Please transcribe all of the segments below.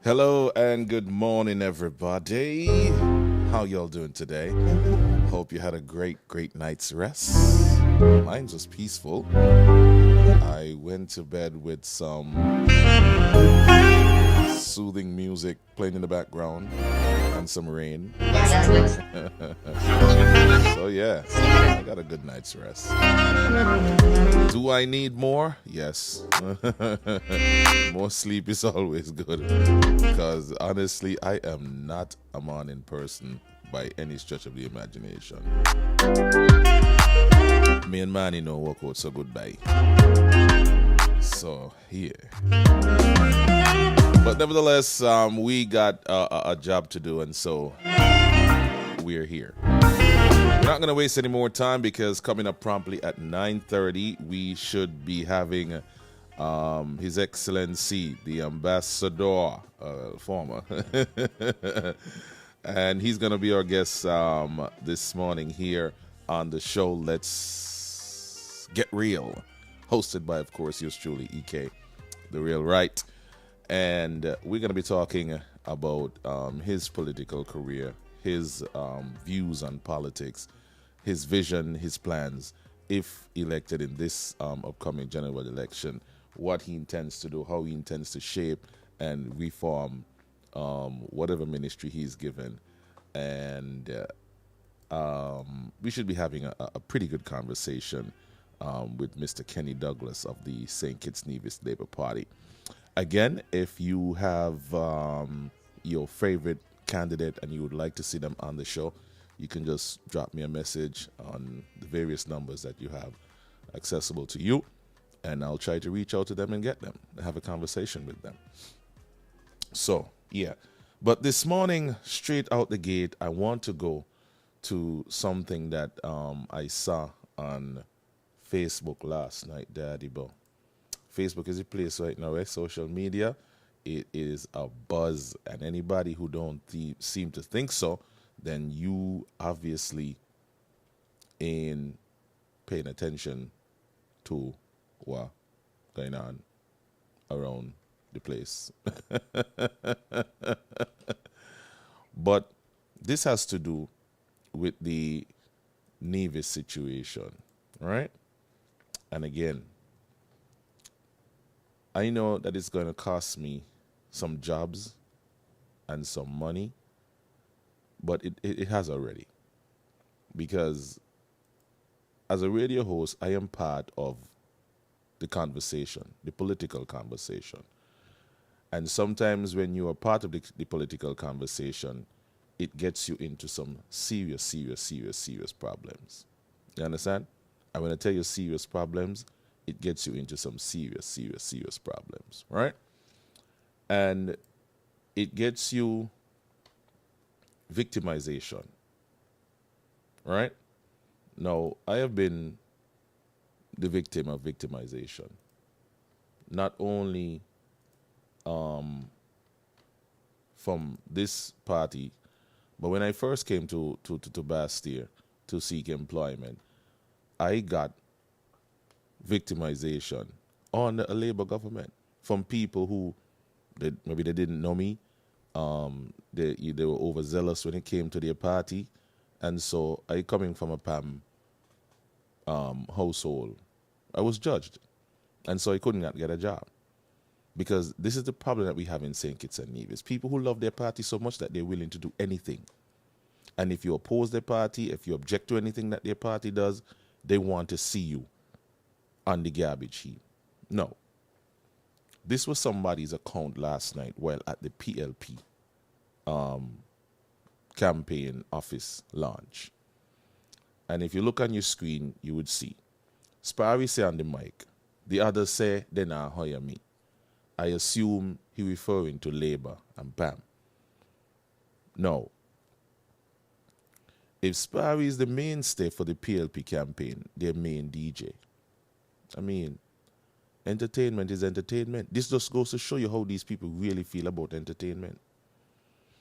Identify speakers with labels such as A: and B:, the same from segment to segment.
A: Hello and good morning, everybody. How y'all doing today? Hope you had a great night's rest. Mine was peaceful. I went to bed with some soothing music playing in the background and some rain. So yeah, I got a good night's rest. Do I need more? Yes. More sleep is always good, because honestly, I am not a morning person by any stretch of the imagination. Me and Manny no work out, so goodbye. So yeah. But nevertheless, we got a job to do, and so we're here. We're not going to waste any more time, because coming up promptly at 9:30, we should be having His Excellency, the Ambassador, former. And he's going to be our guest this morning here on the show Let's Get Real, hosted by, of course, yours truly, EK, the real right. And we're going to be talking about his political career, his views on politics, his vision, his plans, if elected in this upcoming general election, what he intends to do, how he intends to shape and reform whatever ministry he's given. And we should be having a pretty good conversation with Mr. Kenny Douglas of the St. Kitts Nevis Labour Party. Again, if you have your favorite candidate and you would like to see them on the show, you can just drop me a message on the various numbers that you have accessible to you, and I'll try to reach out to them and get them, have a conversation with them. So, yeah. But this morning, straight out the gate, I want to go to something that I saw on Facebook last night, Daddy Bo. Facebook is a place right now, right? Social media, it is a buzz, and anybody who don't seem to think so, then you obviously ain't paying attention to what going on around the place. But this has to do with the Nevis situation, right? And again, I know that it's going to cost me some jobs and some money, but it has already. Because as a radio host, I am part of the conversation, the political conversation. And sometimes when you are part of the political conversation, it gets you into some serious problems. You understand? And when I tell you serious problems, it gets you into some serious problems, right? And it gets you victimization, right? Now, I have been the victim of victimization, not only from this party, but when I first came to Bastille to seek employment, I got victimization on a Labour government from people who maybe they didn't know me. They were overzealous when it came to their party, and so I coming from a PAM household, I was judged, and so I couldn't get a job. Because this is the problem that we have in St. Kitts and Nevis. People who love their party so much that they're willing to do anything. And if you oppose their party, if you object to anything that their party does, they want to see you on the garbage heap. No. This was somebody's account last night while at the PLP campaign office launch. And if you look on your screen, you would see Sparry say on the mic, the others say they not hire me. I assume he referring to Labour and PAM. No. If Sparry is the mainstay for the PLP campaign, their main DJ, I mean, entertainment is entertainment. This just goes to show you how these people really feel about entertainment.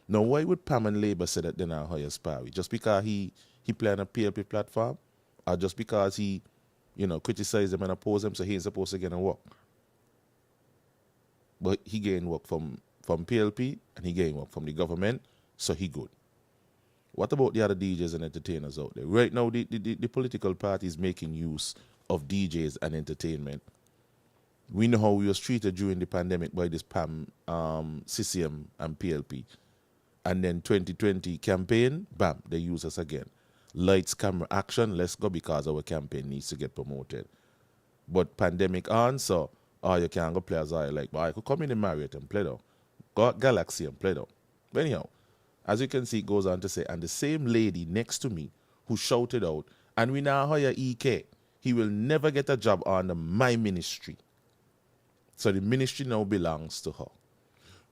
A: Now, why would PAM and Labour say that they not hire Sparry? Just because he play on a PLP platform? Or just because he, criticize them and oppose them so he ain't supposed to get a work? But he gain work from PLP and he gain work from the government, so he good. What about the other DJs and entertainers out there? Right now, the political party is making use of DJs and entertainment. We know how we was treated during the pandemic by this PAM, CCM, and PLP. And then 2020 campaign, bam, they use us again. Lights, camera, action, let's go because our campaign needs to get promoted. But pandemic on, so you can't go play as I like. But I could come in the Marriott and play though. Go out Galaxy and play though. But anyhow, as you can see, it goes on to say, and the same lady next to me who shouted out, and we now hire EK, he will never get a job under my ministry. So the ministry now belongs to her.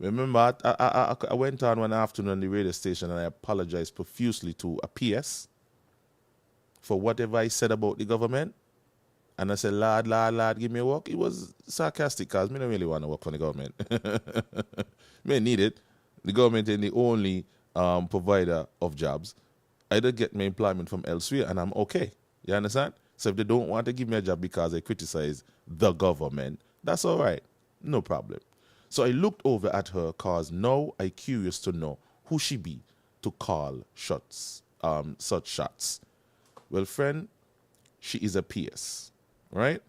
A: Remember, I went on one afternoon on the radio station and I apologized profusely to a PS for whatever I said about the government. And I said, Lord, give me a work. It was sarcastic because I don't really want to work for the government. I need it. The government is the only provider of jobs. I don't get my employment from elsewhere and I'm okay. You understand? So if they don't want to give me a job because I criticize the government, that's all right. No problem. So I looked over at her because now I'm curious to know who she be to call shots, such shots. Well, friend, she is a PS, right?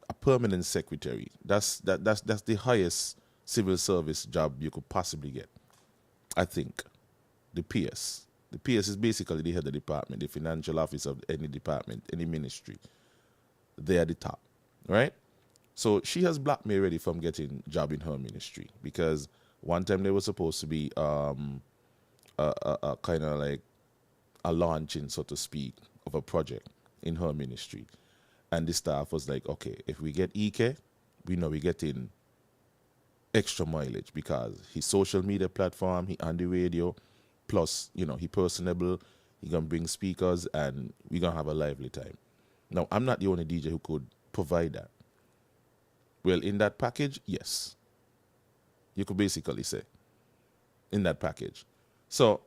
A: A permanent secretary. That's the highest civil service job you could possibly get, I think. The PS. The PS is basically the head of the department, the financial office of any department, any ministry. They are the top, right? So she has blocked me already from getting job in her ministry because one time there was supposed to be a kind of like a launching, so to speak, of a project in her ministry. And the staff was like, okay, if we get EK, we know we get in extra mileage because his social media platform, he on the radio, plus, he personable, he gonna bring speakers and we gonna have a lively time. Now, I'm not the only DJ who could provide that. Well, in that package, yes. You could basically say, in that package. So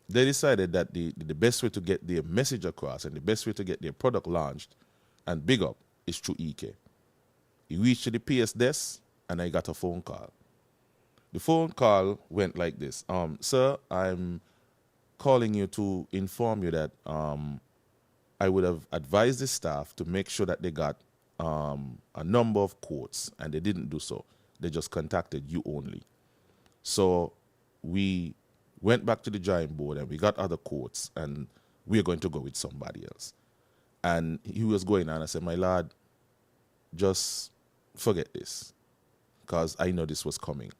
A: they decided that the best way to get their message across and the best way to get their product launched and big up is through EK. He reached to the PS desk and I got a phone call. The phone call went like this. Sir, I'm calling you to inform you that I would have advised the staff to make sure that they got a number of quotes, and they didn't do so. They just contacted you only. So we went back to the drawing board and we got other quotes, and we're going to go with somebody else. And he was going on. I said, my lord, just forget this, because I know this was coming.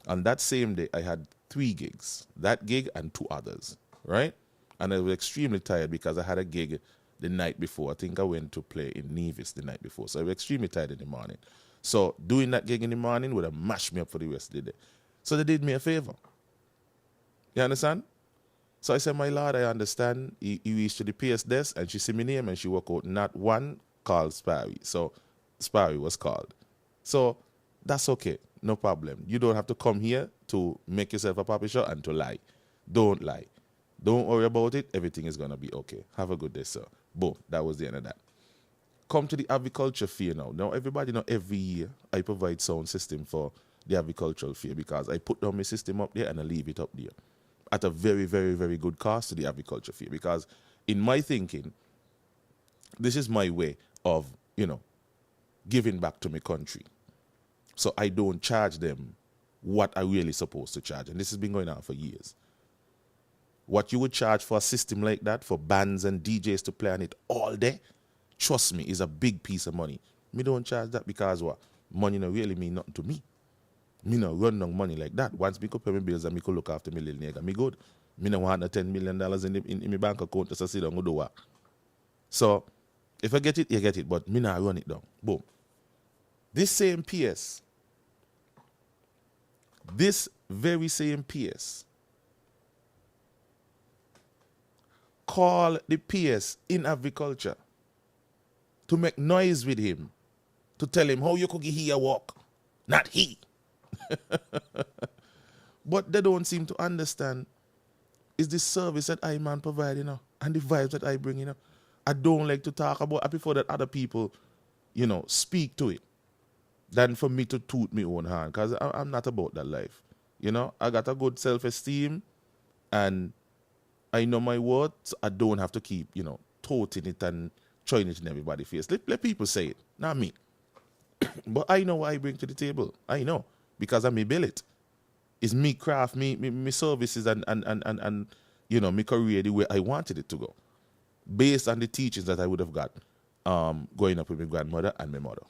A: On that same day, I had 3 gigs, that gig and 2 others, right? And I was extremely tired because I had a gig the night before. I think I went to play in Nevis the night before. So I was extremely tired in the morning. So doing that gig in the morning would have mashed me up for the rest of the day. So they did me a favor. You understand? So I said, my lord, I understand. He reached to the PS desk and she see my name and she walk out. Not one called Sparry. So Sparry was called. So that's okay. No problem. You don't have to come here to make yourself a publisher and to lie. Don't lie. Don't worry about it. Everything is going to be okay. Have a good day, sir. Boom. That was the end of that. Come to the agriculture fair now. Now, everybody know every year I provide sound system for the agricultural fair because I put down my system up there and I leave it up there at a very, very, very good cost to the agriculture fair because in my thinking, this is my way of, giving back to my country. So I don't charge them what I'm really supposed to charge. And this has been going on for years. What you would charge for a system like that, for bands and DJs to play on it all day, trust me, is a big piece of money. Me don't charge that because what? Money no really mean nothing to me. Me no run down money like that. Once me could pay my bills and me could look after my little nigga, me good. Me no want no $10 million in my bank account to sit down and do what. So, if I get it, you get it. But me not run it down. Boom. This same PS, this very same PS, call the PS in agriculture to make noise with him, to tell him how you could hear walk, not he. But they don't seem to understand is the service that I man provide, and the vibes that I bring, I don't like to talk about. I prefer that other people, speak to it than for me to toot my own hand because I'm not about that life. I got a good self-esteem and I know my worth. So I don't have to keep, toting it and throwing it in everybody's face. Let people say it, not me. But I know what I bring to the table. I know because I'm a billet. It's me craft, me services and my career the way I wanted it to go, based on the teachings that I would have got growing up with my grandmother and my mother.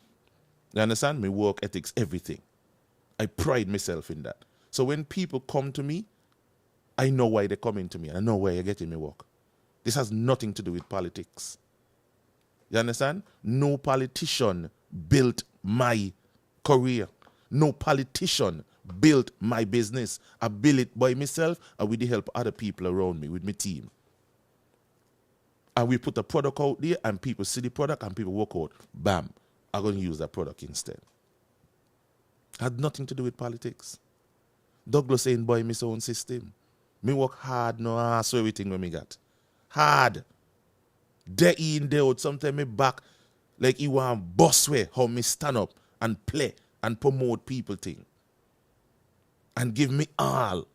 A: You understand? My work ethics, everything. I pride myself in that. So when people come to me, I know why they're coming to me and I know where you're getting me work. This has nothing to do with politics. You understand? No politician built my career. No politician built my business. I built it by myself and with the help of other people around me, with my team. And we put a product out there and people see the product and people walk out. Bam. I'm going to use that product instead. Had nothing to do with politics. Douglas ain't buy me own system. Me work hard, no ass for everything when me got. Hard. Day in, day out. Sometimes me back like you want boss way how me stand up and play and promote people thing. And give me all.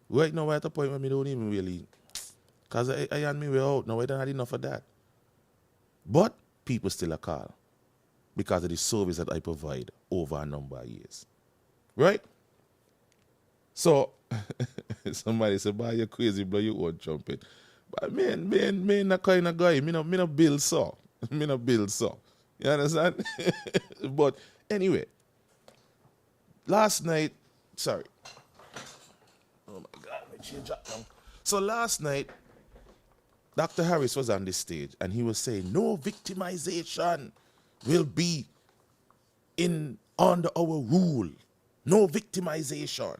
A: Right now we're at a point where me don't even really, because I and me way out now. I don't have enough of that. But people still a call because of the service that I provide over a number of years. Right? So, somebody say, "Boy, you're crazy, bro, you won't jump it." But man, that kind of guy, me no build so. Me no build so. You understand? But anyway, last night, sorry. Oh my God, my change that down. So last night, Dr. Harris was on the stage and he was saying, no victimization will be under our rule. No victimization.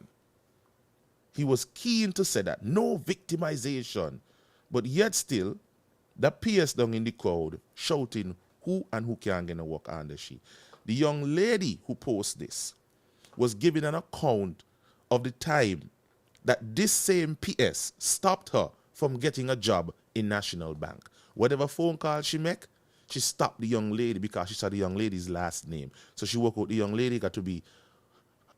A: He was keen to say that. No victimization. But yet still, the PS down in the crowd shouting who and who can get a work under she. The young lady who posted this was giving an account of the time that this same PS stopped her from getting a job in National Bank. Whatever phone call she make, she stopped the young lady because she saw the young lady's last name. So she worked with the young lady, got to be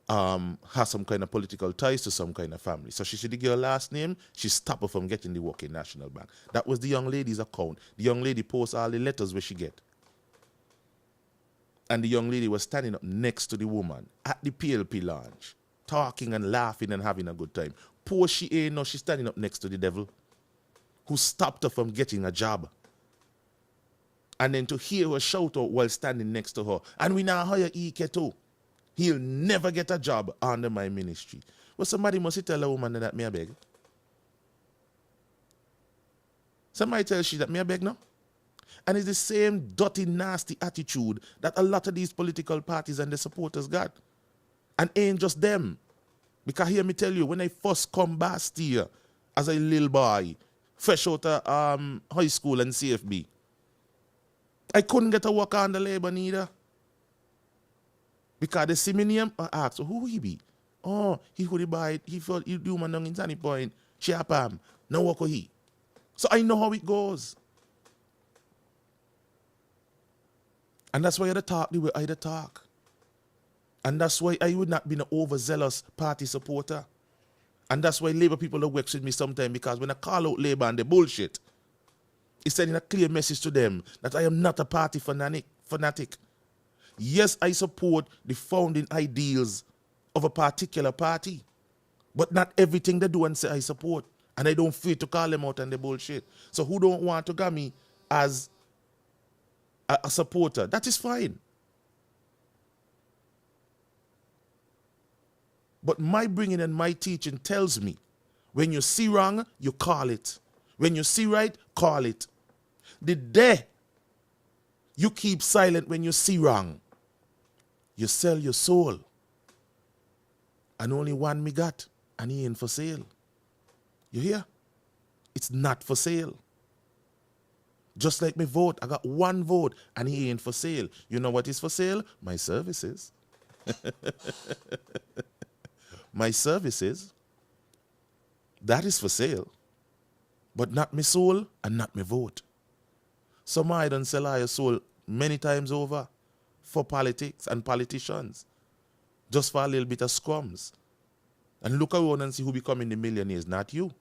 A: has some kind of political ties to some kind of family. So she should give her last name, she stopped her from getting the work in National Bank. That was the young lady's account. The young lady posts all the letters where she get. And the young lady was standing up next to the woman at the PLP lounge, talking and laughing and having a good time. Poor she ain't no, she's standing up next to the devil who stopped her from getting a job. And then to hear her shout out while standing next to her, and we now hire Ike too. He'll never get a job under my ministry. Well, somebody must tell a woman that me a beg. Somebody tell she that me a beg now. And it's the same dirty, nasty attitude that a lot of these political parties and their supporters got. And ain't just them. Because hear me tell you, when I first come Bastille as a little boy, fresh out of high school and CFB, I couldn't get a work on the labor neither. Because they see me name, I ask, so who he be? Oh, he could buy it. He thought he'd do man down in Sunny Point. Shape him. Now work with he. So I know how it goes. And that's why I talk the way I talk. And that's why I would not be an overzealous party supporter. And that's why Labour people are vexed with me sometimes, because when I call out Labour and the bullshit, it's sending a clear message to them that I am not a party fanatic. Yes, I support the founding ideals of a particular party, but not everything they do and say I support. And I don't fear to call them out on the bullshit. So who don't want to get me as a supporter, that is fine. But my bringing and my teaching tells me, when you see wrong, you call it. When you see right, call it. The day you keep silent when you see wrong, you sell your soul. And only one me got, and he ain't for sale. You hear? It's not for sale. Just like me vote, I got one vote, and he ain't for sale. You know what is for sale? My services. My services. That is for sale. But not my soul and not my vote. Some I done sell our soul many times over for politics and politicians. Just for a little bit of scrums. And look around and see who becoming the millionaires, not you.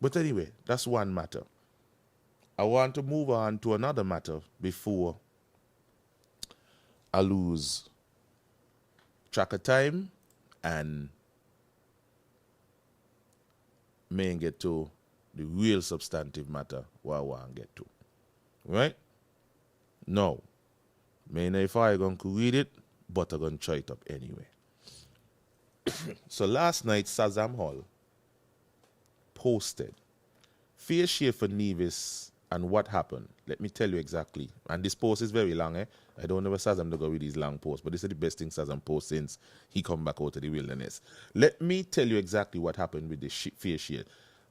A: But anyway, that's one matter. I want to move on to another matter before I lose track of time and may get to the real substantive matter what I want to get to. Right? No. May not if I going to read it, but I'm going to try it up anyway. So last night, Sazam Hall posted fear share for Nevis and what happened. Let me tell you exactly. And this post is very long. I don't know where Sazam to go with these long posts, but this is the best thing Sazam post since he come back out of the wilderness. Let me tell you exactly what happened with the fear share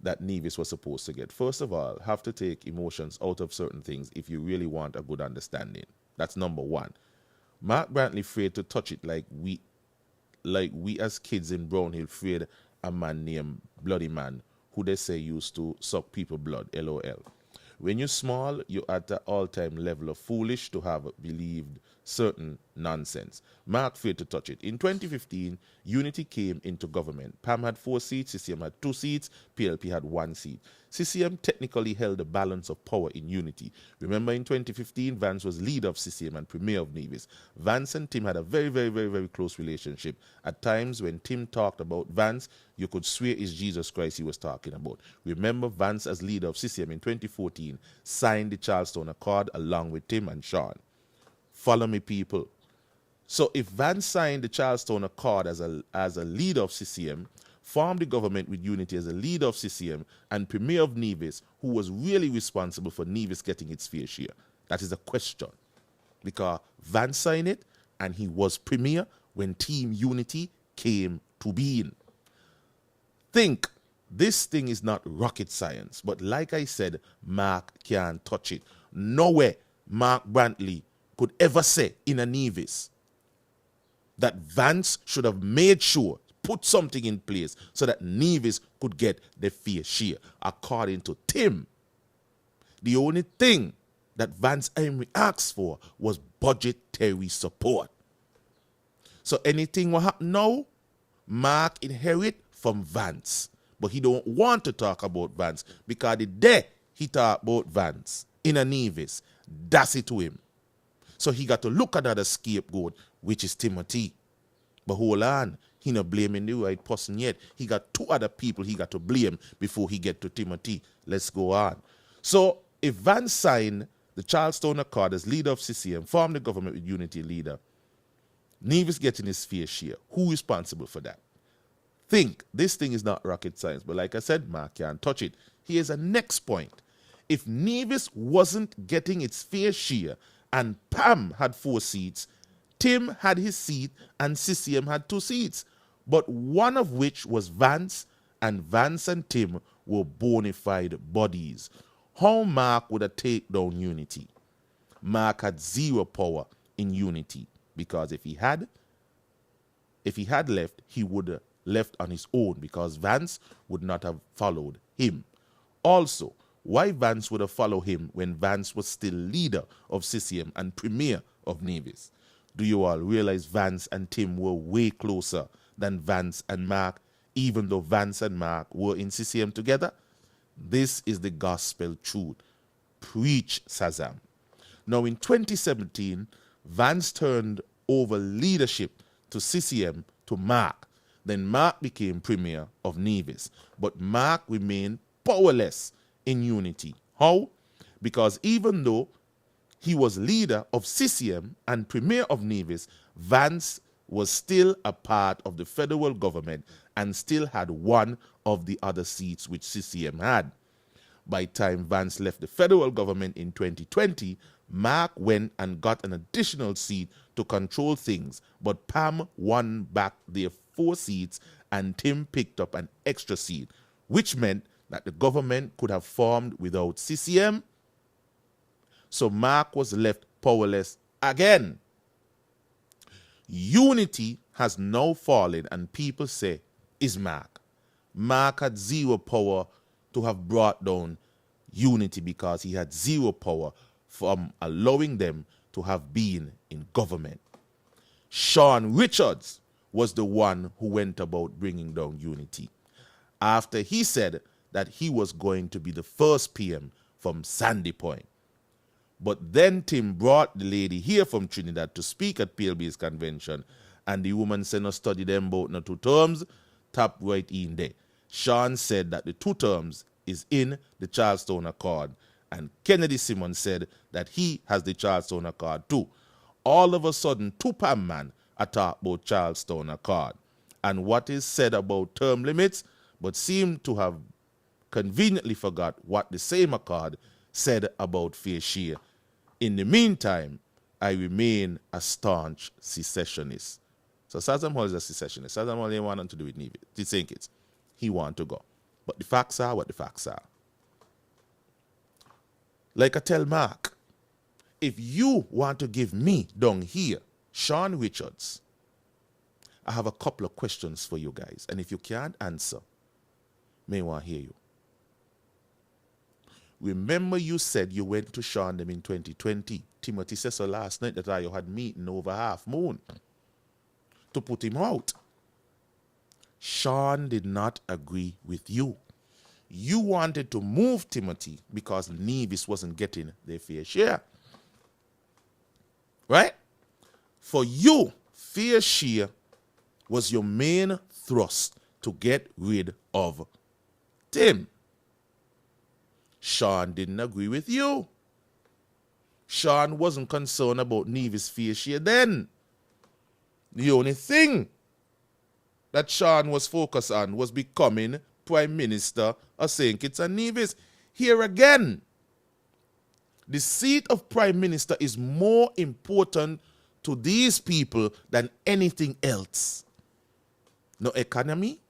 A: that Nevis was supposed to get. First of all, have to take emotions out of certain things if you really want a good understanding. That's number one. Mark Brantley afraid to touch it like we as kids in Brown Hill feared a man named Bloody Man who they say used to suck people blood, LOL. When you're small, you're at the all-time level of foolish to have believed certain nonsense. Mark feared to touch it. In 2015, Unity came into government. PAM had 4 seats, CCM had 2 seats, PLP had 1 seat. CCM technically held the balance of power in Unity. Remember in 2015, Vance was leader of CCM and premier of Nevis. Vance and Tim had a very, very, very, very close relationship. At times when Tim talked about Vance, you could swear it's Jesus Christ he was talking about. Remember, Vance as leader of CCM in 2014 signed the Charlestown Accord along with Tim and Sean. Follow me, people. So if Vance signed the Charlestown Accord as a leader of CCM, formed the government with Unity as a leader of CCM, and premier of Nevis, who was really responsible for Nevis getting its fair share? That is a question. Because Vance signed it, and he was premier when Team Unity came to being. Think, this thing is not rocket science, but like I said, Mark can't touch it. Nowhere Mark Brantley could ever say in a Nevis that Vance should have made sure, put something in place so that Nevis could get the fair share. According to Tim, the only thing that Vance Emery asked for was budgetary support. So anything will happen now, Mark inherit from Vance. But he don't want to talk about Vance because the day he talk about Vance in a Nevis, that's it to him. So he got to look at another scapegoat, which is Timothy. But hold on, he not blaming the right person yet. He got two other people he got to blame before he get to Timothy. Let's go on. So if Vance signed the Charlestown Accord as leader of CCM, formed the government with unity leader, Nevis getting his fair share. Who is responsible for that? Think, this thing is not rocket science, but like I said, Mark can't touch it. Here's a next point. If Nevis wasn't getting its fair share and Pam had 4 seats, Tim had his seat and CCM had 2 seats, but one of which was Vance, and Vance and Tim were bona fide bodies. How Mark would have taken down unity? Mark had 0 power in unity because if he had left, he would have left on his own because Vance would not have followed him. Also, why Vance would have followed him when Vance was still leader of CCM and premier of Nevis? Do you all realize Vance and Tim were way closer than Vance and Mark, even though Vance and Mark were in CCM together? This is the gospel truth. Preach, Sazam. Now in 2017, Vance turned over leadership to CCM to Mark. Then Mark became premier of Nevis. But Mark remained powerless in unity. How? Because even though he was leader of CCM and premier of Nevis, Vance was still a part of the federal government and still had one of the other seats which CCM had. By the time Vance left the federal government in 2020, Mark went and got an additional seat to control things, but Pam won back their 4 seats and Tim picked up an extra seat, which meant that the government could have formed without CCM. So Mark was left powerless again. Unity has now fallen and people say, is Mark. Mark had 0 power to have brought down unity because he had 0 power from allowing them to have been in government. Sean Richards was the one who went about bringing down unity after he said that he was going to be the first PM from Sandy Point. But then Tim brought the lady here from Trinidad to speak at PLB's convention, and the woman said no study them both no 2 terms, tap right in there. Sean said that the 2 terms is in the Charlestown Accord, and Kennedy Simmons said that he has the Charlestown Accord too. All of a sudden, 2 Pam man are talk about Charlestown Accord, and what is said about term limits, but seem to have conveniently forgot what the same accord said about fair share. In the meantime, I remain a staunch secessionist. So Sazam Hall is a secessionist. Sazam Hall ain't want nothing to do with Nevis. He think it. He want to go. But the facts are what the facts are. Like I tell Mark, if you want to give me down here, Sean Richards, I have a couple of questions for you guys. And if you can't answer, may want to hear you. Remember you said you went to Sean them in 2020. Timothy said so last night that you had meeting over Half Moon to put him out. Sean did not agree with you. You wanted to move Timothy because Nevis wasn't getting their fair share. Right? For you, fair share was your main thrust to get rid of Tim. Sean didn't agree with you. Sean wasn't concerned about Nevis' fair share then. The only thing that Sean was focused on was becoming Prime Minister of St. Kitts and Nevis. Here again, the seat of Prime Minister is more important to these people than anything else. No economy,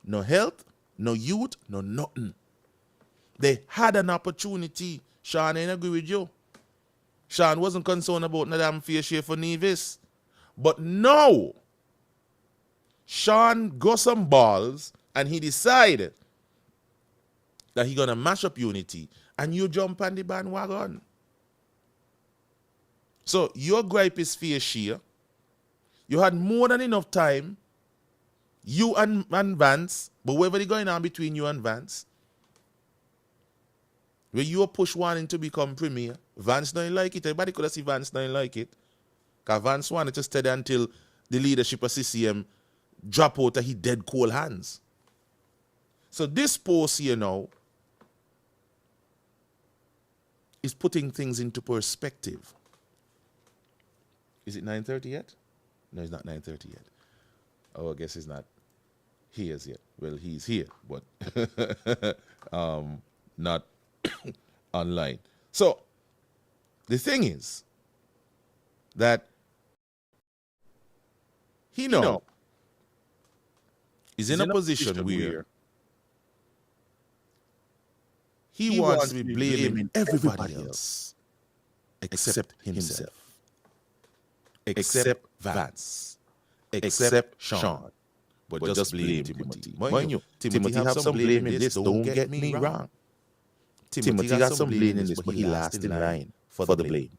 A: no health, no youth, no nothing. They had an opportunity. Sean ain't agree with you. Sean wasn't concerned about no damn fair share for Nevis. But now, Sean got some balls and he decided that he gonna mash up Unity, and you jump on the bandwagon. So your gripe is fair share. You had more than enough time, you and Vance, but whatever going on between you and Vance, where you push one to become premier, Vance don't like it. Everybody could have seen Vance don't like it. Because Vance wanted to stay until the leadership of CCM drop out of his dead cold hands. So this post here now is putting things into perspective. Is it 9:30 yet? No, it's not 9:30 yet. Oh, I guess he's not here yet. Well, he's here, but not online. So the thing is that he now is in a position where he wants to be blaming everybody else except himself, except Vance, except Sean, but just blame Timothy. Mind you, Timothy have some blame in this, don't get me wrong. Timothy got some blame in this, but he last in line for the blame.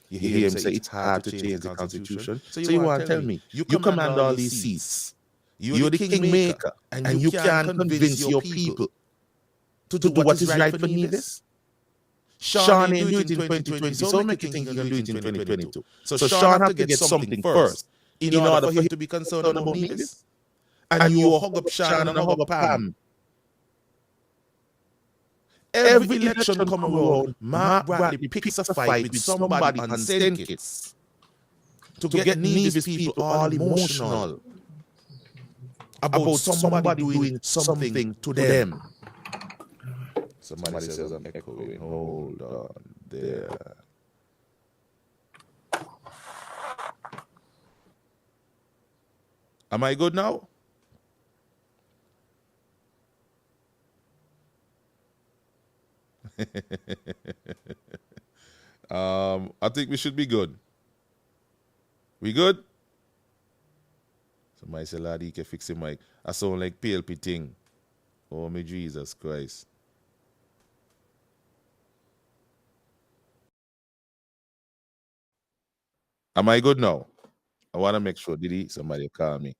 A: You hear him say it's hard to change the constitution. So you want to tell me, you command all these seats, you're the kingmaker, and you can't convince your people to do what is right for Nevis? Sean ain't do it in 2020, so make you think he can do it in 2022. So Sean have to get something first in order for him to be concerned about Nevis. And you hug up Sean and hug up Pam. Every election come around, Mark Bradley picks a fight with somebody on St. Kitts to get Nevis people all emotional about somebody doing something to them. Somebody says I'm echoing. Hold on there. Am I good now? I think we should be good. We good? Somebody say, lad, he can fix him mic. I sound like PLP thing. Oh, me Jesus Christ. Am I good now? I want to make sure. Did he? Somebody call me.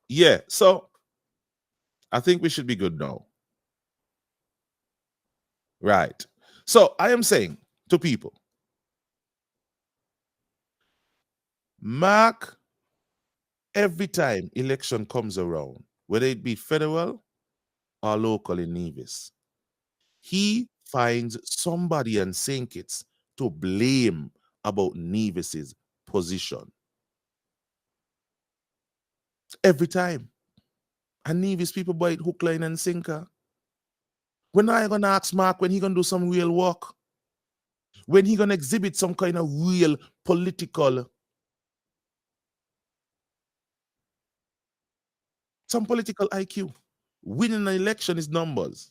A: Yeah, so I think we should be good now. Right. So I am saying to people, mark every time election comes around, whether it be federal or local in Nevis, he finds somebody in St. Kitts to blame about Nevis's position. Every time. And Nevis people buy it hook, line, and sinker. When are you gonna ask Mark when he gonna do some real work? When he gonna exhibit some kind of real political, some political IQ? Winning an election is numbers.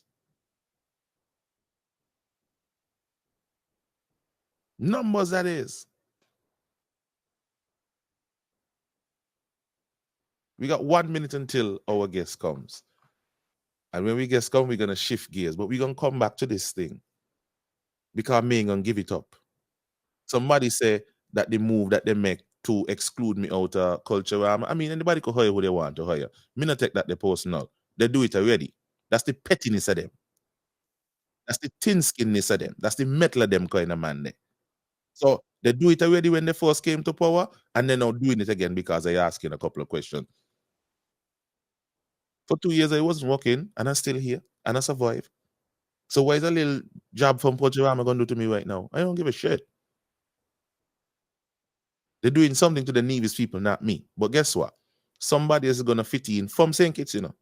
A: Numbers, that is. We got 1 minute until our guest comes. And when we guest come, we're gonna shift gears, but we're gonna come back to this thing because me ain't gonna give it up. Somebody say that the move that they make to exclude me out of culture. I mean, anybody could hire who they want to hire. Me not take that they personal. They do it already. That's the pettiness of them. That's the thin skinness of them. That's the metal of them kind of man there. So they do it already when they first came to power, and they're now doing it again because they're asking a couple of questions. For 2 years I wasn't working, and I'm still here, and I survive. So why is a little job from Portugal gonna do to me right now? I don't give a shit. They're doing something to the Nevis people, not me. But guess what? Somebody is gonna fit in from St. Kitts, you know.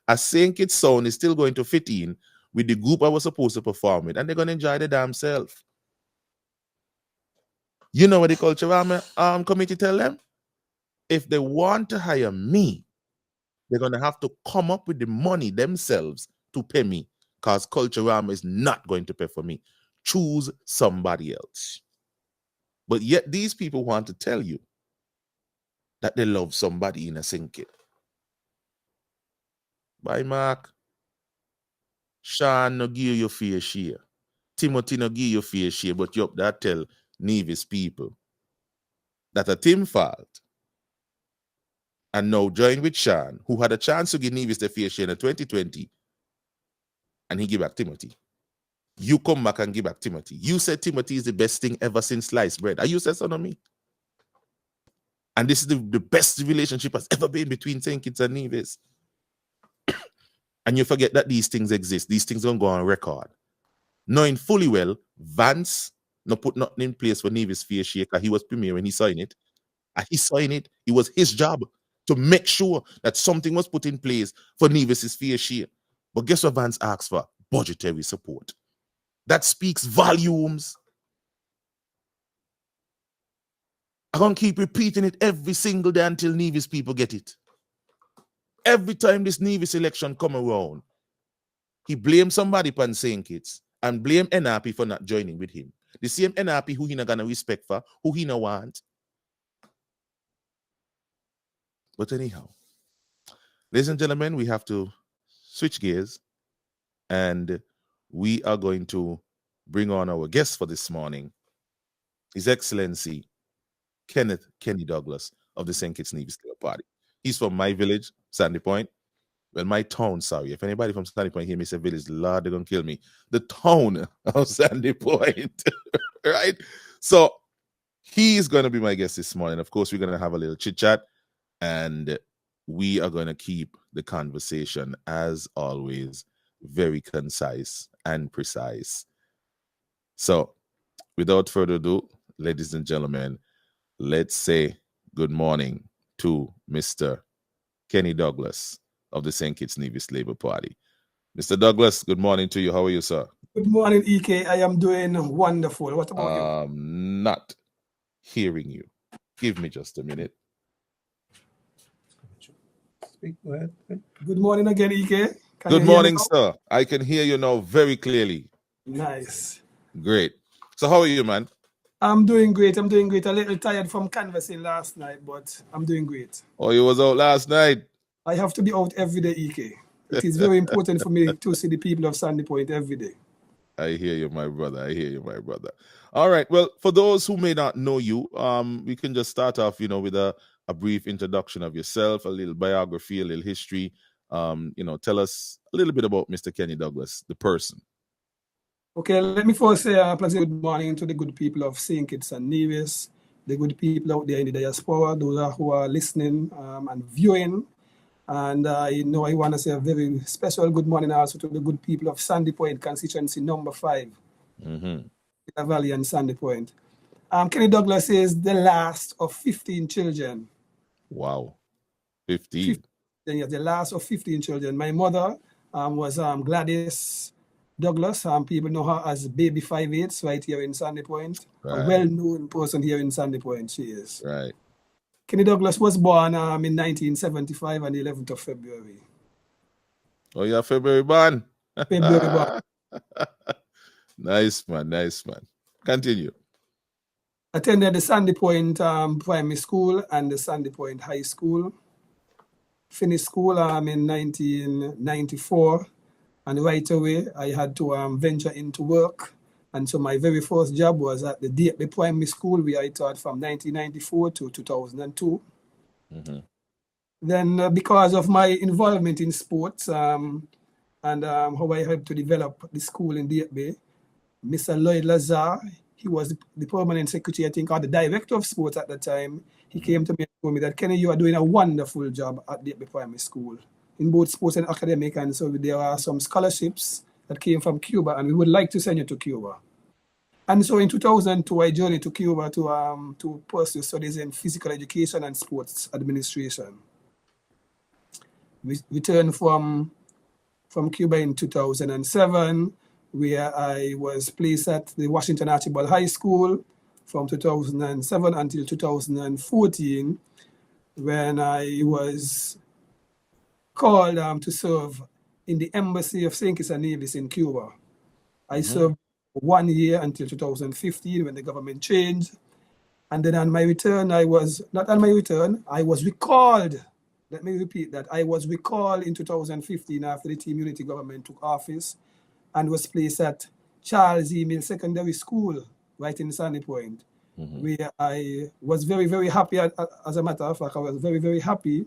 A: A St. Kitts sound is still going to fit in with the group I was supposed to perform with, and they're gonna enjoy the damn self. You know what the cultural committee tell them? If they want to hire me, they're gonna have to come up with the money themselves to pay me, because Culturama is not going to pay for me. choose somebody else. But yet these people want to tell you that they love somebody in a sinking. Bye, Mark. Sean no give you fair share. Timothy no give you fair share, but you up there tell Nevis people that a Tim fault. And now join with Sean, who had a chance to give Nevis the fair share in 2020, and he give back Timothy. You come back and give back Timothy. You said Timothy is the best thing ever since sliced bread. Are you said so on me? And this is the best relationship has ever been between St. Kitts and Nevis. And you forget that these things exist. These things don't go on record. Knowing fully well, Vance no put nothing in place for Nevis fair share because he was premier when he signed it. And he signed it. It was his job to make sure that something was put in place for Nevis's fair share. But guess what Vance asked for? Budgetary support. That speaks volumes. I'm going to keep repeating it every single day until Nevis people get it. Every time this Nevis election come around, he blames somebody upon St. Kitts and blame NRP for not joining with him. The same NRP who he not gonna respect for, who he not want. But anyhow, ladies and gentlemen, we have to switch gears and we are going to bring on our guest for this morning, His Excellency Kenny Douglas of the St. Kitts Nevis Party. He's from my village, Sandy Point. Well, my town, sorry. If anybody from Sandy Point hear me say village, Lord, they're going to kill me. The town of Sandy Point, right? So he's going to be my guest this morning. Of course, we're going to have a little chit-chat, and we are going to keep the conversation, as always, very concise and precise. So without further ado, ladies and gentlemen, let's say good morning to Mr. Kenny Douglas of the St. Kitts Nevis Labour Party. Mr. Douglas, good morning to you. How are you, sir?
B: Good morning, EK. I am doing wonderful. What about you?
A: Not hearing you. Give me just a minute.
B: Go ahead. Good morning again, EK.
A: Good morning, sir. I can hear you now very clearly.
B: Nice.
A: Great. So how are you, man?
B: I'm doing great. A little tired from canvassing last night, but I'm doing great.
A: Oh, you was out last night?
B: I have to be out every day, EK. It is very important for me to see the people of Sandy Point every day.
A: I hear you, my brother. All right. Well, for those who may not know you, we can just start off, with a brief introduction of yourself, a little biography, a little history. Tell us a little bit about Mr. Kenny Douglas, the person.
B: Okay, let me first say a pleasant good morning to the good people of St. Kitts and Nevis, the good people out there in the diaspora, those who are listening and viewing. And I want to say a very special good morning also to the good people of Sandy Point constituency number 5, in the Valley and Sandy Point. Kenny Douglas is the last of 15 children.
A: Wow, 15.
B: Yes, the last of 15 children. My mother was Gladys Douglas. People know her as Baby 5'8" right here in Sandy Point. Right. A well-known person here in Sandy Point, she is.
A: Right.
B: Kenny Douglas was born in 1975 on the 11th of February.
A: Oh, you're February born?
B: February born.
A: Nice, man. Continue.
B: Attended the Sandy Point Primary School and the Sandy Point High School. Finished school in 1994. And right away, I had to venture into work. And so my very first job was at the primary school where I taught from 1994 to 2002. Then because of my involvement in sports and how I helped to develop the school in Bay, Mr. Lloyd Lazar, he was the permanent secretary, I think, or the director of sports at the time. He came to me and told me that, Kenny, you are doing a wonderful job at the primary school in both sports and academic. And so there are some scholarships that came from Cuba, and we would like to send you to Cuba. And so in 2002, I journeyed to Cuba to pursue studies in physical education and sports administration. We returned from Cuba in 2007, where I was placed at the Washington Archibald High School from 2007 until 2014, when I was called to serve in the embassy of St. Kitts and Nevis in Cuba. I served 1 year until 2015 when the government changed. And then on my return, I was recalled. Let me repeat that. I was recalled in 2015 after the Team Unity government took office and was placed at Charles E. Mill Secondary School, right in Sandy Point, where I was very, very happy. As a matter of fact, I was very, very happy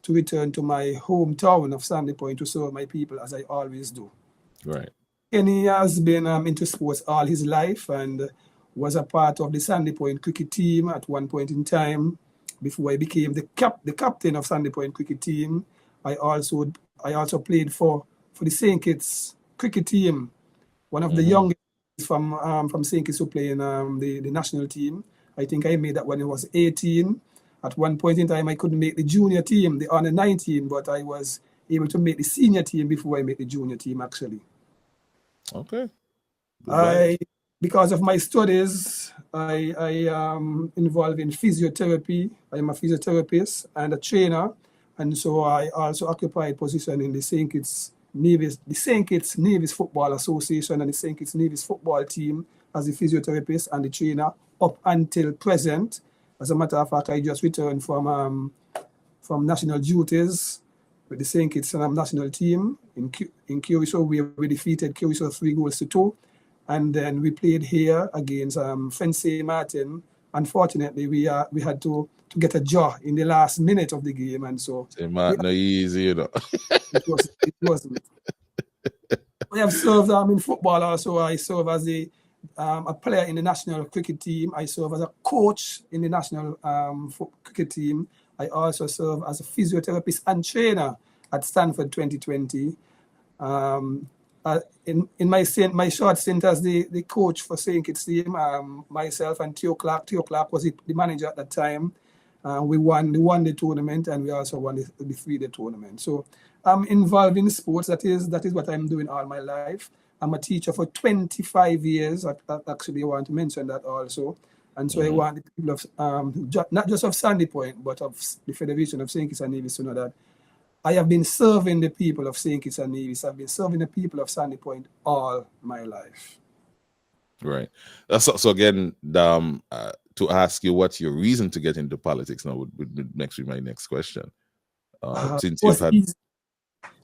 B: to return to my hometown of Sandy Point to serve my people as I always do.
A: Right.
B: Kenny has been into sports all his life and was a part of the Sandy Point cricket team at one point in time. Before I became the captain of Sandy Point cricket team, I also played for the St. Kitts cricket team, one of the youngest from St. Kitts who play in the national team. I think I made that when I was 18. At one point in time, I couldn't make the junior team, the under 19, but I was able to make the senior team before I made the junior team, actually.
A: Okay.
B: Because of my studies, I am involved in physiotherapy. I am a physiotherapist and a trainer, and so I also occupy a position in the St. Kitts Nevis Football Association and the St. Kitts Nevis football team as a physiotherapist and the trainer up until present. As a matter of fact, I just returned from national duties with the St. Kitts national team in Curacao, where we defeated Curacao 3-2. And then we played here against St. Martin. Unfortunately, we had to get a draw in the last minute of the game, and so
A: St. Martin not easy, you know.
B: it wasn't. I have served in football also. I serve as a player in the national cricket team. I serve as a coach in the national cricket team. I also serve as a physiotherapist and trainer at Stanford 2020. In my short stint as the coach for St. Kitts team, myself and Theo Clark was the manager at that time. We won the tournament, and we also won the 3-day tournament. So I'm involved in sports. That is what I'm doing all my life. I'm a teacher for 25 years. Actually, I want to mention that also. And so I want the people of, not just of Sandy Point, but of the Federation of St. Kitts and Nevis to know that I have been serving the people of St. Kitts and Nevis. I've been serving the people of Sandy Point all my life.
A: Right. So again, to ask you what's your reason to get into politics now would be my next question. Since you've had,
B: easy.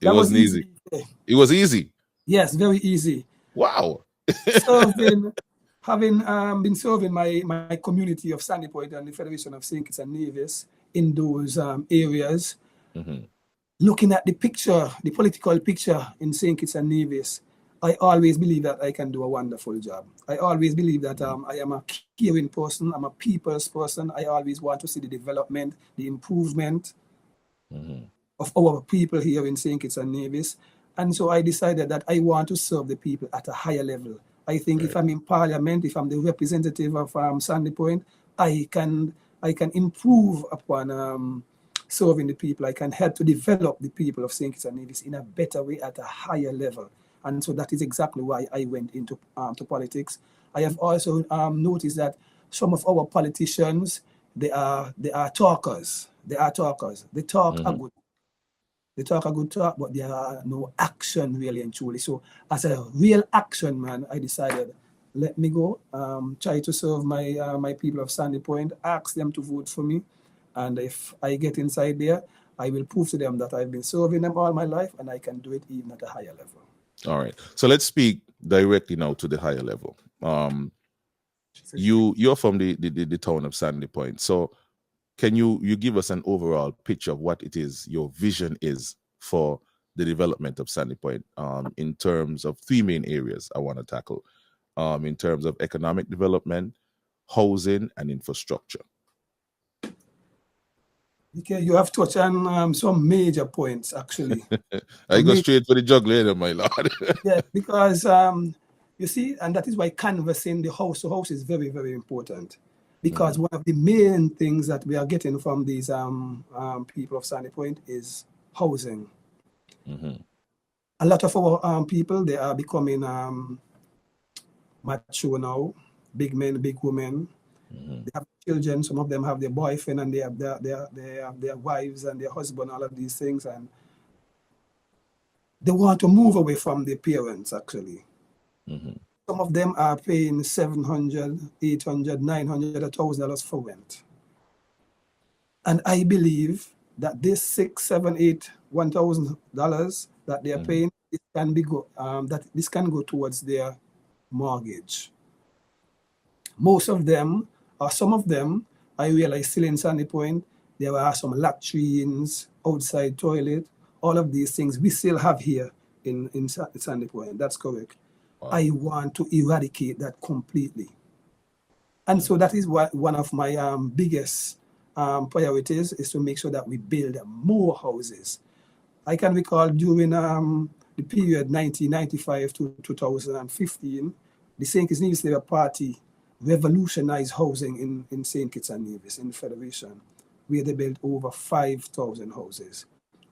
A: It wasn't easy. It was easy.
B: Yes, very easy.
A: Wow.
B: Having been serving my community of Sandy Point and the Federation of St. Kitts and Nevis in those areas, looking at the picture, the political picture in St. Kitts and Nevis, I always believe that I can do a wonderful job. I always believe that I am a caring person. I'm a people's person. I always want to see the development, the improvement of our people here in St. Kitts and Nevis. And so I decided that I want to serve the people at a higher level. I think if I'm in Parliament, if I'm the representative of Sandy Point, I can improve upon serving the people. I can help to develop the people of St. Kitts and Nevis in a better way at a higher level. And so that is exactly why I went into to politics. I have also noticed that some of our politicians, they are talkers. They are talkers. They talk a good. They talk a good talk, but there are no action really and truly. So as a real action man, I decided, let me go, try to serve my people of Sandy Point, ask them to vote for me. And if I get inside there, I will prove to them that I've been serving them all my life and I can do it even at a higher level.
A: All right. So let's speak directly now to the higher level. You're from the town of Sandy Point. So can you give us an overall picture of what it is your vision is for the development of Sandy Point in terms of 3 main areas I want to tackle, in terms of economic development, housing, and infrastructure?
B: Okay, you have touched on some major points, actually.
A: I go straight for the juggler, my lord.
B: Yeah, because you see, and that is why canvassing the house to house is very, very important. Because one of the main things that we are getting from these people of Sandy Point is housing. A lot of our people, they are becoming mature now, big men, big women. They have children. Some of them have their boyfriend and they have their wives and their husband, all of these things. And they want to move away from their parents, actually. Some of them are paying $700, $800, $900, $1,000 for rent. And I believe that this $6, $7, $8, $1,000 that they are paying, it can be that this can go towards their mortgage. Most of them, or some of them, I realize still in Sandy Point, there are some latrines, outside toilet, all of these things we still have here in Sandy Point. That's correct. Wow. I want to eradicate that completely. And so that is what one of my biggest priorities is, to make sure that we build more houses. I can recall during the period 1995 to 2015, the St. Kitts Nevis Labour Party revolutionized housing in St. Kitts and Nevis, in the Federation, where they built over 5,000 houses.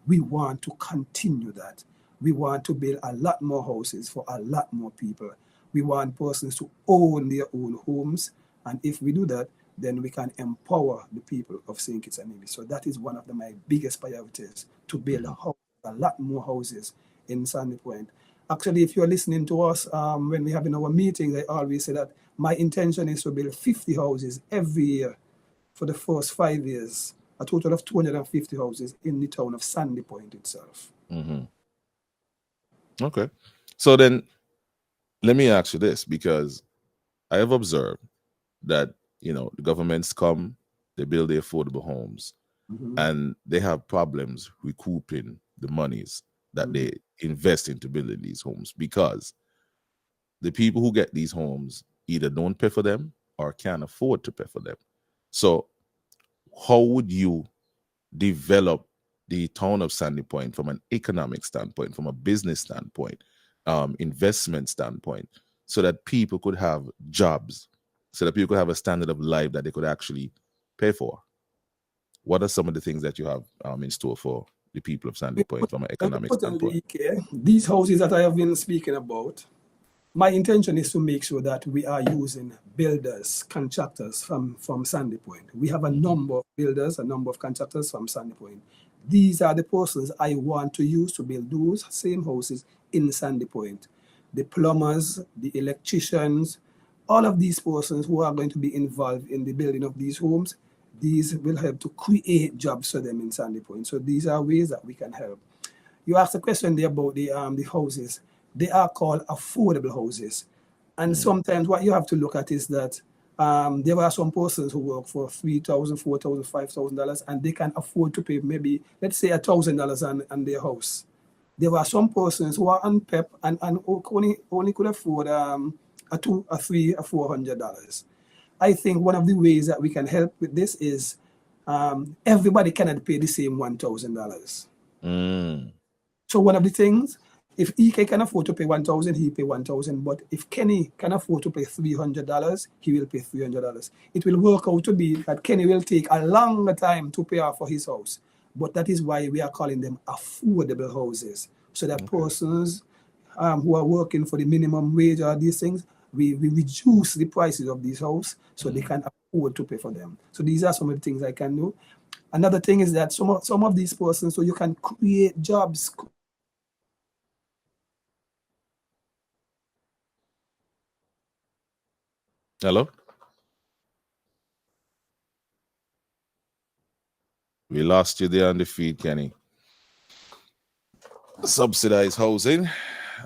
B: We want to continue that. We want to build a lot more houses for a lot more people. We want persons to own their own homes. And if we do that, then we can empower the people of St. Kitts and Nevis. So that is one of my biggest priorities, to build a lot more houses in Sandy Point. Actually, if you're listening to us, when we have in our meetings, I always say that my intention is to build 50 houses every year for the first 5 years, a total of 250 houses in the town of Sandy Point itself.
A: Okay. So then let me ask you this, because I have observed that, the governments come, they build the affordable homes, and they have problems recouping the monies that they invest into building these homes, because the people who get these homes either don't pay for them or can't afford to pay for them. So how would you develop the town of Sandy Point from an economic standpoint, from a business standpoint, investment standpoint, so that people could have jobs, so that people could have a standard of life that they could actually pay for? What are some of the things that you have in store for the people of Sandy Point from an economic standpoint?
B: These houses that I have been speaking about, my intention is to make sure that we are using builders, contractors from Sandy Point. We have a number of builders, a number of contractors from Sandy Point. These are the persons I want to use to build those same houses in Sandy Point. The plumbers, the electricians, all of these persons who are going to be involved in the building of these homes, these will help to create jobs for them in Sandy Point. So these are ways that we can help. You asked a question there about the houses. They are called affordable houses. And sometimes what you have to look at is that there are some persons who work for $3,000, $4,000, $5,000, and they can afford to pay maybe, let's say, $1,000 on their house. There are some persons who are on PEP and only could afford a $200, a $300, a $400. I think one of the ways that we can help with this is everybody cannot pay the same $1,000. So one of the things, if EK can afford to pay $1,000, he pay $1,000. But if Kenny can afford to pay $300, he will pay $300. It will work out to be that Kenny will take a longer time to pay off for his house. But that is why we are calling them affordable houses. So that persons who are working for the minimum wage or these things, we reduce the prices of these houses so they can afford to pay for them. So these are some of the things I can do. Another thing is that some of these persons, so you can create jobs.
A: Hello? We lost you there on the feed, Kenny. Subsidized housing.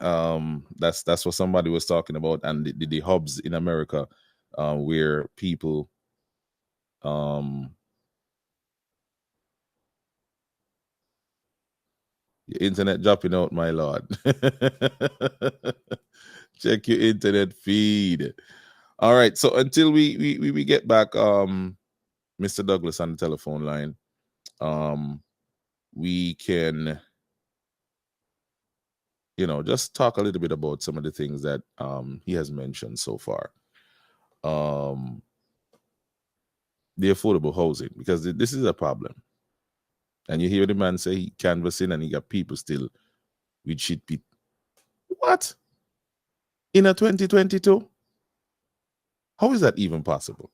A: That's what somebody was talking about, and the hubs in America where people your internet dropping out, my lord. Check your internet feed. All right, so until we get back Mr. Douglas on the telephone line, we can just talk a little bit about some of the things that he has mentioned so far. The affordable housing, because this is a problem. And you hear the man say he canvassing and he got people still with shit pit. What? In a 2022? How is that even possible?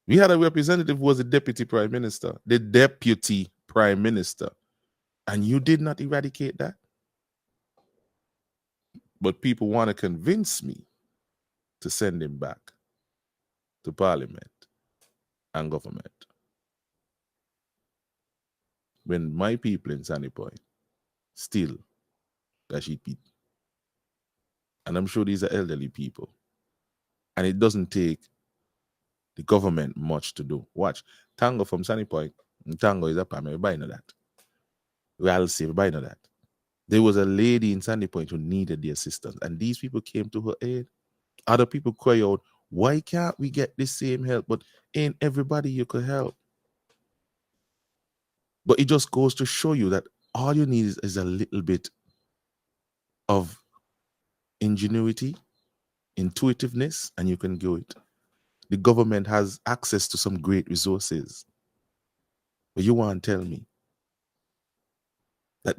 A: We had a representative who was the deputy prime minister, and you did not eradicate that? But people want to convince me to send him back to Parliament and government. When my people in Sunny Point still that sheet people. And I'm sure these are elderly people. And it doesn't take the government much to do. Watch. Tango from Sunny Point. Tango is a palm. Everybody know that. We'll see. Everybody know that. There was a lady in Sandy Point who needed the assistance. And these people came to her aid. Other people cry out, why can't we get the same help? But ain't everybody you could help. But it just goes to show you that all you need is a little bit of ingenuity, intuitiveness, and you can do it. The government has access to some great resources. But you want to tell me that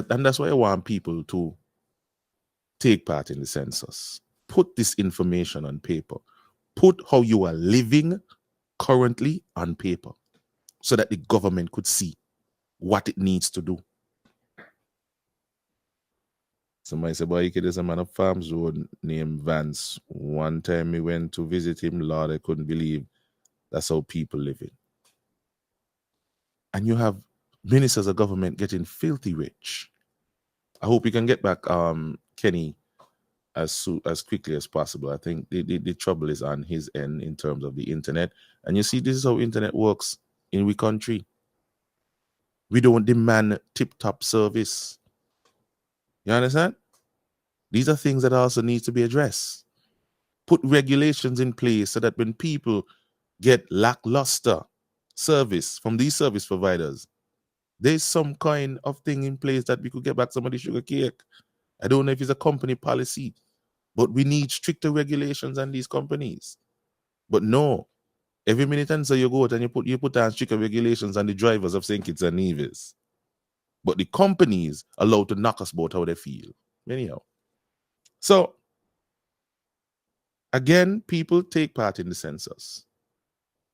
A: and that's why I want people to take part in the census. Put this information on paper. Put how you are living currently on paper so that the government could see what it needs to do. Somebody said, boy, there's a man of Farms Road named Vance. One time we went to visit him, Lord, I couldn't believe that's how people living. And you have ministers of government getting filthy rich. I hope you can get back Kenny as quickly as possible. I think the trouble is on his end in terms of the internet. And you see, this is how internet works in we country. We don't demand tip-top service. You understand? These are things that also need to be addressed. Put regulations in place so that when people get lackluster service from these service providers, there's some kind of thing in place that we could get back some of the sugar cake. I don't know if it's a company policy, but we need stricter regulations on these companies. But no, every minute and so you go out and you put on stricter regulations on the drivers of St. Kitts and Nevis. But the companies allowed to knock us about how they feel. Anyhow. So, again, people take part in the census.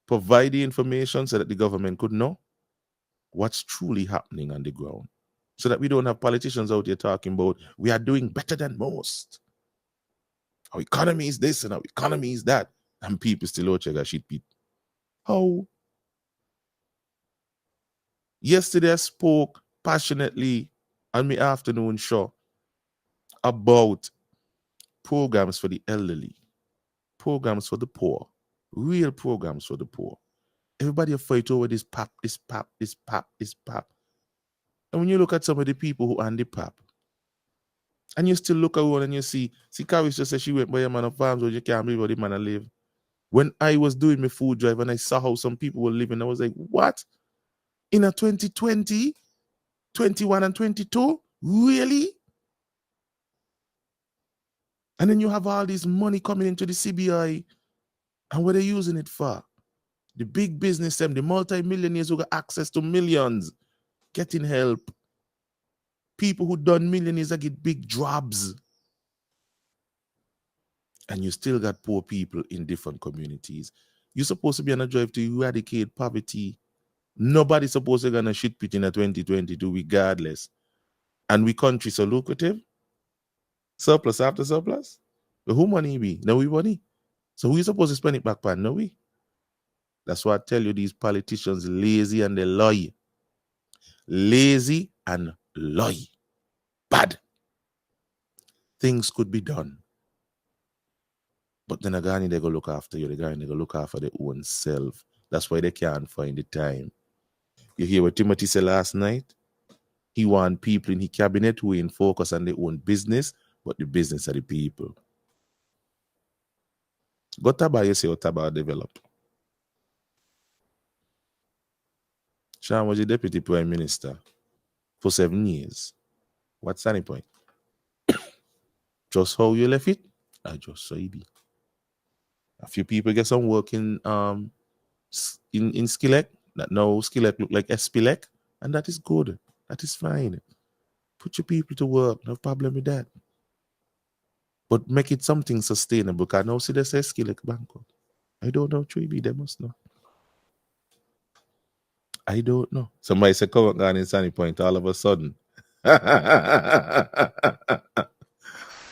A: Provide the information so that the government could know what's truly happening on the ground. So that we don't have politicians out here talking about we are doing better than most. Our economy is this and our economy is that. And people still out here shit people. How? Yesterday I spoke passionately on my afternoon show about programs for the elderly, programs for the poor, real programs for the poor. Everybody fight over this pap, this pap, this pap, this pap. And when you look at some of the people who are on the pap, and you still look around and you see Carrie just said she went by a man of Farms where you can't believe how the man live. When I was doing my food drive and I saw how some people were living, I was like, what? In a 2020, 21 and 22? Really? And then you have all this money coming into the CBI. And what are they using it for? The big business, them, the multi-millionaires who got access to millions, getting help. People who done millionaires that get big jobs. And you still got poor people in different communities. You're supposed to be on a drive to eradicate poverty. Nobody's supposed to gonna shit pit in a 2022 regardless. And we country so lucrative. Surplus after surplus. But who money be? No we money. So who you supposed to spend it back on? No we. That's why I tell you these politicians lazy and they lie. Lazy and lie. Bad. Things could be done. But then again, they go look after you. They go look after their own self. That's why they can't find the time. You hear what Timothy said last night? He want people in his cabinet who ain't focus on their own business, but the business of the people. Go Taba, you say what Taba develop. Sean was the deputy prime minister for 7 years. What's the point? Just how you left it? I just saw it be. A few people get some work in Skillet. That now Skillet look like Espilec, and that is good. That is fine. Put your people to work. No problem with that. But make it something sustainable. Because now see they say Skillet Banco. I don't know. 3B, they must know. I don't know. Somebody said come on in Sunny Point all of a sudden.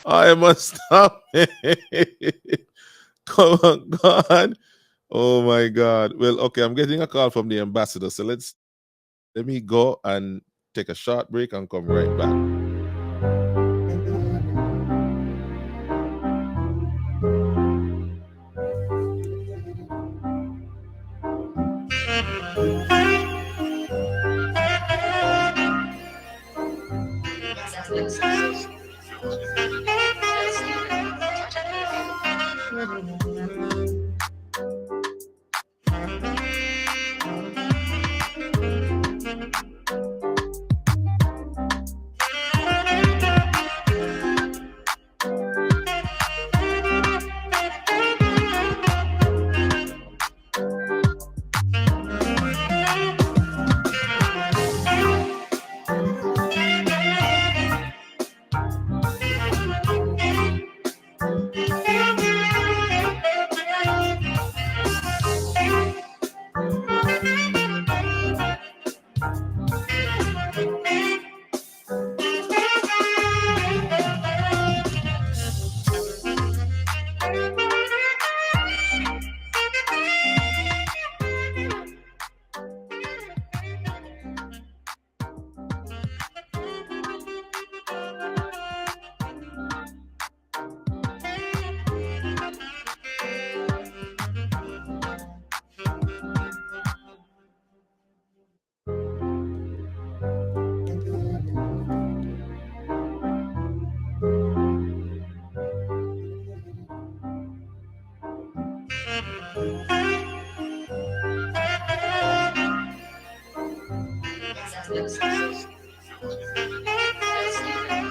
A: I must stop it. Come on, God. Oh my God. Well, okay, I'm getting a call from the ambassador. So let me go and take a short break and come right back.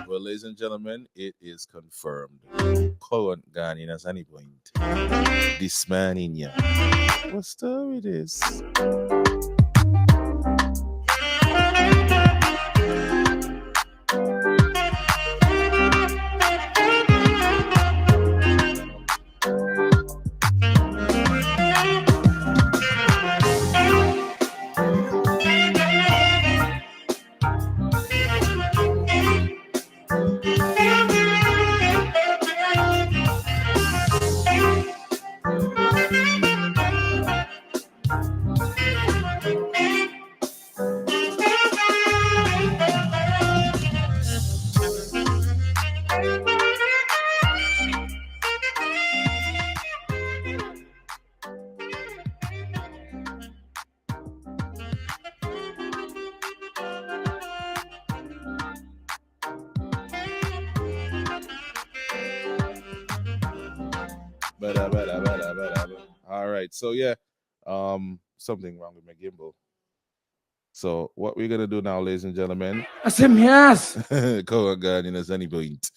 A: Well, ladies and gentlemen, it is confirmed. Current Ghanaian at any point. This man in here. What story it is? All right. So yeah, something wrong with my gimbal. So what we're gonna do now, ladies and gentlemen,
C: Yes.
A: go on, God, at any point.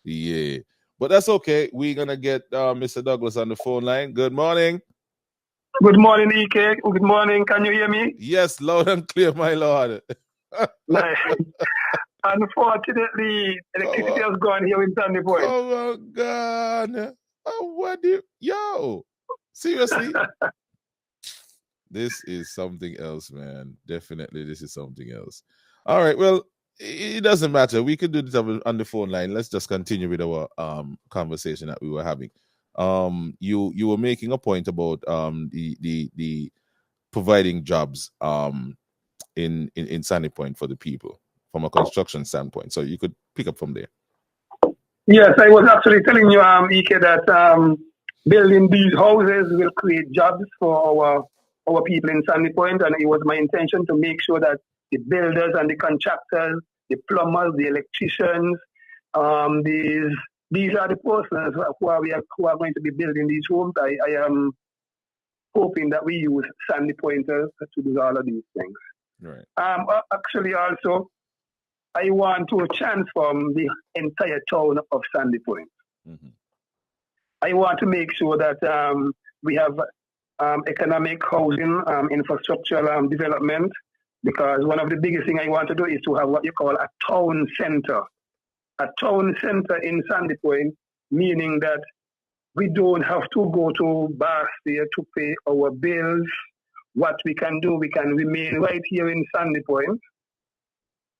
A: Yeah. But that's okay. We're gonna get Mr. Douglas on the phone line. Good morning.
D: Good morning, EK. Good morning. Can you hear me?
A: Yes, loud and clear, my lord.
D: Nice. Unfortunately, electricity has gone here in Sandy Point.
A: Oh my God. Oh, what do you, yo? Seriously? This is something else, man. Definitely, this is something else. All right. Well, it doesn't matter. We could do this on the phone line. Let's just continue with our conversation that we were having. You were making a point about the providing jobs in Sandy Point for the people from a construction standpoint. So you could pick up from there.
D: Yes, I was actually telling you, EK, that building these houses will create jobs for our people in Sandy Point, and it was my intention to make sure that the builders and the contractors, the plumbers, the electricians, these are the persons who are going to be building these homes. I am hoping that we use Sandy Pointers to do all of these things.
A: Right.
D: Actually, also, I want to transform the entire town of Sandy Point.
A: Mm-hmm.
D: I want to make sure that we have economic housing, infrastructural development, because one of the biggest things I want to do is to have what you call a town center. A town center in Sandy Point, meaning that we don't have to go to Bastille to pay our bills. What we can do, we can remain right here in Sandy Point.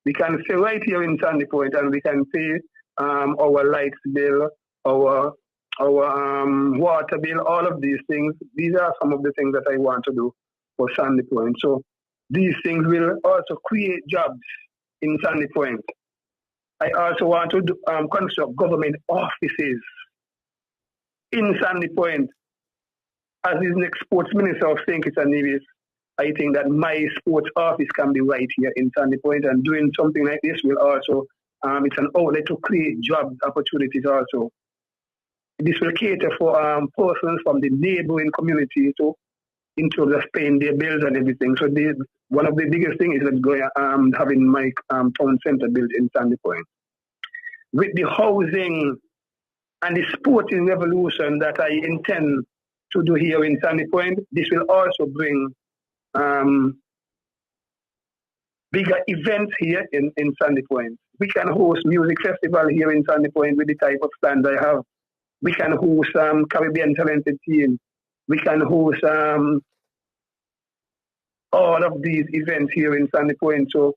D: We can stay right here in Sandy Point and we can pay our lights bill, our water bill, all of these things. These are some of the things that I want to do for Sandy Point. So these things will also create jobs in Sandy Point. I also want to construct government offices in Sandy Point. As the next sports minister of St. Kitts and Nevis, I think that my sports office can be right here in Sandy Point, and doing something like this will also, it's an outlet to create job opportunities also. This will cater for persons from the neighboring community to in terms of paying their bills and everything. So one of the biggest things is going having my town center built in Sandy Point. With the housing and the sporting revolution that I intend to do here in Sandy Point, this will also bring bigger events here in Sandy Point. We can host music festival here in Sandy Point with the type of stand I have. We can host Caribbean talented team. We can host all of these events here in Sandy Point. So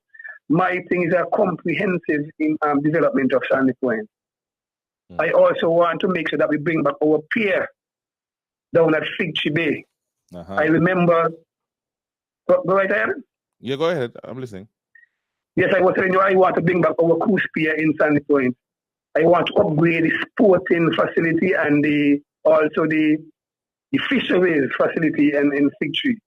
D: my things are comprehensive in development of Sandy Point. I also want to make sure that we bring back our pier down at Fig Tree Bay. I remember. Go right ahead.
A: Yeah, go ahead. I'm listening.
D: Yes, I was telling you I want to bring back our cruise pier in Sandy Point. I want to upgrade the sporting facility and also the fisheries facility in Fig Tree.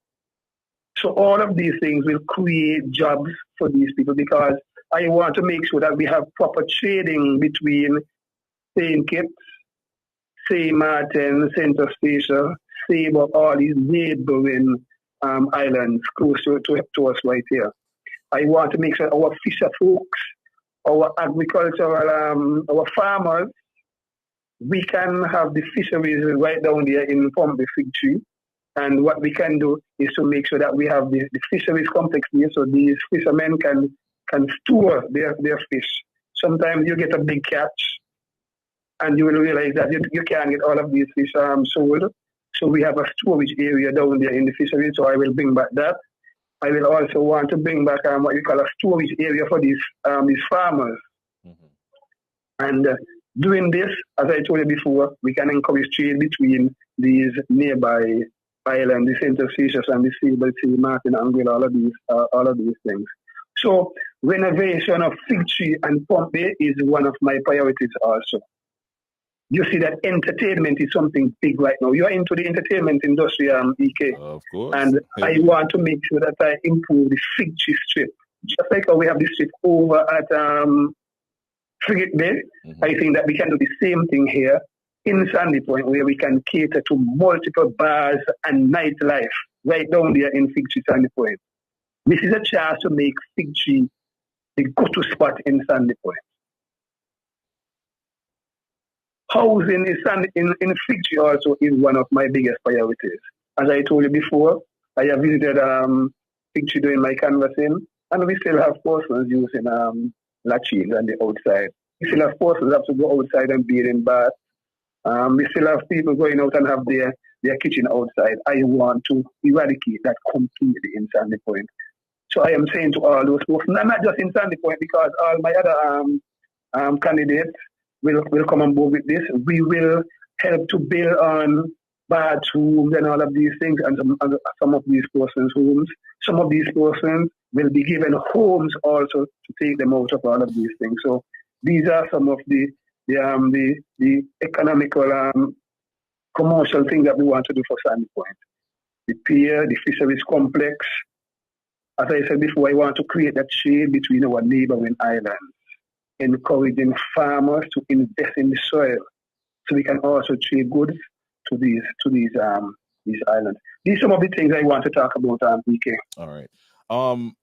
D: So all of these things will create jobs for these people, because I want to make sure that we have proper trading between St. Kitts, St. Martin, St. Eustachia, Sable, all these neighboring islands close to us right here. I want to make sure our fisher folks, our agricultural, our farmers, we can have the fisheries right down there in from the Fig Tree. And what we can do is to make sure that we have the fisheries complex here, so these fishermen can store their fish. Sometimes you get a big catch, and you will realize that you can't get all of these fish sold. So we have a storage area down there in the fishery, so I will bring back that. I will also want to bring back what we call a storage area for these farmers. And doing this, as I told you before, we can encourage trade between these nearby islands, the St. Eustatius and the Sable, St. Martin, Anguilla, all of these things. So renovation of Fig Tree and Pump Bay is one of my priorities also. You see that entertainment is something big right now. You are into the entertainment industry, EK.
A: Of course.
D: And I want to make sure that I improve the Fig Tree Strip. Just like how we have the strip over at Frigate Bay, I think that we can do the same thing here in Sandy Point, where we can cater to multiple bars and nightlife right down there in Fig Tree, Sandy Point. This is a chance to make Fig Tree the go-to spot in Sandy Point. Housing in Fig Tree also is one of my biggest priorities. As I told you before, I have visited Fig Tree doing my canvassing, and we still have persons using latrines on the outside. We still have persons have to go outside and bathe in bath. We still have people going out and have their kitchen outside. I want to eradicate that completely in Sandy Point. So I am saying to all those folks, not just in Sandy Point, because all my other candidates will come on board with this. We will help to build on bathrooms and all of these things, and some of these persons' homes. Some of these persons will be given homes also to take them out of all of these things. So these are some of the economical, commercial things that we want to do for Sandy Point. The pier, the fisheries complex. As I said before, I want to create that trade between our neighboring islands, encouraging farmers to invest in the soil, so we can also trade goods to these islands. These are some of the things I want to talk about, PK.
A: All right.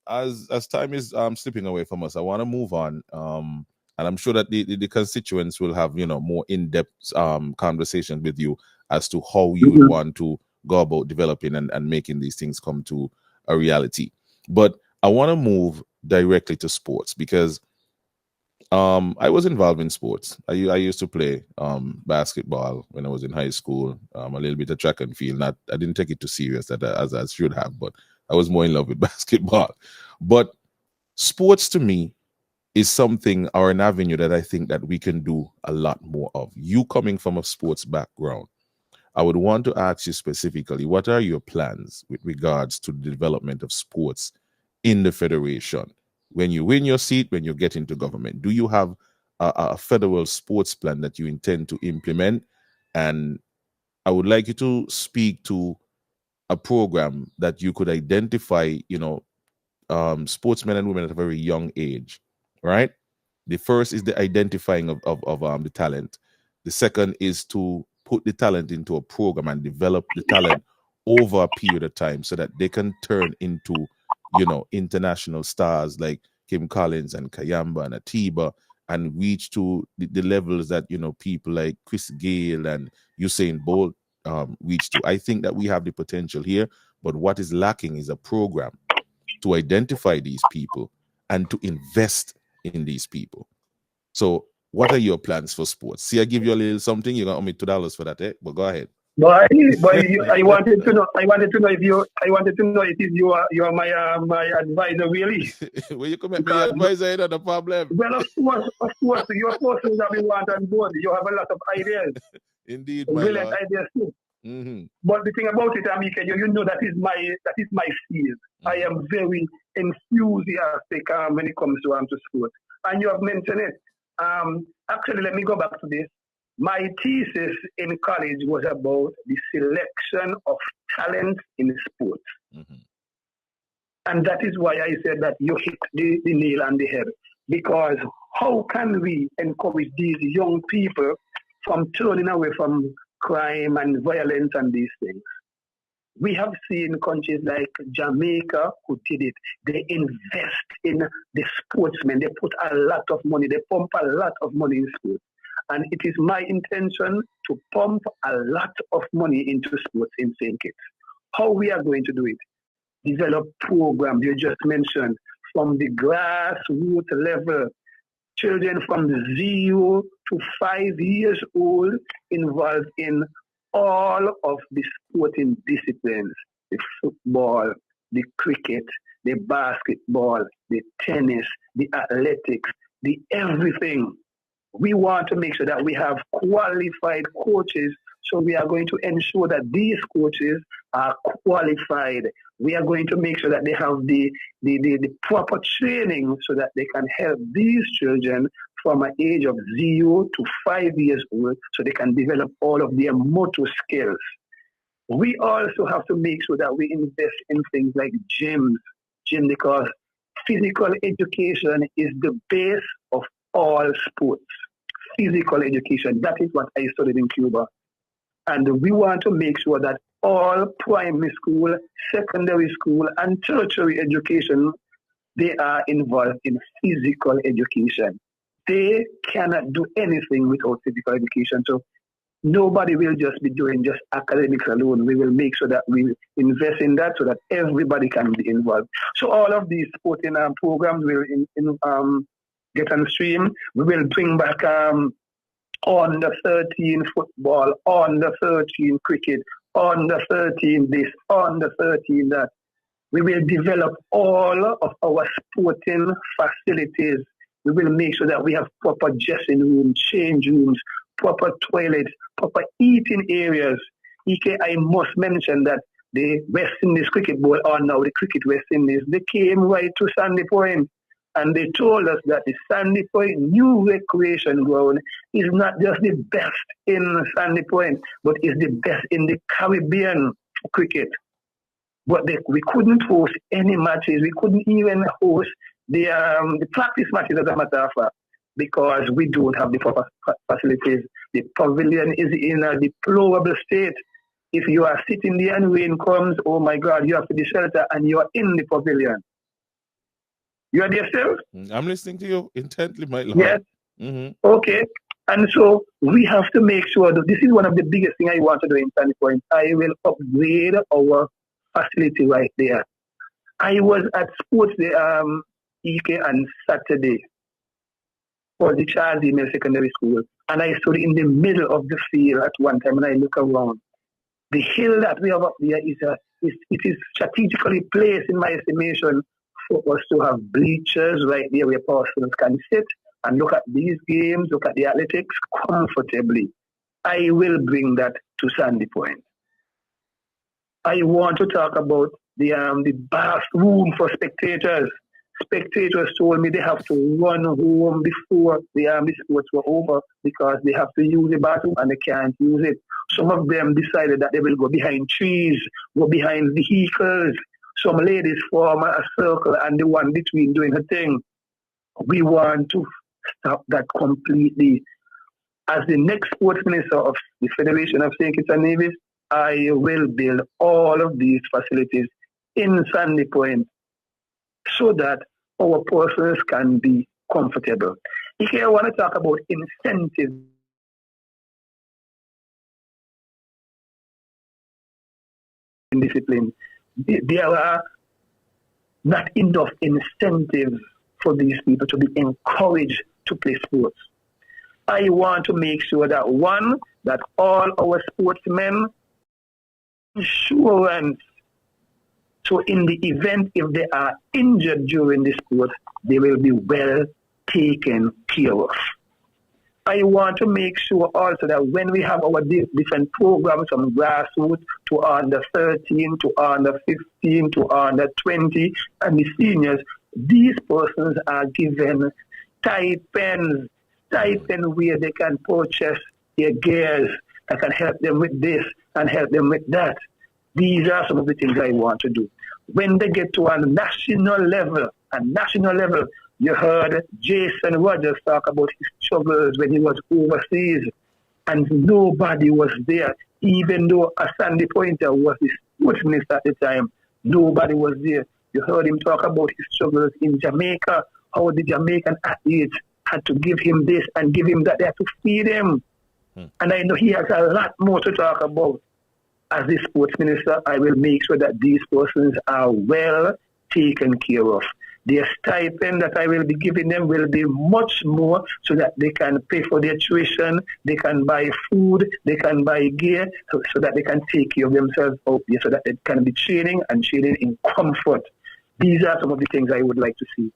A: As time is slipping away from us, I want to move on. And I'm sure that the constituents will have more in-depth conversations with you as to how you would want to go about developing and making these things come to a reality. But I want to move directly to sports, because I was involved in sports. I used to play basketball when I was in high school, a little bit of track and field. I didn't take it too serious as I should have, but I was more in love with basketball. But sports to me is something or an avenue that I think that we can do a lot more of. You coming from a sports background, I would want to ask you specifically, what are your plans with regards to the development of sports in the federation? When you win your seat, when you get into government, do you have a federal sports plan that you intend to implement? And I would like you to speak to a program that you could identify, sportsmen and women at a very young age, right? The first is the identifying of the talent. The second is to put the talent into a program and develop the talent over a period of time so that they can turn into, international stars like Kim Collins and Kayamba and Atiba, and reach to the levels that, people like Chris Gayle and Usain Bolt reach to. I think that we have the potential here, but what is lacking is a program to identify these people and to invest in these people. So what are your plans for sports? See, I give you a little something. You're gonna owe me $2 for that, eh? But go ahead.
D: I wanted to know. I wanted to know if you. I wanted to know if you are my advisor really.
A: Well, you come at me advisor, ain't the problem.
D: Well, of course, you're person that we want on board. You have a lot of ideas.
A: Indeed, my
D: brilliant
A: Lord.
D: ideas too.
A: Mm-hmm.
D: But the thing about it, Amika, you know that is my field. Mm-hmm. I am very enthusiastic when it comes to sports. And you have mentioned it. Actually, let me go back to this. My thesis in college was about the selection of talent in sports. Mm-hmm. And that is why I said that you hit the nail on the head. Because how can we encourage these young people from turning away from crime and violence and these things? We have seen countries like Jamaica who did it. They invest in the sportsmen. They put a lot of money. They pump a lot of money in sports. And it is my intention to pump a lot of money into sports in St. Kitts. How we are going to do it? Develop programs you just mentioned from the grassroots level. Children from 0 to 5 years old involved in all of the sporting disciplines, the football, the cricket, the basketball, the tennis, the athletics, the everything. We want to make sure that we have qualified coaches. So we are going to ensure that these coaches are qualified. We are going to make sure that they have the proper training so that they can help these children from an age of 0 to 5 years old so they can develop all of their motor skills. We also have to make sure that we invest in things like gym, because physical education is the base of all sports. Physical education, that is what I studied in Cuba. And we want to make sure that all primary school, secondary school, and tertiary education, they are involved in physical education. They cannot do anything without physical education. So nobody will just be doing just academics alone. We will make sure that we invest in that so that everybody can be involved. So all of these sporting programs will get on stream. We will bring back on the 13 football, on the 13 cricket, on the 13 this, on the 13 that. We will develop all of our sporting facilities. We will make sure that we have proper dressing rooms, change rooms, proper toilets, proper eating areas. I must mention that the West Indies Cricket Bowl, or now the Cricket West Indies, they came right to Sandy Point. And they told us that the Sandy Point new recreation ground is not just the best in Sandy Point, but is the best in the Caribbean cricket. But we couldn't host any matches. We couldn't even host the practice matches, as a matter of fact, because we don't have the proper facilities. The pavilion is in a deplorable state. If you are sitting there and rain comes, oh my God, you have to be shelter and you are in the pavilion. You are there still?
A: I'm listening to you intently, my Lord.
D: Yes. Mm-hmm. Okay. And so we have to make sure that this is one of the biggest things I want to do in Sandy Point. I will upgrade our facility right there. I was at Sports Day, EK on Saturday for the Charles Email Secondary School. And I stood in the middle of the field at one time and I look around. The hill that we have up there is strategically placed, in my estimation, for us to have bleachers right there where persons can sit and look at these games, look at the athletics comfortably. I will bring that to Sandy Point. I want to talk about the vast room for spectators. Spectators told me they have to run home before the sports were over because they have to use the bathroom and they can't use it. Some of them decided that they will go behind trees, go behind vehicles. Some ladies form a circle and the one between doing her thing. We want to stop that completely. As the next sports minister of the Federation of St. Kitts and Nevis, I will build all of these facilities in Sandy Point so that our persons can be comfortable. Here I want to talk about incentives. In discipline, there are not enough incentives for these people to be encouraged to play sports. I want to make sure that one, that all our sportsmen insurance. So in the event if they are injured during the sport, they will be well taken care of. I want to make sure also that when we have our different programs from grassroots to under 13, to under 15, to under 20, and the seniors, these persons are given stipends where they can purchase their gears that can help them with this and help them with that. These are some of the things I want to do. When they get to a national level, you heard Jason Rogers talk about his struggles when he was overseas, and nobody was there. Even though a Sandy Pointer was the sports minister at the time, nobody was there. You heard him talk about his struggles in Jamaica, how the Jamaican athletes had to give him this and give him that. They had to feed him. And I know he has a lot more to talk about. As the sports minister, I will make sure that these persons are well taken care of. Their stipend that I will be giving them will be much more so that they can pay for their tuition, they can buy food, they can buy gear, so that they can take care of themselves out there, so that they can be training in comfort. These are some of the things I would like to see.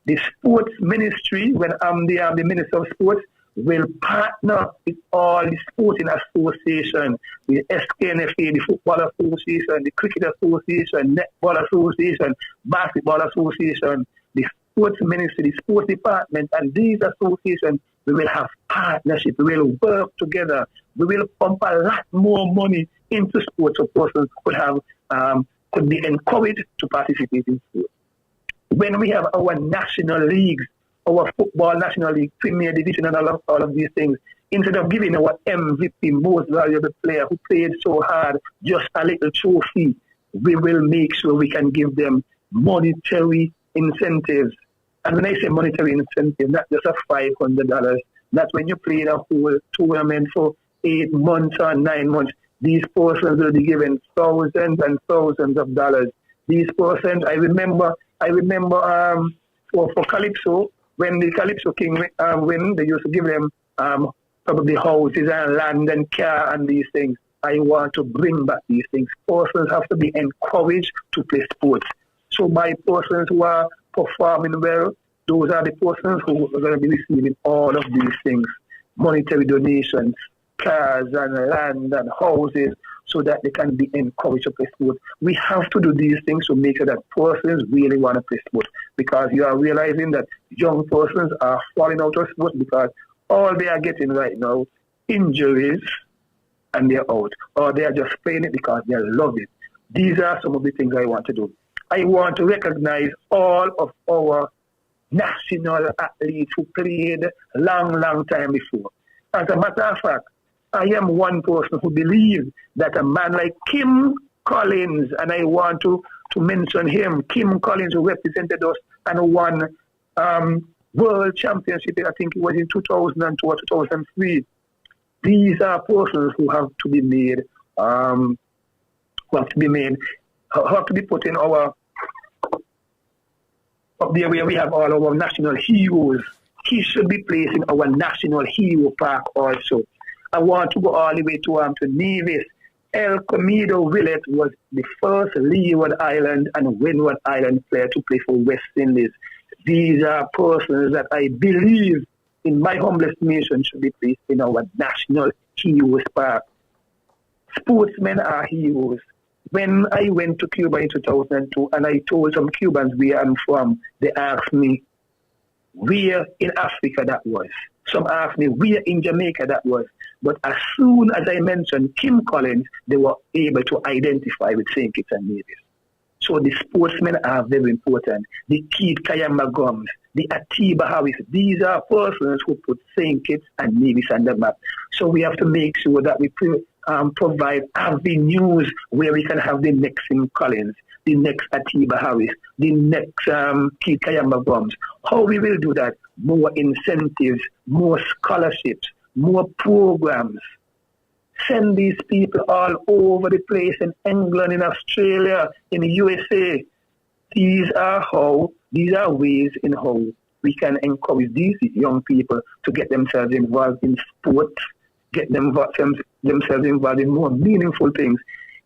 D: The sports ministry, when I'm the Minister of Sports, will partner with all the sporting associations, the SKNLP, the Football Association, the Cricket Association, Netball Association, Basketball Association, the Sports Ministry, the Sports Department, and these associations, we will have partnership, we will work together, we will pump a lot more money into sports so persons could be encouraged to participate in sports. When we have our national leagues, our football national league, Premier Division, and all of these things, instead of giving our MVP, most valuable player who played so hard, just a little trophy, we will make sure we can give them monetary incentives. And when I say monetary incentive, not just a $500, that's when you play a whole tournament for 8 months or 9 months. These persons will be given thousands and thousands of dollars. These persons, I remember for Calypso, when the Calypso King win, they used to give them probably houses and land and car and these things. I want to bring back these things. Persons have to be encouraged to play sports. So by persons who are performing well, those are the persons who are going to be receiving all of these things. Monetary donations, cars and land and houses, so that they can be encouraged to play sports. We have to do these things to make sure that persons really want to play sports, because you are realizing that young persons are falling out of sports because all they are getting right now, injuries, and they're out. Or they are just playing it because they love it. These are some of the things I want to do. I want to recognize all of our national athletes who played long time before. As a matter of fact, I am one person who believes that a man like Kim Collins, and I want to mention him, Kim Collins, who represented us and won world championship, I think it was in 2002 or 2003. These are persons who have to be made, who have to be put in our, up there where we have all our national heroes. He should be placed in our national hero park also. I want to go all the way to Nevis. El Comido Willett was the first Leeward Island and Windward Island player to play for West Indies. These are persons that I believe, in my humble estimation, should be placed in our national heroes park. Sportsmen are heroes. When I went to Cuba in 2002 and I told some Cubans where I'm from, they asked me where in Africa that was. Some asked me where in Jamaica that was. But as soon as I mentioned Kim Collins, they were able to identify with St. Kitts and Nevis. So the sportsmen are very important. The Keith Kayamba Gums, the Atiba Harris, these are persons who put St. Kitts and Nevis on the map. So we have to make sure that we provide avenues where we can have the next Kim Collins, the next Atiba Harris, the next Keith Kayamba Gums. How we will do that? More incentives, more scholarships, more programs. Send these people all over the place in England, in Australia, in the USA. These are ways in how we can encourage these young people to get themselves involved in sports, get themselves involved in more meaningful things.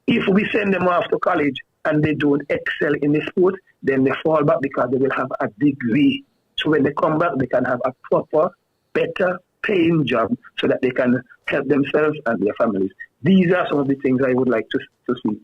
D: If we send them off to college and they don't excel in the sport, then they fall back because they will have a degree. So when they come back, they can have a proper, better paying job so that they can help themselves and their families. These are some of the things I would like to see.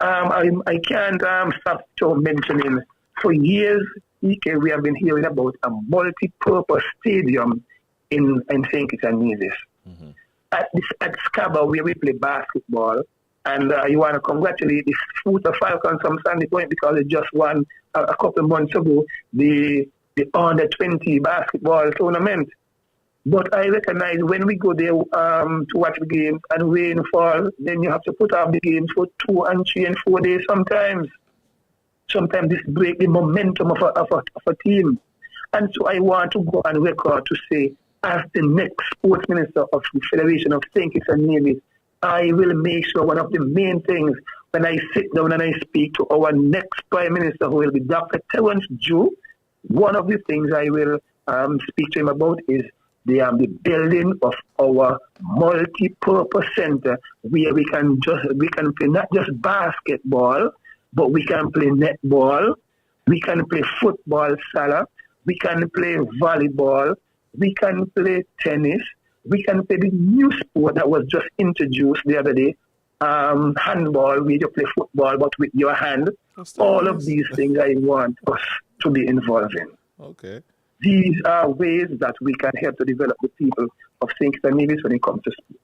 D: I can't stop to mentioning, for years, EK, we have been hearing about a multi-purpose stadium in St. Kitts and Nevis. Mm-hmm. At Scaba, where we play basketball, and you want to congratulate the Futa Falcons from Sandy Point because they just won a couple of months ago the under-20 basketball tournament. But I recognize when we go there to watch the games and rain fall, then you have to put off the games for 2 and 3 and 4 days sometimes. Sometimes this breaks the momentum of a team. And so I want to go on record to say, as the next sports minister of the Federation of St. Kitts and Nevis, I will make sure one of the main things when I sit down and I speak to our next Prime Minister, who will be Dr. Terence Jew, one of the things I will speak to him about is the building of our multi-purpose center where we can play not just basketball, but we can play netball, we can play football, Salah, we can play volleyball, we can play tennis, we can play the new sport that was just introduced the other day, handball, where you play football but with your hand. All of these things I want us to be involved in.
A: Okay.
D: These are ways that we can help to develop the people of St. Kitts and Nevis when it comes to sport.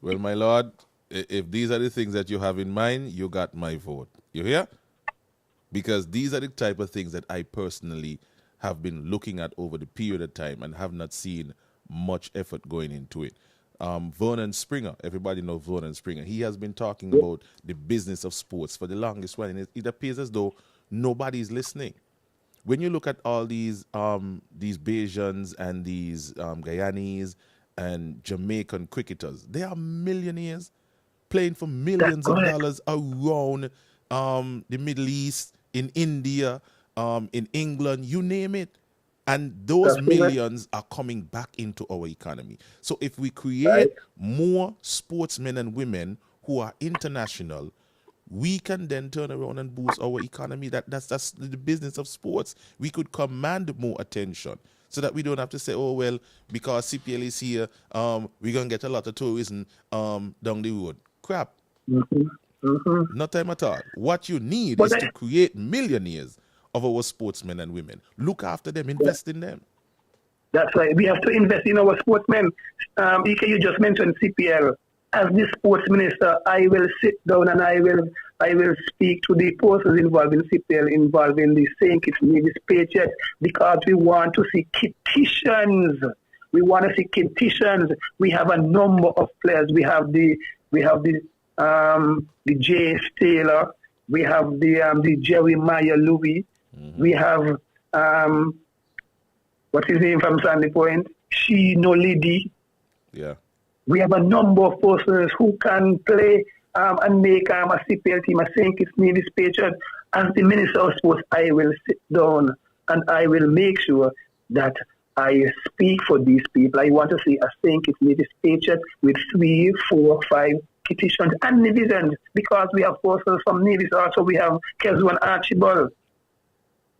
A: Well, my lord, if these are the things that you have in mind, you got my vote. You hear? Because these are the type of things that I personally have been looking at over the period of time and have not seen much effort going into it. Vernon Springer, everybody knows Vernon Springer. He has been talking about the business of sports for the longest while, and it appears as though nobody's listening. When you look at all these Bajans and these Guyanese and Jamaican cricketers, they are millionaires playing for millions of dollars around the Middle East, in India, in England, you name it. And those millions are coming back into our economy. So if we create more sportsmen and women who are international, we can then turn around and boost our economy. That's the business of sports. We could command more attention so that we don't have to say, oh, well, because CPL is here, we're going to get a lot of tourism down the road. Crap. Mm-hmm. Mm-hmm. Not time at all. What you need is to create millionaires of our sportsmen and women. Look after them, invest in them.
D: That's right. We have to invest in our sportsmen. EK, you just mentioned CPL. As the sports minister, I will sit down and I will speak to the persons involved in CPL, involved in the St. Kitts Nevis Patriots, because we want to see petitions. We want to see petitions. We have a number of players. We have the J.S. Taylor. We have the Jeremiah Louis. Mm-hmm. We have what's his name from Sandy Point? Shino Liddy.
A: Yeah.
D: We have a number of persons who can play and make a CPL team, a St. Kitts Nevis Patriot. As the Minister of Sports, I will sit down and I will make sure that I speak for these people. I want to see a St. Kitts Nevis Patriot with 3, 4, 5 Kitishans and Nevis, because we have persons from Nevis also. We have Keswan Archibald.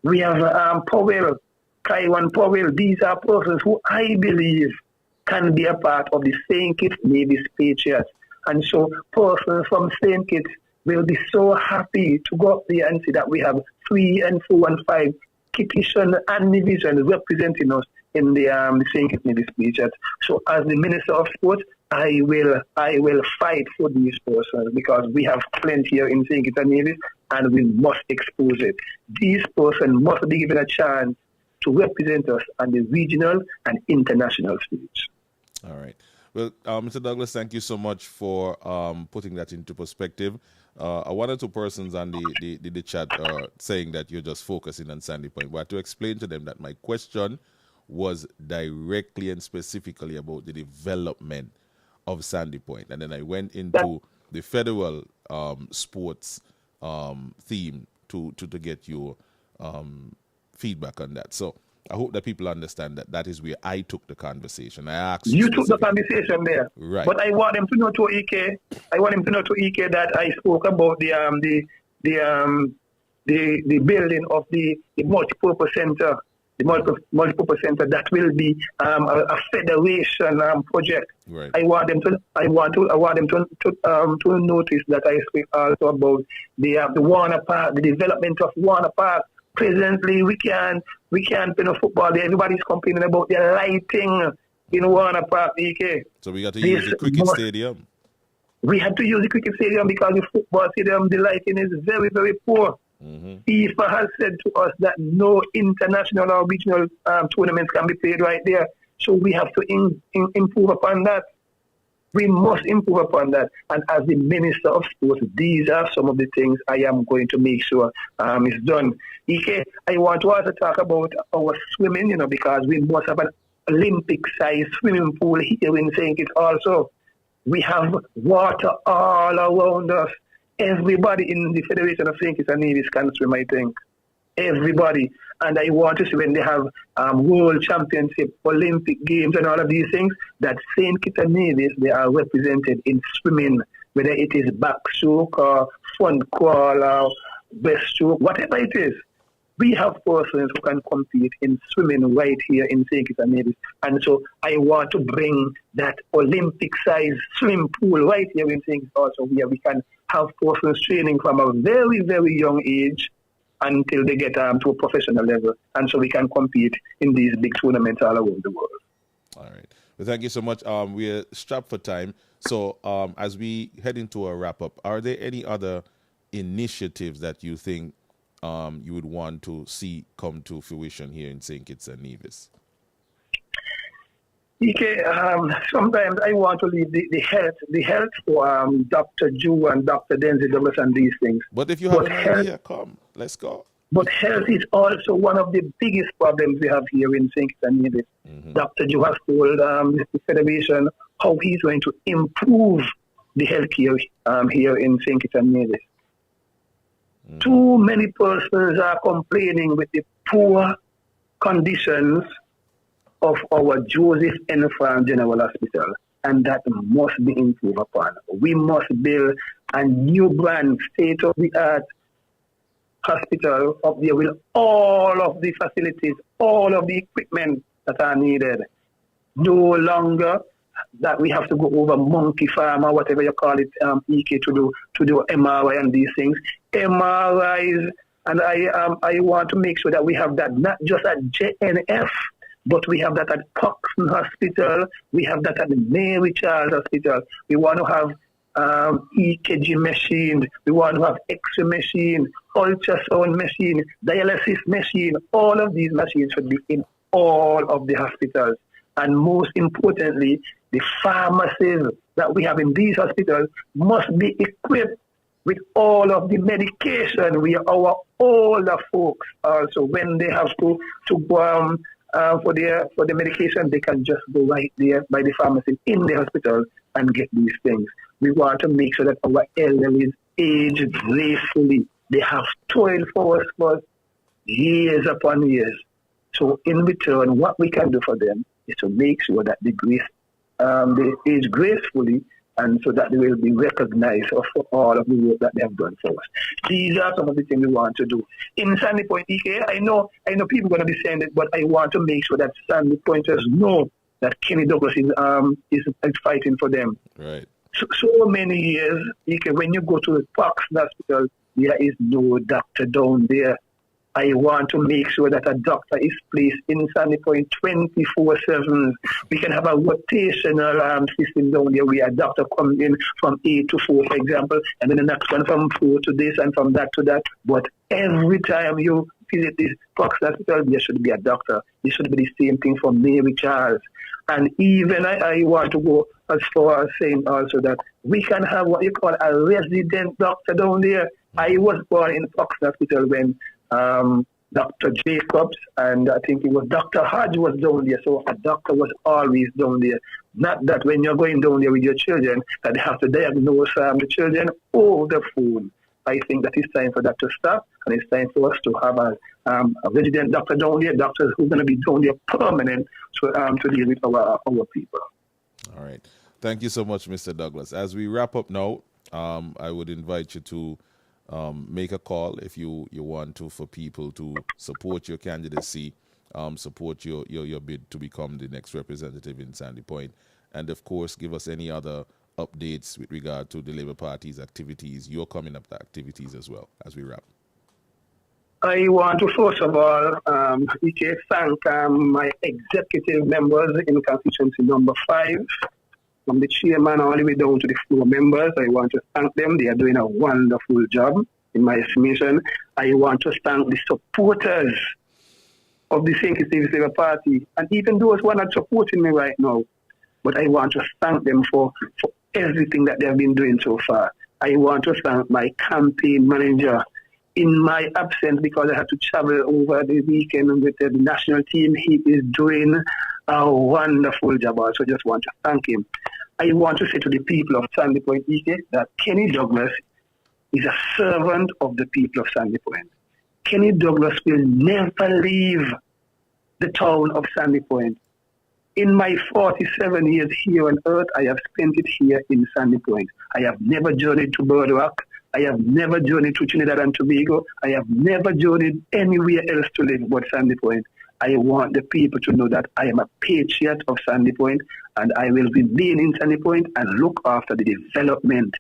D: We have Powell, Kaiwan Powell. These are persons who I believe can be a part of the St. Kitts Nevis Patriots. And so persons from St. Kitts will be so happy to go up there and see that we have 3 and 4 and 5 Kittishan and Nevis representing us in the St. Kitts Nevis Patriots. So as the Minister of Sports, I will fight for these persons because we have plenty here in St. Kitts and Nevis and we must expose it. These persons must be given a chance to represent us on the regional and international stage.
A: All right. Well, Mr. Douglas, thank you so much for putting that into perspective. One or two persons on the chat are saying that you're just focusing on Sandy Point. But to explain to them that my question was directly and specifically about the development of Sandy Point. And then I went into the federal sports theme to get your feedback on that. So I hope that people understand that that is where I took the conversation. I asked
D: you took the conversation there,
A: right?
D: But I want them to know to EK. I want them to know to EK that I spoke about the building of the multipurpose center, the multipurpose center that will be a federation project.
A: Right.
D: I want them to notice that I speak also about the Warner Park, the development of Warner Park. Presently, we can't play no football there. Everybody's complaining about the lighting in Warner Park, EK.
A: So we got to use the cricket stadium.
D: We had to use the cricket stadium because the football stadium, the lighting is very, very poor. FIFA has said to us that no international or regional tournaments can be played right there. So we have to improve upon that. We must improve upon that. And as the Minister of Sports, these are some of the things I am going to make sure is done. EK, I want to also talk about our swimming, because we must have an Olympic-sized swimming pool here in St. Kitts also. We have water all around us. Everybody in the Federation of St. Kitts and Nevis can swim, I think. Everybody. And I want to see when they have World Championship, Olympic Games and all of these things, that St. Kitts and Nevis, they are represented in swimming, whether it is backstroke or front crawl or breaststroke, whatever it is. We have persons who can compete in swimming right here in St. Kitts and Nevis. And so I want to bring that Olympic-sized swimming pool right here in St. Kitts also, where we can have persons training from a very, very young age until they get to a professional level. And so we can compete in these big tournaments all around the world.
A: All right. Well, thank you so much. We're strapped for time. So as we head into a wrap-up, are there any other initiatives that you think you would want to see come to fruition here in St. Kitts and Nevis?
D: EK, sometimes I want to leave the health for Dr. Ju and Dr. Denzel Douglas and these things.
A: But if you have an idea, come, let's go.
D: But health is also one of the biggest problems we have here in St. Kitts and Nevis. Dr. Ju has told the Federation how he's going to improve the healthcare here in St. Kitts and Nevis. Too many persons are complaining with the poor conditions of our Joseph N. Farm General Hospital, and that must be improved upon. We must build a new brand, state-of-the-art hospital up there with all of the facilities, all of the equipment that are needed. No longer that we have to go over monkey farm or whatever you call it, EK, to do MRI and these things. MRIs, and I want to make sure that we have that not just at JNF, but we have that at Coxon Hospital, we have that at the Mary Charles Hospital. We want to have EKG machine, we want to have X-ray machine, ultrasound machine, dialysis machine. All of these machines should be in all of the hospitals. And most importantly, the pharmacies that we have in these hospitals must be equipped with all of the medication. We our older folks also, when they have to go for the medication, they can just go right there by the pharmacy in the hospital and get these things. We want to make sure that our elderly age gracefully. They have toiled for us for years upon years. So in return, what we can do for them is to make sure that they age gracefully and so that they will be recognized for all of the work that they have done for us. These are some of the things we want to do. In Sandy Point, EK, I know people are going to be saying it, but I want to make sure that Sandy Pointers know that Kenny Douglas is fighting for them.
A: Right.
D: So many years, EK, when you go to the Fox Hospital, there is no doctor down there. I want to make sure that a doctor is placed in Sandy Point 24/7. We can have a rotational system down there where a doctor comes in from 8 to 4, for example, and then the next one from 4 to this and from that to that. But every time you visit this Fox Hospital, there should be a doctor. It should be the same thing for Mary Charles. And even I want to go as far as saying also that we can have what you call a resident doctor down there. I was born in Fox Hospital when Dr. Jacobs and I think it was Dr. Hodge was down there. So a doctor was always down there. Not that when you're going down there with your children that they have to diagnose the children over the phone. I think that it's time for that to stop, and it's time for us to have a resident doctor down there, doctors who are going to be down there permanent to deal with our people.
A: All right. Thank you so much, Mr. Douglas. As we wrap up now, I would invite you to make a call if you want to for people to support your candidacy, support your bid to become the next representative in Sandy Point, and of course give us any other updates with regard to the Labour Party's activities, your coming up activities as well as we wrap.
D: I want to first of all, thank my executive members in constituency number 5, from the chairman all the way down to the floor members. I want to thank them. They are doing a wonderful job, in my estimation. I want to thank the supporters of the St. Kitts Labour Party, and even those who are not supporting me right now. But I want to thank them for everything that they have been doing so far. I want to thank my campaign manager in my absence because I had to travel over the weekend with the national team. He is doing a wonderful job. I also just want to thank him. I want to say to the people of Sandy Point EK that Kenny Douglas is a servant of the people of Sandy Point. Kenny Douglas will never leave the town of Sandy Point. In my 47 years here on earth, I have spent it here in Sandy Point. I have never journeyed to Bird Rock. I have never journeyed to Trinidad and Tobago. I have never journeyed anywhere else to live but Sandy Point. I want the people to know that I am a patriot of Sandy Point, and I will remain in Sandy Point and look after the development,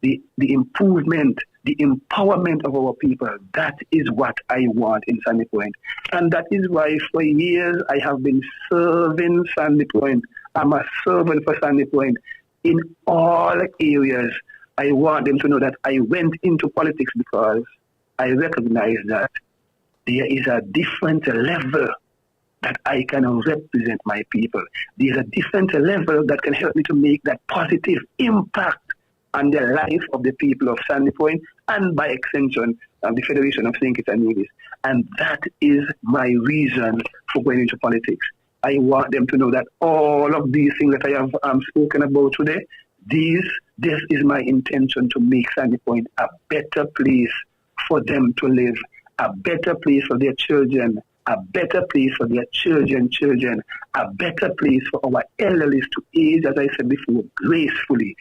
D: the improvement, the empowerment of our people. That is what I want in Sandy Point. And that is why for years I have been serving Sandy Point. I'm a servant for Sandy Point in all areas. I want them to know that I went into politics because I recognize that there is a different level that I can represent my people. There's a different level that can help me to make that positive impact on the life of the people of Sandy Point and by extension the Federation of St. Kitts and Nevis. And that is my reason for going into politics. I want them to know that all of these things that I have spoken about today, this is my intention to make Sandy Point a better place for them to live, a better place for their children, a better place for their children, a better place for our elderly to age, as I said before, gracefully.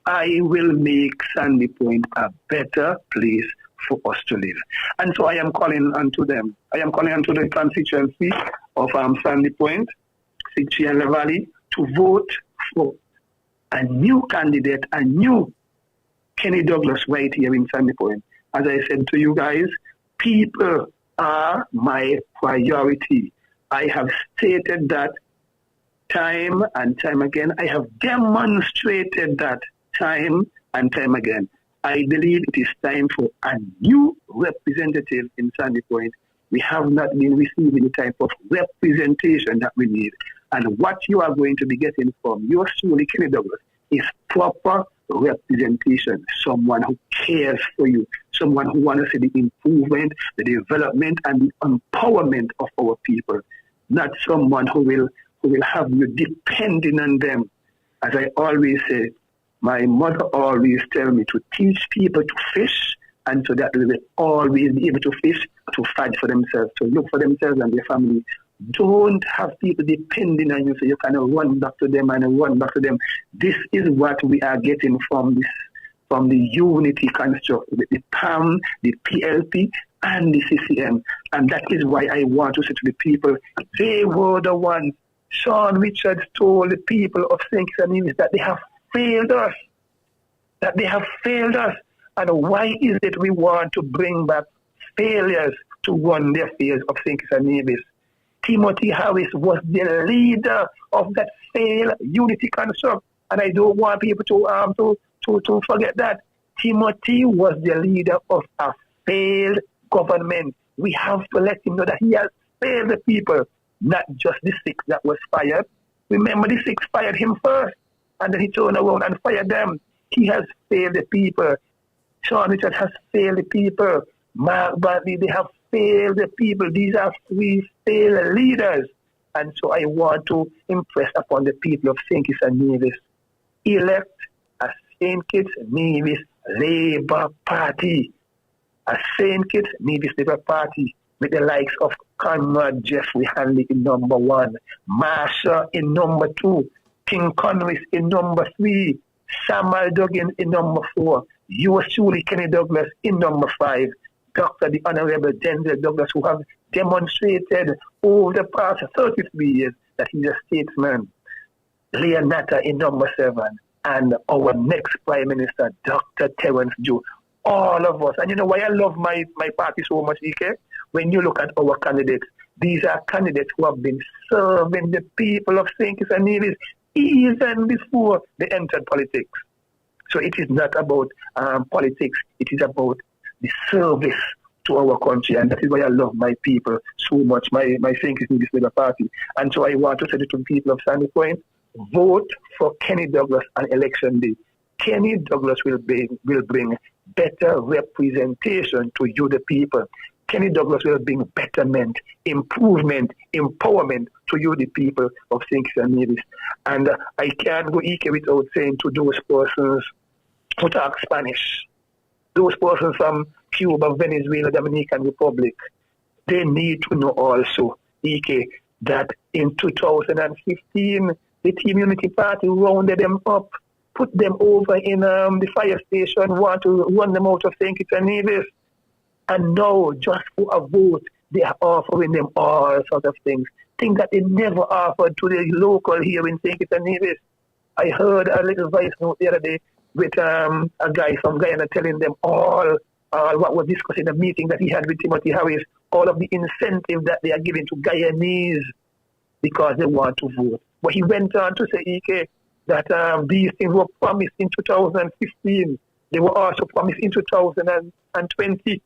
D: I will make Sandy Point a better place for us to live. And so I am calling unto them. I am calling unto the constituency of Sandy Point, SKNLP Valley, to vote for a new candidate, a new Kenny Douglas right here in Sandy Point. As I said to you guys, people are my priority. I have stated that time and time again. I have demonstrated that time and time again. I believe it is time for a new representative in Sandy Point. We have not been receiving the type of representation that we need. And what you are going to be getting from yours truly, Kenny Douglas, is proper representation. Someone who cares for you, someone who wants to see the improvement, the development, and the empowerment of our people. Not someone who will have you depending on them. As I always say, my mother always tell me to teach people to fish, and so that they will always be able to fish, to fight for themselves, to look for themselves and their family Don't have people depending on you so you can run back to them and run back to them. This is what we are getting from the unity construct, the PAM, the PLP, and the CCM. And that is why I want to say to the people, they were the ones. Sean Richards told the people of St. Kitts and Nevis that they have failed us. That they have failed us. And why is it we want to bring back failures to run the affairs of St. Kitts and Nevis? Timothy Harris was the leader of that failed unity construct. And I don't want people to forget that. Timothy was the leader of a failed government. We have to let him know that he has failed the people, not just the 6 that was fired. Remember, the 6 fired him first, and then he turned around and fired them. He has failed the people. Sean Richards has failed the people. Mark Bradley, they have failed the people. These are 3 failed leaders. And so I want to impress upon the people of St. Kitts and Nevis. Elect a St. Kitts Nevis Labour Party. A St. Kitts Nevis Labour Party with the likes of Conrad Jeffrey Hanley in number 1, Marsha in number 2, King Conris in number 3, Samuel Duggan in number 4, yours truly, Kenny Douglas in number 5, Dr. the Honorable Denzel Douglas, who have demonstrated over the past 33 years that he's a statesman, Leonata in number 7, and our next Prime Minister, Dr. Terence Joe. All of us. And you know why I love my party so much, EK? When you look at our candidates, these are candidates who have been serving the people of St. Kitts and Nevis even before they entered politics. So it is not about politics. It is about the service to our country. And that is why I love my people so much, my St. Kitts Nevis Labour Party. And so I want to say to the people of Sandy Point, vote for Kenny Douglas on election day. Kenny Douglas will bring better representation to you, the people. Kenny Douglas will bring betterment, improvement, empowerment to you, the people of St. Kitts and Nevis. And I can't go EK without saying to those persons who talk Spanish, those persons from Cuba, Venezuela, Dominican Republic, they need to know also, EK, that in 2015, the Team Unity Party rounded them up, put them over in the fire station, want to run them out of St. Kitts and Nevis. And now, just for a vote, they are offering them all sorts of things that they never offered to the local here in St. Kitts and Nevis. I heard a little voice note the other day with a guy from Guyana telling them all what was discussed in the meeting that he had with Timothy Harris, all of the incentive that they are giving to Guyanese because they want to vote. But he went on to say, EK, that these things were promised in 2015. They were also promised in 2020,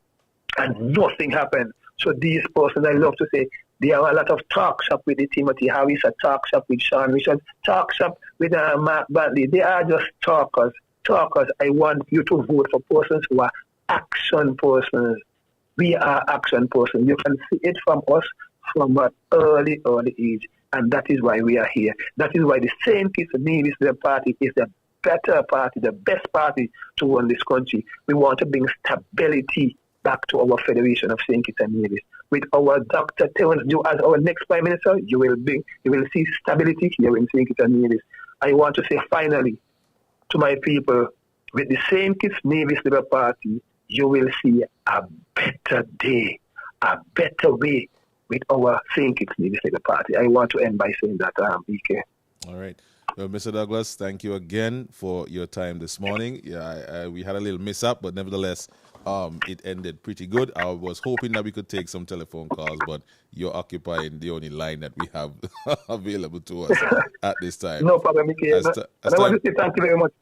D: and nothing happened. So these persons, I love to say, there are a lot of talk shop with the Timothy Harris, a talk shop with Sean Richards, talk shop with Mark Bradley. They are just talkers. I want you to vote for persons who are action persons. We are action persons. You can see it from us from an early age. And that is why we are here. That is why the St. Kitts and Nevis Party is the better party, the best party to run this country. We want to bring stability back to our Federation of St. Kitts and Nevis. With our Dr. Terence Joe as our next Prime Minister, you will see stability here in St. Kitts and Nevis. I want to say finally to my people, with the St. Kitts Nevis Labour Party, you will see a better day, a better way with our St. Kitts Nevis Labour Party. I want to end by saying that, EK.
A: All right. Well, Mr. Douglas, thank you again for your time this morning. Yeah, we had a little mishap, but nevertheless, it ended pretty good. I was hoping that we could take some telephone calls, but you're occupying the only line that we have available to us at this time.
D: No problem, EK. I want to say thank you very much.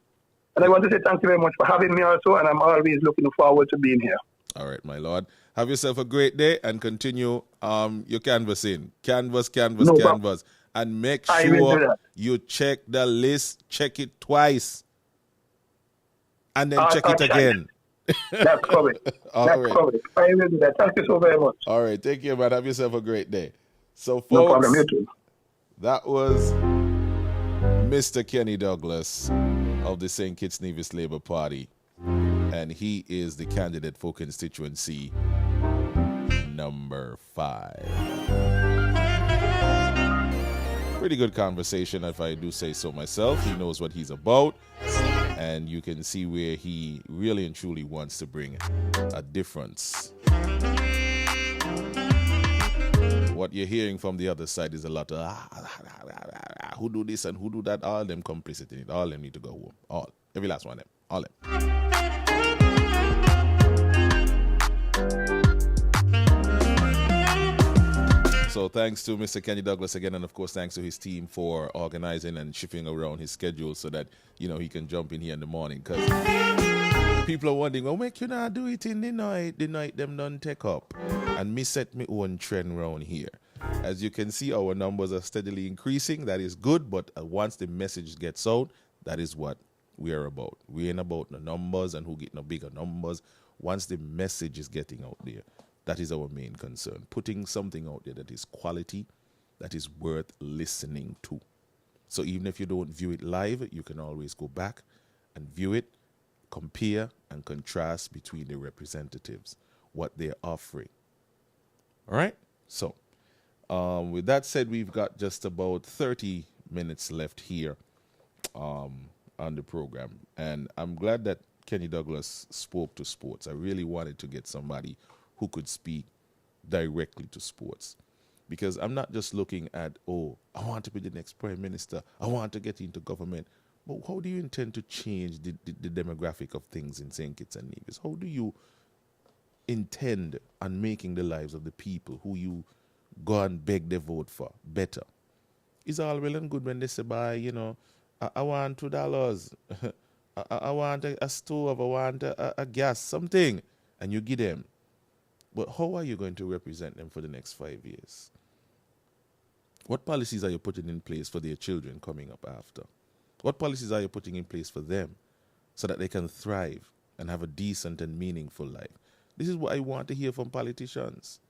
D: And I want to say thank you very much for having me also, and I'm always looking forward to being here.
A: All right, my lord. Have yourself a great day and continue your canvassing. Canvas. And make sure you check the list, check it twice, and then check it again.
D: That's correct. That's correct. I will do that. Thank you so very much.
A: All right, take care, man. Have yourself a great day. So, folks,
D: no problem. You too.
A: That was Mr. Kenny Douglas of the St. Kitts Nevis Labour Party, and he is the candidate for constituency number 5. Pretty good conversation, if I do say so myself. He knows what he's about, and you can see where he really and truly wants to bring a difference. What you're hearing from the other side is a lot of who do this and who do that. All them complicit in it. All them need to go home. All. Every last one of them. All them. So thanks to Mr. Kenny Douglas again, and of course thanks to his team for organizing and shifting around his schedule so that, you know, he can jump in here in the morning. Because people are wondering, well, make you not do it in the night them done take up. And me set me own trend around here. As you can see, our numbers are steadily increasing. That is good, but once the message gets out, that is what we are about. We ain't about the numbers and who get no bigger numbers. Once the message is getting out there, that is our main concern. Putting something out there that is quality, that is worth listening to. So even if you don't view it live, you can always go back and view it, compare and contrast between the representatives, what they're offering. All right? So, with that said, we've got just about 30 minutes left here on the program. And I'm glad that Kenny Douglas spoke to sports. I really wanted to get somebody who could speak directly to sports. Because I'm not just looking at, oh, I want to be the next prime minister. I want to get into government. But how do you intend to change the demographic of things in St. Kitts and Nevis? How do you intend on making the lives of the people who you go and beg their vote for better? It's all well and good when they say, buy, you know, I want $2. I want a stove. I want a gas, something. And you give them. But how are you going to represent them for the next 5 years? What policies are you putting in place for their children coming up after? What policies are you putting in place for them so that they can thrive and have a decent and meaningful life? This is what I want to hear from politicians.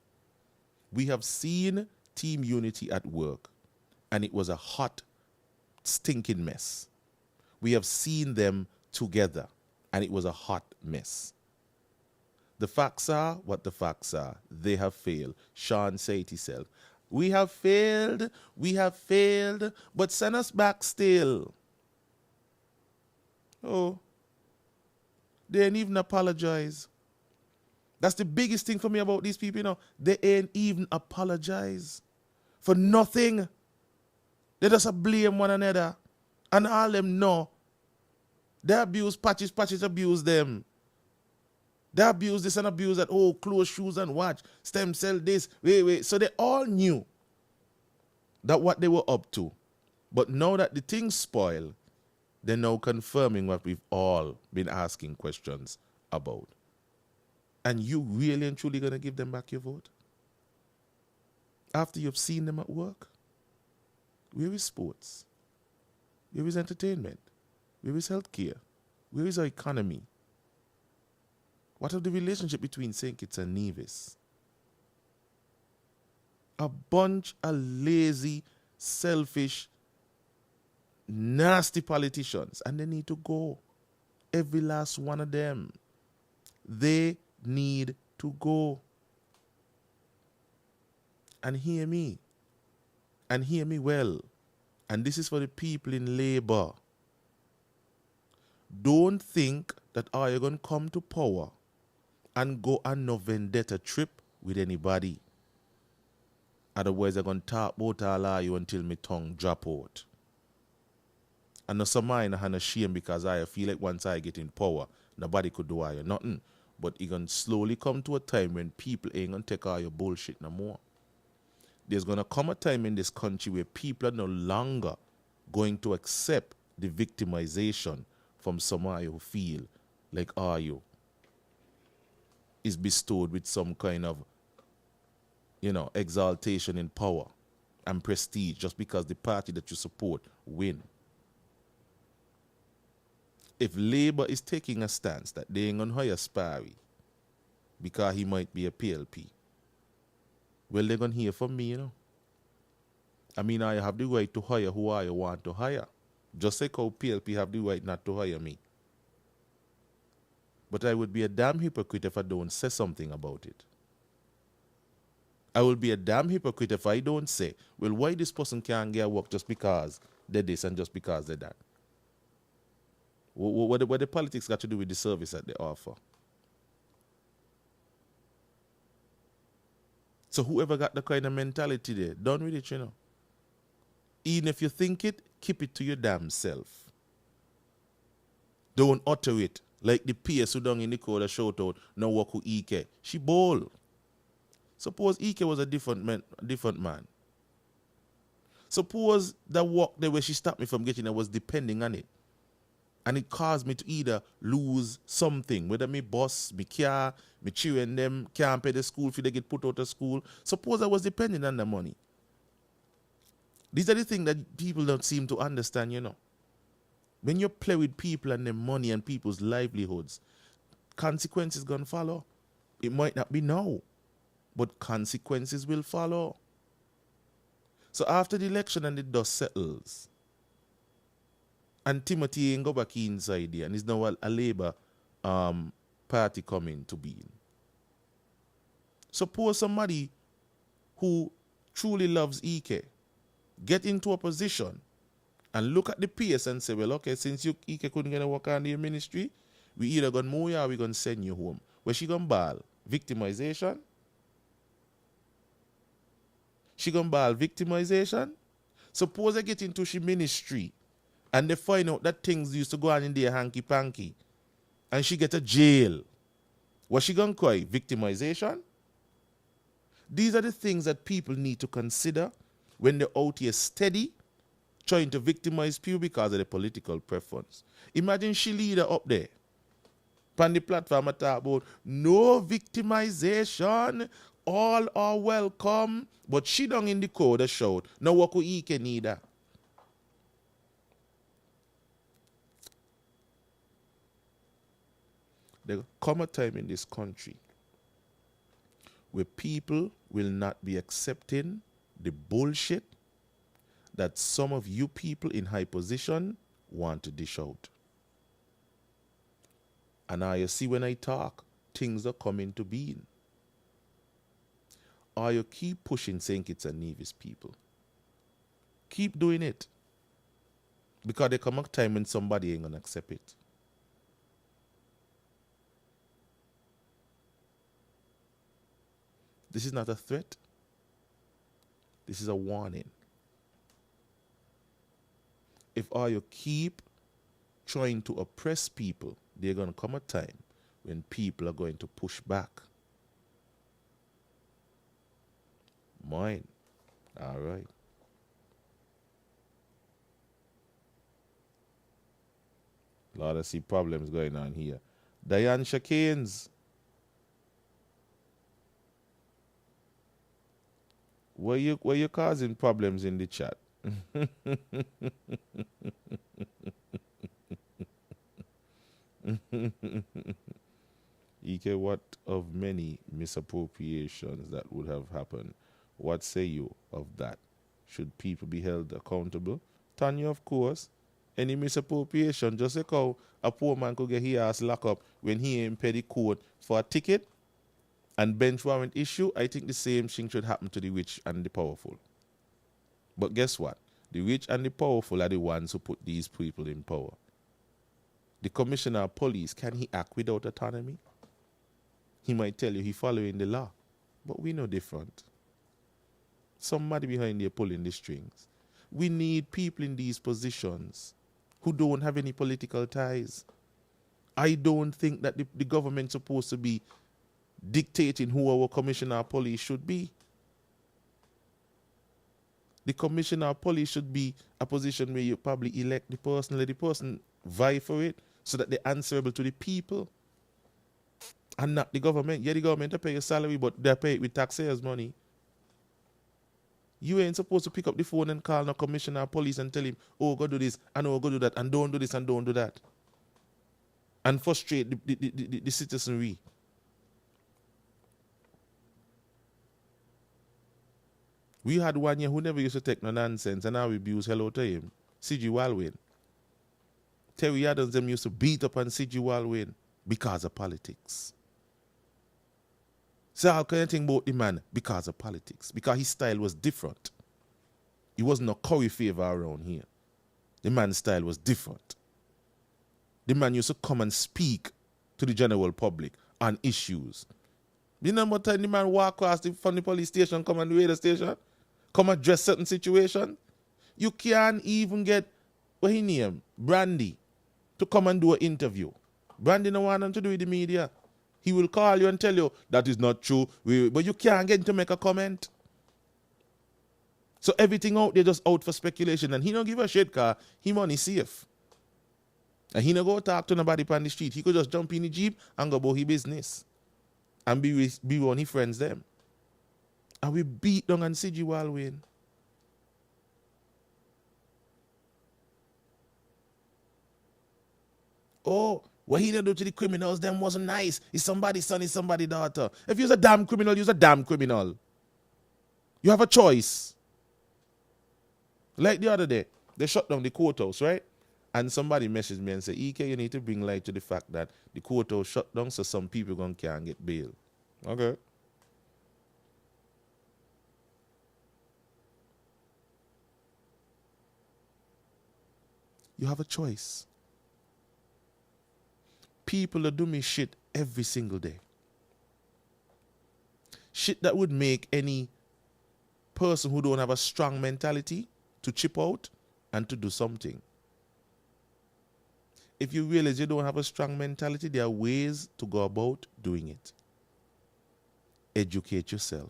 A: We have seen team unity at work, and it was a hot, stinking mess. We have seen them together, and it was a hot mess. The facts are what the facts are. They have failed. Sean said it himself. We have failed, but send us back still. Oh, they ain't even apologize. That's the biggest thing for me about these people, you know. They ain't even apologize for nothing. They just blame one another. And all them know. They abuse patches abuse them. They abuse this and abuse that. Oh, clothes, shoes, and watch. Stem cell this. Wait. So they all knew that what they were up to. But now that the things spoil, they're now confirming what we've all been asking questions about. And you really and truly going to give them back your vote? After you've seen them at work? Where is sports? Where is entertainment? Where is healthcare? Where is our economy? What of the relationship between St. Kitts and Nevis? A bunch of lazy, selfish, nasty politicians. And they need to go. Every last one of them. They need to go. And hear me. And hear me well. And this is for the people in labor. Don't think that you're going to come to power and go on no vendetta trip with anybody. Otherwise, I'm going to talk about all of you until my tongue drop out. And no some mine have no shame because I feel like once I get in power, nobody could do you nothing. But it going to slowly come to a time when people ain't going to take all your bullshit no more. There's going to come a time in this country where people are no longer going to accept the victimization from somebody who feel like you is bestowed with some kind of, exaltation in power and prestige just because the party that you support win. If Labour is taking a stance that they ain't going to hire Sparry because he might be a PLP, well, they're going to hear from me, I mean, I have the right to hire who I want to hire. Just like how PLP have the right not to hire me. But I would be a damn hypocrite if I don't say something about it. I will be a damn hypocrite if I don't say, well, why this person can't get work just because they're this and just because they're that? What the politics got to do with the service that they offer? So whoever got the kind of mentality there, done with it, you know. Even if you think it, keep it to your damn self. Don't utter it. Like the PS who down in the code shout out, no work with EK. She bold. Suppose EK was a different man. Suppose the work the way she stopped me from getting it was depending on it. And it caused me to either lose something, whether me boss, me car, me children them can't pay the school fee, they get put out of school. Suppose I was depending on the money. These are the things that people don't seem to understand, you know. When you play with people and their money and people's livelihoods, consequences gonna follow. It might not be now, but consequences will follow. So after the election and the dust settles, and Timothy ain't go back inside there, and it's now a Labour party coming to being. Suppose somebody who truly loves EK get into a position and look at the PS and say, well, okay, since you EK couldn't get a work on your ministry, we either gonna move you or we gonna send you home. Where she gonna ball? Victimization? She gonna ball victimization? Suppose I get into she ministry and they find out that things used to go on in there hanky-panky and she get a jail. What she gonna cry? Victimization? These are the things that people need to consider when they're out here steady trying to victimize people because of their political preference. Imagine she leader up there on the platform I talk about no victimization, all are welcome, but she don't in the code shout, no work with EK neither. There come a time in this country where people will not be accepting the bullshit that some of you people in high position want to dish out. And now you see when I talk, things are coming to being. Or you keep pushing saying it's a Nevis people. Keep doing it. Because there come a time when somebody ain't gonna accept it. This is not a threat. This is a warning. If all you keep trying to oppress people, there's going to come a time when people are going to push back. Mine. All right. A lot of see problems going on here. Diane Shakins. Were you causing problems in the chat? EK, what of many misappropriations that would have happened? What say you of that? Should people be held accountable? Tanya, of course. Any misappropriation, just like how a poor man could get his ass locked up when he ain't paid the court for a ticket and bench warrant issue, I think the same thing should happen to the rich and the powerful. But guess what? The rich and the powerful are the ones who put these people in power. The commissioner of police, can he act without autonomy? He might tell you he's following the law, but we know different. Somebody behind there pulling the strings. We need people in these positions who don't have any political ties. I don't think that the government's supposed to be dictating who our commissioner of police should be. The commissioner of police should be a position where you probably elect the person, let the person vie for it so that they're answerable to the people and not the government. Yeah, the government to pay your salary, but they pay it with taxpayers' money. You ain't supposed to pick up the phone and call the commissioner of police and tell him, oh, go do this, and oh, go do that, and don't do this, and don't do that. And frustrate the citizenry. We had one year who never used to take no nonsense, and now we abuse hello to him. C.G. Walwyn. Terry Adams them used to beat up on C.G. Walwyn because of politics. So how can you think about the man? Because of politics. Because his style was different. He wasn't a Curry favor around here. The man's style was different. The man used to come and speak to the general public on issues. You know what time the man walk across from the police station, come on the radio station, come address certain situation? You can't even get, what he name, Brandy, to come and do an interview. Brandy no want him to do with the media. He will call you and tell you that is not true, but you can't get him to make a comment. So everything out there just out for speculation, and he don't give a shit because he money safe. And he don't go talk to nobody on the street. He could just jump in the Jeep and go about his business. And be one of his friends them. And we beat down and see you all win. Oh, what he done do to the criminals, them wasn't nice. It's somebody's son, it's somebody's daughter. If you're a damn criminal, you're a damn criminal. You have a choice. Like the other day, they shut down the courthouse, right? And somebody messaged me and said, EK, you need to bring light to the fact that the courthouse shut down so some people can't get bail. Okay. You have a choice. People that do me shit every single day. Shit that would make any person who don't have a strong mentality to chip out and to do something. If you realize you don't have a strong mentality, there are ways to go about doing it. Educate yourself.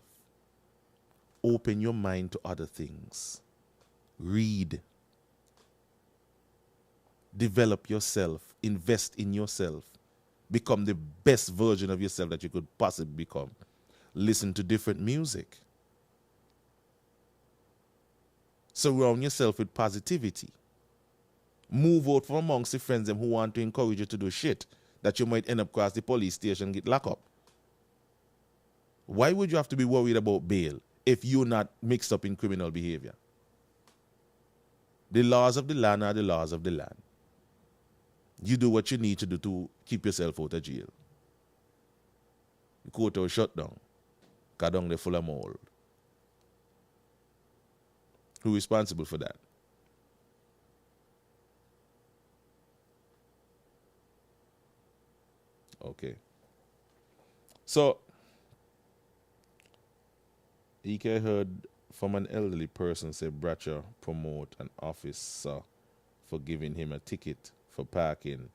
A: Open your mind to other things. Read. Develop yourself. Invest in yourself. Become the best version of yourself that you could possibly become. Listen to different music. Surround yourself with positivity. Move out from amongst the friends them who want to encourage you to do shit that you might end up across the police station and get locked up. Why would you have to be worried about bail if you're not mixed up in criminal behavior? The laws of the land are the laws of the land. You do what you need to do to keep yourself out of jail. The courthouse shut down. Got down there full of mold. Who's responsible for that? Okay. So, EK heard from an elderly person say Bratcher promote an officer for giving him a ticket for parking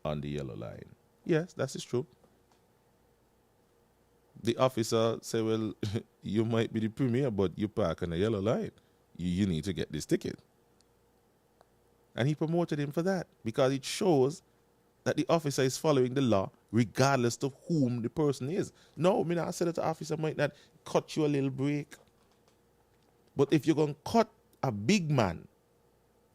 A: on the yellow line. Yes, that is true. The officer said, well, you might be the premier, but you park on the yellow line. You need to get this ticket. And he promoted him for that because it shows that the officer is following the law regardless of whom the person is. No, I said that the officer might not cut you a little break. But if you're going to cut a big man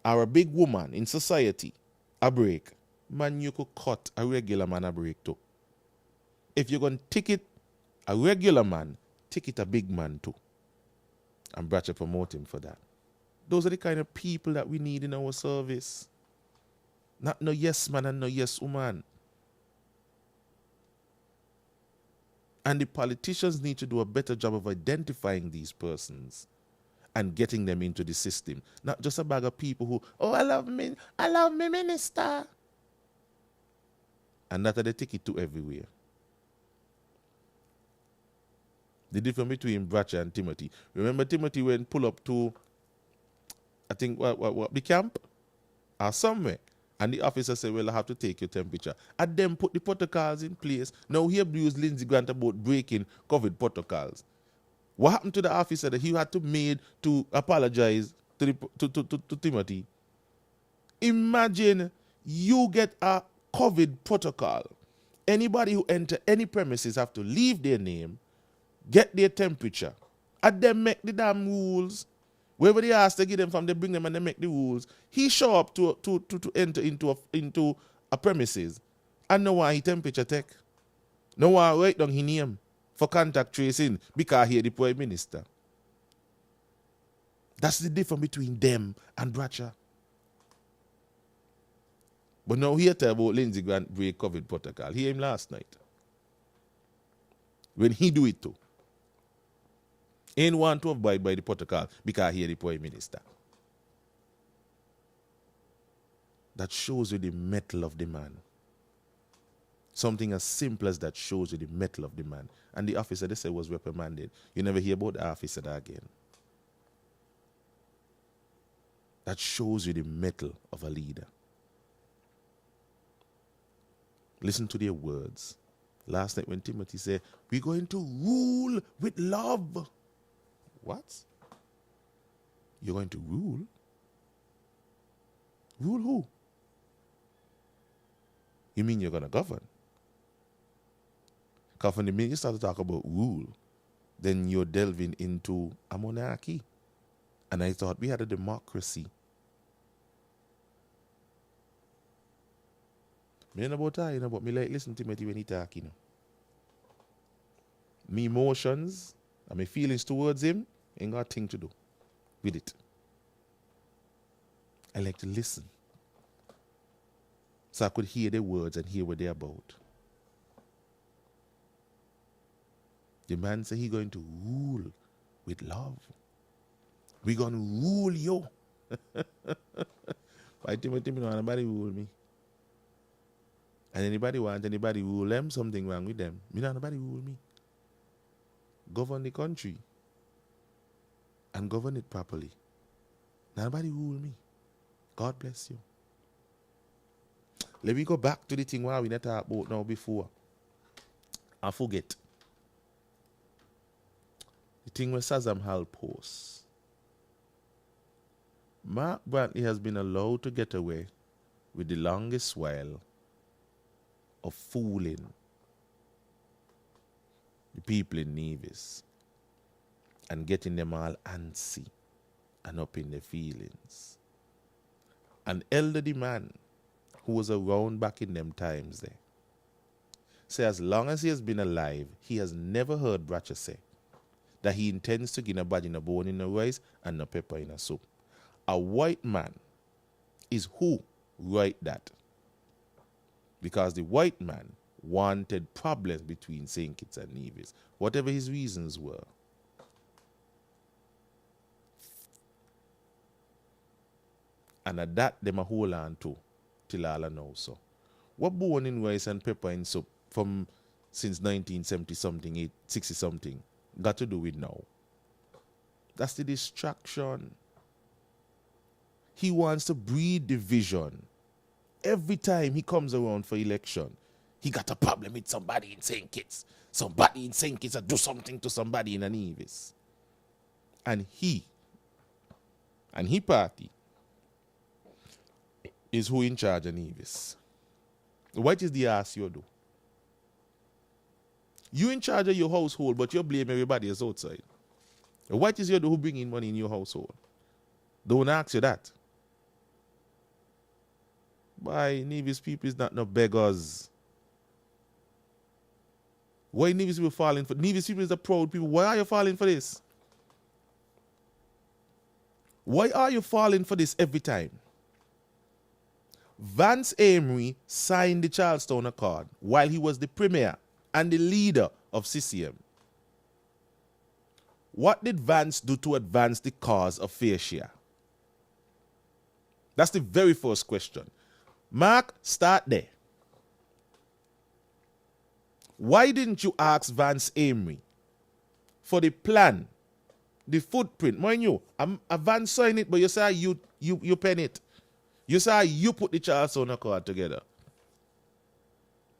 A: or a big woman in society a break, man, you could cut a regular man a break too. If you're going to ticket a regular man, ticket a big man too. And Bratcher promote him for that. Those are the kind of people that we need in our service. Not no yes man and no yes woman. And the politicians need to do a better job of identifying these persons and getting them into the system. Not just a bag of people who, oh, I love me minister. And that are they take it to everywhere. The difference between Bratcher and Timothy. Remember Timothy went pull up to, I think, what the camp? Or somewhere. And the officer said, well, I have to take your temperature. And then put the protocols in place. Now he abused Lindsey Grant about breaking COVID protocols. What happened to the officer that he had to made to apologize to Timothy? Imagine you get a COVID protocol. Anybody who enter any premises have to leave their name, get their temperature, and then make the damn rules. Wherever they ask to give them from, they bring them and they make the rules. He show up to enter into a premises and no one he temperature take. No one write down his name for contact tracing because he the Prime Minister. That's the difference between them and Bratcher. But now here tell about Lindsey Grant break COVID protocol. He him last night. when he do it too. Ain't want to abide by the protocol because he the prime minister. That shows you the mettle of the man. Something as simple as that shows you the mettle of the man. And the officer, they said, was reprimanded. You never hear about the officer again. That shows you the mettle of a leader. Listen to their words. Last night when Timothy said, we're going to rule with love. What? You're going to rule? Rule who? You mean you're going to govern? Because from the minute you start to talk about rule, then you're delving into a monarchy. And I thought we had a democracy. Me know about that, but me like listen to Timothy when he talk, Me emotions and my feelings towards him ain't got a thing to do with it. I like to listen. So I could hear their words and hear what they're about. The man said he's going to rule with love. We're going to rule you. Why Timothy, nobody rule me. And anybody rule them, something wrong with them. Nobody rule me. Govern the country. And govern it properly. Nobody rule me. God bless you. Let me go back to the thing where we not talk about now before. I forget. The thing with Sazam Hal posts. Mark Brantley has been allowed to get away with the longest while of fooling the people in Nevis and getting them all antsy and up in their feelings. An elderly man who was around back in them times there say as long as he has been alive, he has never heard Bratcher say that he intends to give a bad in a bone in a rice and a pepper in a soup. A white man is who write that. Because the white man wanted problems between St. Kitts and Nevis, whatever his reasons were. And at that, them a hold on to till all now. So, what bone in rice and pepper in soup from since 1970 something, 60 something, got to do with now? That's the distraction. He wants to breed division. Every time he comes around for election, he got a problem with somebody in St. Kitts. Somebody in St. Kitts do something to somebody in a Nevis. And he party is who in charge of Nevis. What is the ass you do? You in charge of your household, but you blame everybody else outside. What is you do who bring in money in your household? Don't ask you that. Why Nevis people is not no beggars? Why Nevis people falling for? Nevis people is the proud people. Why are you falling for this? Why are you falling for this every time? Vance Amory signed the Charlestown Accord while he was the premier and the leader of CCM. What did Vance do to advance the cause of fair share? That's the very first question. Mark, start there. Why didn't you ask Vance Amory for the plan, the footprint? Mind you, Vance signed it, but you say you pen it. You say you put the Charlestown Accord together.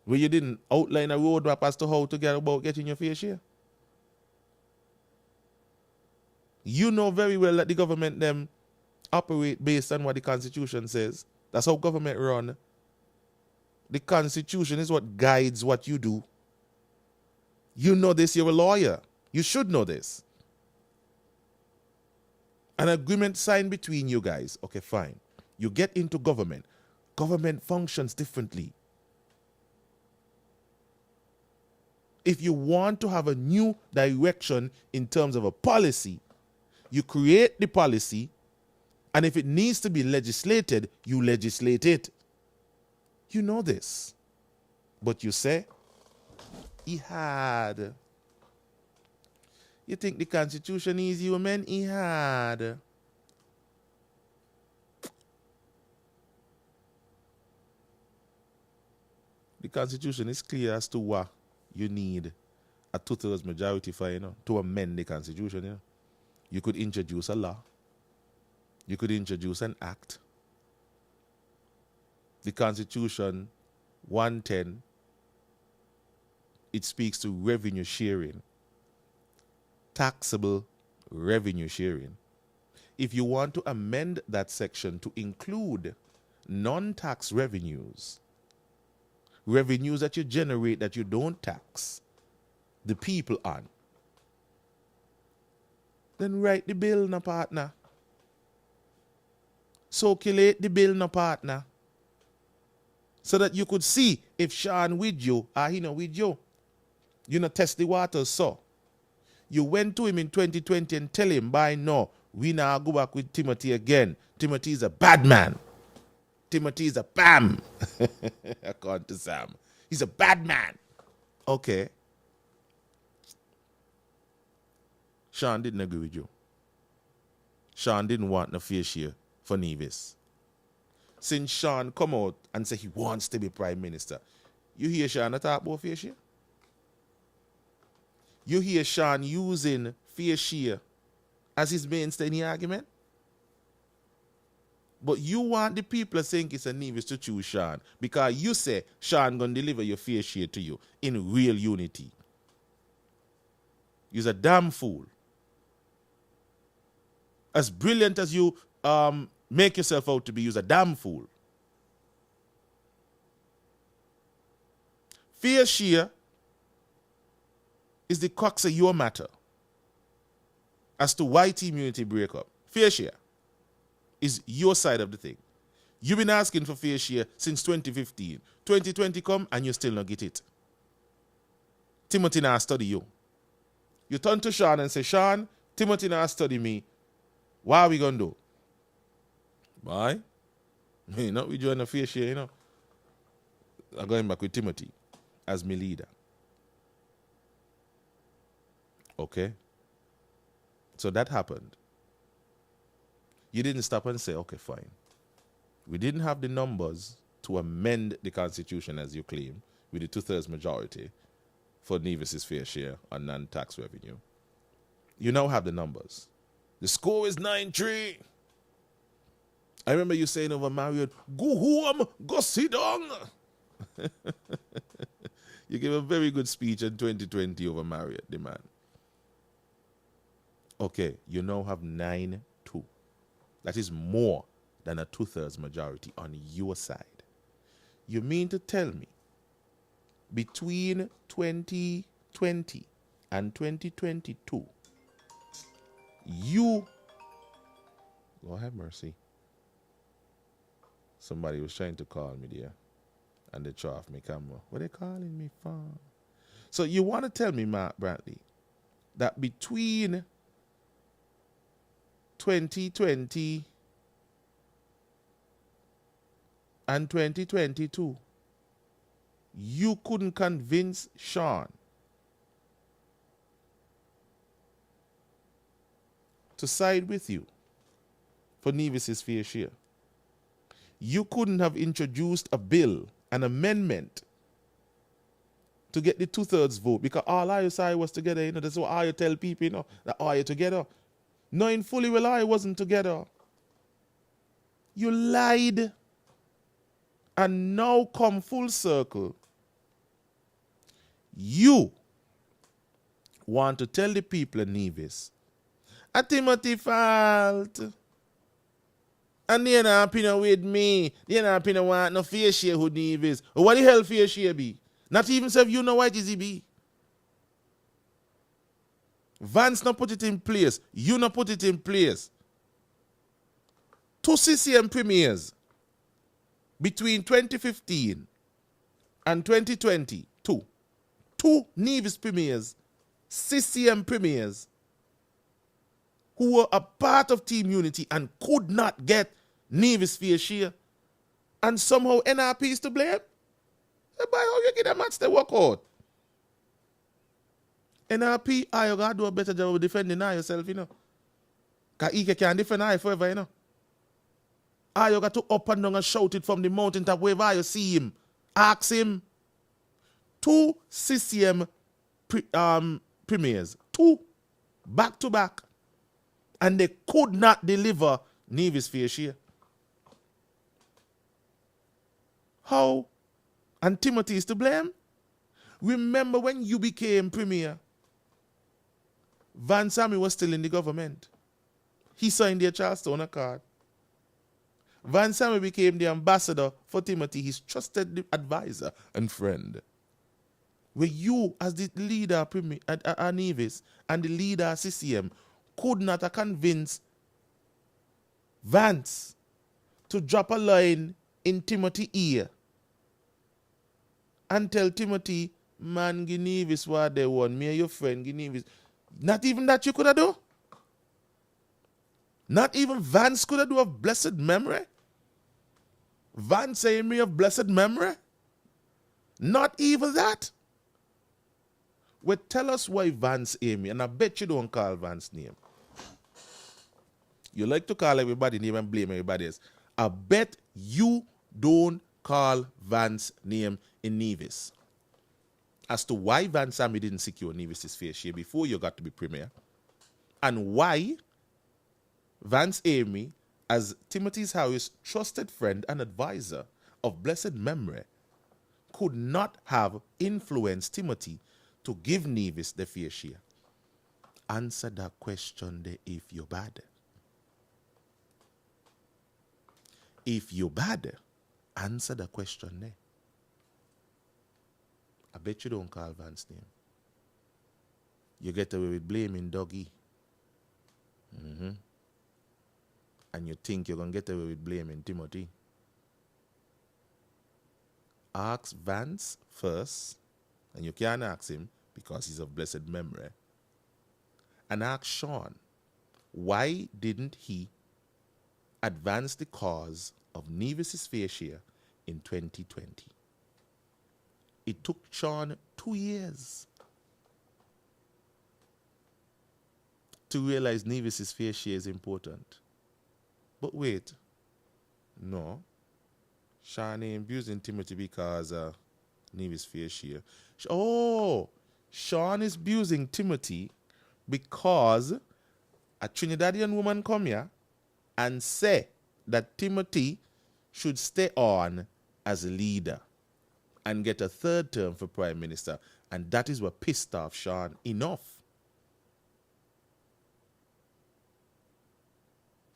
A: Where you didn't outline a roadmap as to how to get about getting your fair share. You know very well that the government them operate based on what the Constitution says. That's how government run. The Constitution is what guides what you do. You know this, you're a lawyer. You should know this. An agreement signed between you guys. Okay, fine. You get into government. Government functions differently. If you want to have a new direction in terms of a policy, you create the policy, and if it needs to be legislated, you legislate it. You know this. But you say, he had You think the Constitution is you, man? It hard. The Constitution is clear as to what you need a two-thirds majority for, to amend the Constitution. You could introduce a law. You could introduce an act. The Constitution 110, it speaks to revenue sharing, taxable revenue sharing. If you want to amend that section to include non-tax revenues, revenues that you generate that you don't tax the people on, then write the bill, no partner. Circulate the bill, no partner. So that you could see if Sean with you or he not with you. You know, test the waters, so. You went to him in 2020 and tell him, by now, we now go back with Timothy again. Timothy is a bad man. Timothy is a bam. According to Sam. He's a bad man. Okay. Sean didn't agree with you. Sean didn't want no fair share for Nevis. Since Sean come out and say he wants to be prime minister, you hear Sean talk about fair share? You hear Sean using fair share as his mainstay in the argument? But you want the people to think it's a Nevis to choose Sean because you say Sean gonna deliver your fair share to you in real unity. You're a damn fool. As brilliant as you make yourself out to be, you're a damn fool. Fair share is the crux of your matter as to why team unity break up. Fair share is your side of the thing. You've been asking for fair share since 2015. 2020 come and you still not get it. Timothy now study you. You turn to Sean and say, Sean, Timothy now study me. What are we going to do? Why? Not we join a fair share, I'm going back with Timothy as my leader. Okay? So that happened. You didn't stop and say, okay, fine. We didn't have the numbers to amend the Constitution, as you claim, with the two-thirds majority for Nevis's fair share on non-tax revenue. You now have the numbers. The score is 9-3. I remember you saying over Marriott, go home, go sit down. You gave a very good speech in 2020 over Marriott, the man. Okay, you now have 9-2. That is more than a two-thirds majority on your side. You mean to tell me between 2020 and 2022, you, Lord have mercy, somebody was trying to call me there and they tore off my camera. What are they calling me for? So you want to tell me, Mark Brantley, that between 2020 and 2022, you couldn't convince Sean to side with you for Nevis's fair share. You couldn't have introduced a bill, an amendment, to get the two-thirds vote because all I side was together. That's what I tell people, that all you together. Knowing fully well I wasn't together. You lied. And now come full circle. You want to tell the people of Nevis, a Timothy fault. And they not happy with me. They not happy want no fair share who Nevis. What the hell fair share be? Not even say you know what it be. Vance not put it in place. You not put it in place. 2 CCM premiers between 2015 and 2022. 2 Nevis premiers, CCM premiers, who were a part of Team Unity and could not get Nevis fair share. And somehow NRP is to blame? By how you get a match they work out? NLP, you gotta do a better job of defending yourself, you know. Because Ike can't defend I forever, you know. You got to up and down and shout it from the mountain top wherever you see him. Ask him. 2 CCM premiers. 2 back to back. And they could not deliver Nevis fair share. How? And Timothy is to blame? Remember when you became premier, Van Sammy was still in the government. He signed the Charleston card. Van Sammy became the ambassador for Timothy, his trusted advisor and friend. Where you, as the leader at Nevis and the leader at CCM, could not have convinced Vance to drop a line in Timothy's ear and tell Timothy, man, give Nevis what they want. Me and your friend, give Nevis. Not even that you could have done. Not even Vance could have done of blessed memory. Vance saying me of blessed memory. Not even that. Well, tell us why Vance Amy, and I bet you don't call Vance's name. You like to call everybody name and blame everybody else. I bet you don't call Vance's name in Nevis. As to why Van Sammy didn't secure Nevis' fair share before you got to be premier, and why Vance Amy, as Timothy Harris' trusted friend and advisor of blessed memory, could not have influenced Timothy to give Nevis the fair share. Answer that question there if you're bad. If you're bad, answer the question there. I bet you don't call Vance's name. You get away with blaming Dougie. And you think you're going to get away with blaming Timothy. Ask Vance first, and you can't ask him because he's of blessed memory. And ask Sean, why didn't he advance the cause of Nevis' fair share in 2020? It took Sean 2 years to realize Nevis' fair share is important. But wait, no. Sean ain't abusing Timothy because Nevis fair share. Oh, Sean is abusing Timothy because a Trinidadian woman come here and say that Timothy should stay on as a leader and get a 3rd term for Prime Minister. And that is what pissed off Sean enough.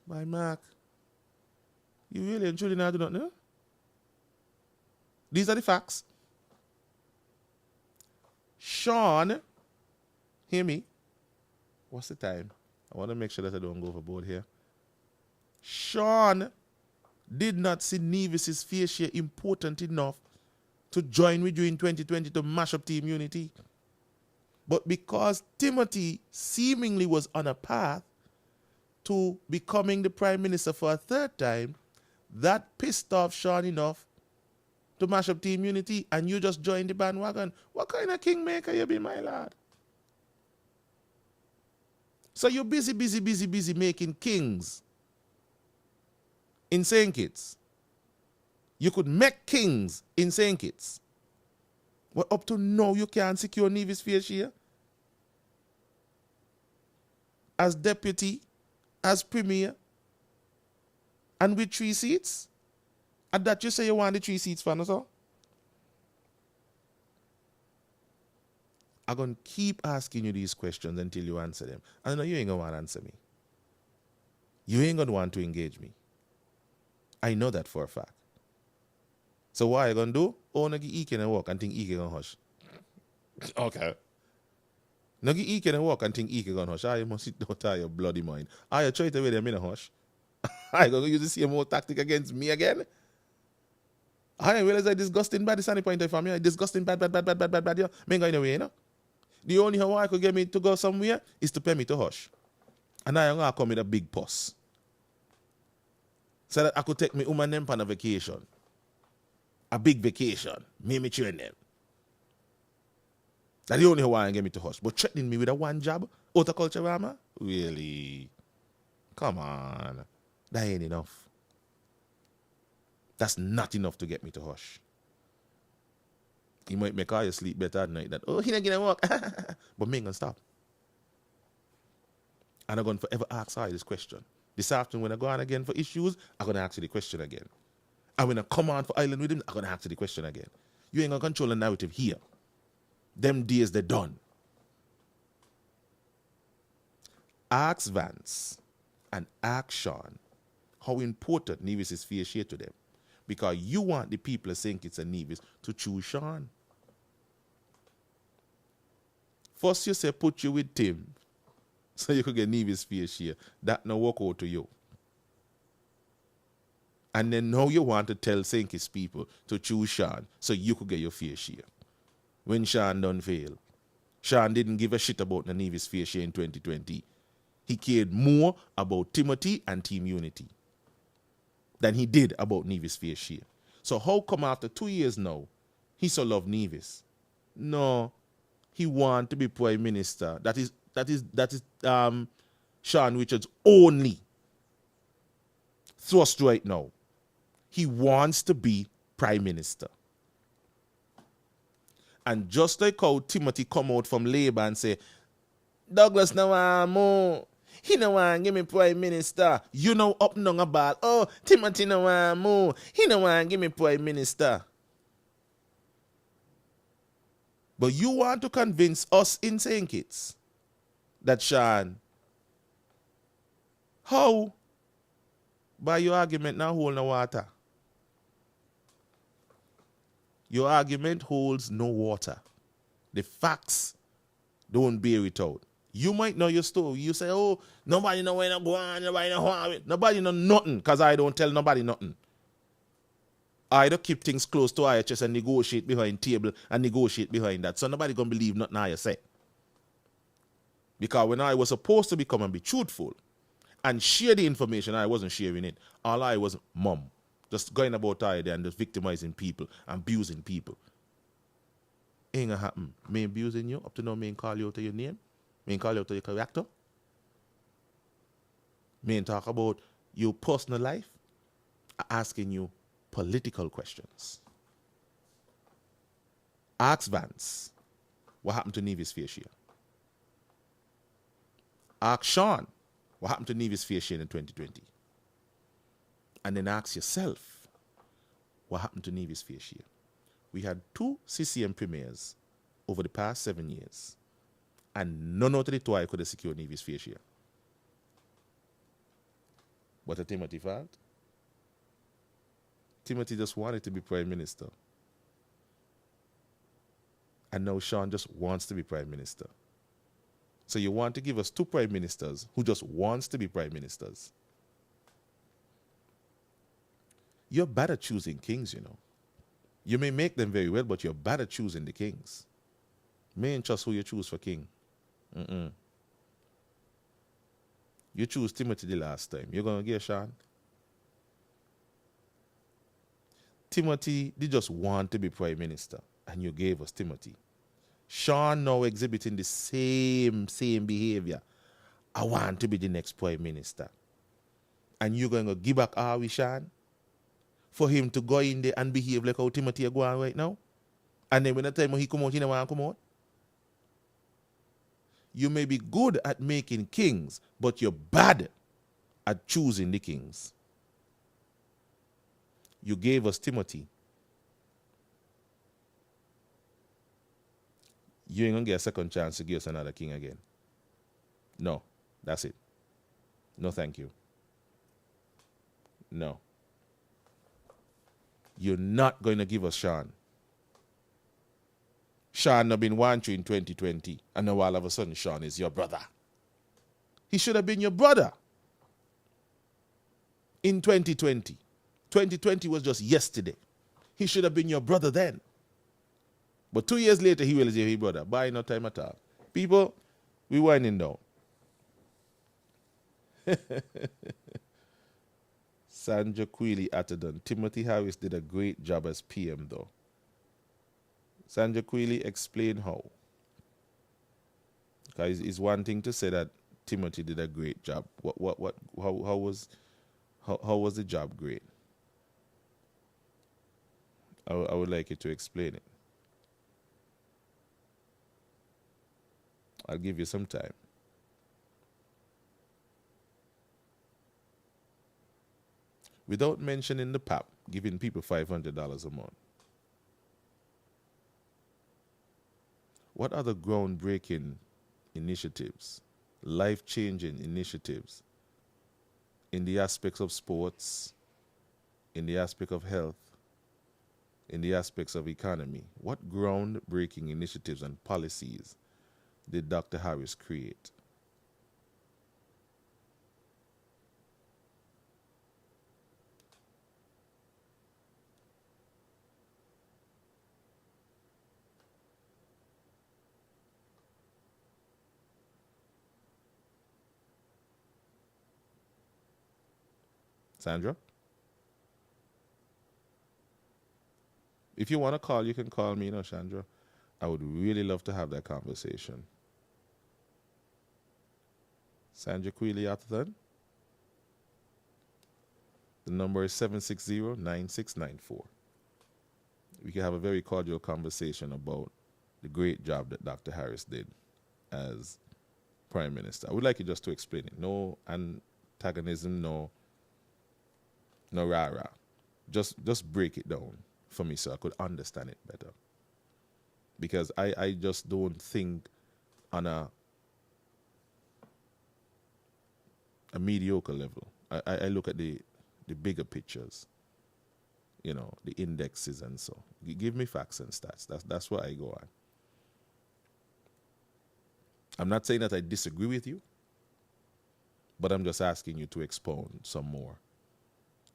A: By Mark, you really and truly now do not know? These are the facts. Sean, hear me? What's the time? I want to make sure that I don't go overboard here. Sean did not see Nevis' fair share important enough to join with you in 2020 to mash up team unity. But because Timothy seemingly was on a path to becoming the Prime Minister for a 3rd time, that pissed off Sean enough to mash up team unity, and you just joined the bandwagon. What kind of kingmaker you be, my lad? So you're busy making kings in St. Kitts. You could make kings in St. Kitts. Well, up to now, you can't secure Nevis fair share. As deputy, as premier, and with 3 seats. And that you say you want the 3 seats for us all? I'm going to keep asking you these questions until you answer them. I know you ain't going to want to answer me. You ain't going to want to engage me. I know that for a fact. So what are you going to do? Oh, no, Ike can walk and think Ike going to hush. Okay. No, Ike can walk and think Ike going to hush. You must sit down to your bloody mind. You try to wear them in a hush. I going to use the same old tactic against me again? I realize I disgusting bad the sunny point of me. I disgusting bad. Yeah. Me ain't going away, you know. The only how I could get me to go somewhere is to pay me to hush. And I am going to come with a big purse. So that I could take me woman them on a vacation. A big vacation. Me train them. That's the only way I get me to hush. But threatening me with a one job, horticulture rama? Really? Come on. That ain't enough. That's not enough to get me to hush. He might make all you sleep better at night. That, oh, he not gonna walk. But me ain't gonna stop. And I'm gonna forever ask her this question. This afternoon when I go on again for issues, I'm gonna ask you the question again. And when I come on for Island with him, I'm gonna ask you the question again. You ain't gonna control the narrative here. Them days they're done. Ask Vance and ask Sean how important Nevis is fair share to them. Because you want the people saying it's a Nevis to choose Sean. First you say put you with Tim so you could get Nevis fair share. That no work out to you. And then now you want to tell Sankey's people to choose Sean so you could get your fair share. When Sean done fail. Sean didn't give a shit about the Nevis fair share in 2020. He cared more about Timothy and Team Unity than he did about Nevis fair share. So how come after 2 years now, he so love Nevis? No, he want to be Prime Minister. That is Sean Richards' only thrust right now. He wants to be Prime Minister. And just like how Timothy come out from Labour and say, Douglas no want more. He no want give me Prime Minister. You know up nung about, oh, Timothy no want more. He no want give me Prime Minister. But you want to convince us in St. Kitts that Sean, how? By your argument now hold no water. Your argument holds no water. The facts don't bear it out. You might know your story. You say, oh, nobody know where to go on, nobody know how. Nobody know nothing because I don't tell nobody nothing. I don't keep things close to IHS and negotiate behind table and negotiate behind that. So nobody gonna believe nothing I say. Because when I was supposed to become and be truthful and share the information, I wasn't sharing it. All I was mum. Just going about there and just victimizing people, abusing people. Ain't gonna happen. Me abusing you, up to now me call you out to your name. Me call you out to your character. Me talk about your personal life. Asking you political questions. Ask Vance, what happened to Nevis fair share? Ask Sean, what happened to Nevis fair share in 2020? And then ask yourself, what happened to Nevis fair share? We had 2 CCM premiers over the past 7 years, and none out of the 2 I could have secured Nevis fair share. What a Timothy fault? Timothy just wanted to be Prime Minister. And now Sean just wants to be Prime Minister. So you want to give us 2 Prime Ministers who just wants to be Prime Ministers. You're bad at choosing kings, you know. You may make them very well, but you're bad at choosing the kings. Me ain't trust who you choose for king. You choose Timothy the last time. You're going to get Sean? Timothy did just want to be Prime Minister, and you gave us Timothy. Sean now exhibiting the same behavior. I want to be the next Prime Minister. And you're going to give back our Sean? For him to go in there and behave like how Timothy is going right now? And then when the time he come out, he don't want to come out? You may be good at making kings, but you're bad at choosing the kings. You gave us Timothy. You ain't going to get a second chance to give us another king again. No, that's it. No, thank you. No. You're not going to give us Sean. Sean have been wanting you in 2020, and now all of a sudden Sean is your brother. He should have been your brother in 2020. 2020 was just yesterday. He should have been your brother then. But 2 years later, he will be his brother. By no time at all. People, we winding down. Sandra Queely Atherton. Timothy Harris did a great job as PM, though. Sandra Queely, explain how. Because it's one thing to say that Timothy did a great job. How was the job great? I would like you to explain it. I'll give you some time. Without mentioning the PAP, giving people $500 a month. What other groundbreaking initiatives, life-changing initiatives in the aspects of sports, in the aspect of health, in the aspects of economy, what groundbreaking initiatives and policies did Dr. Harris create? Sandra? If you want to call, you can call me, Sandra. I would really love to have that conversation. Sandra Queely Atherton. The number is 760-9694. We can have a very cordial conversation about the great job that Dr. Harris did as Prime Minister. I would like you just to explain it. No antagonism, no rah-rah. Just break it down for me so I could understand it better. Because I just don't think on a mediocre level. I look at the bigger pictures, the indexes and so. Give me facts and stats. That's what I go on. I'm not saying that I disagree with you, but I'm just asking you to expound some more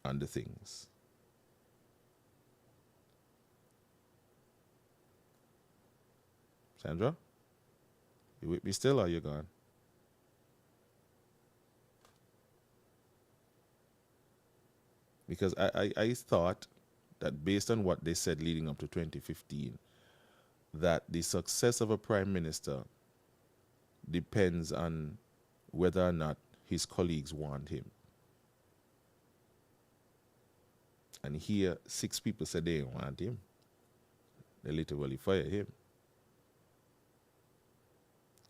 A: on the things. Sandra? You with me still or you gone? Because I thought that based on what they said leading up to 2015, that the success of a prime minister depends on whether or not his colleagues want him. And here, 6 people said they didn't want him. They literally fired him.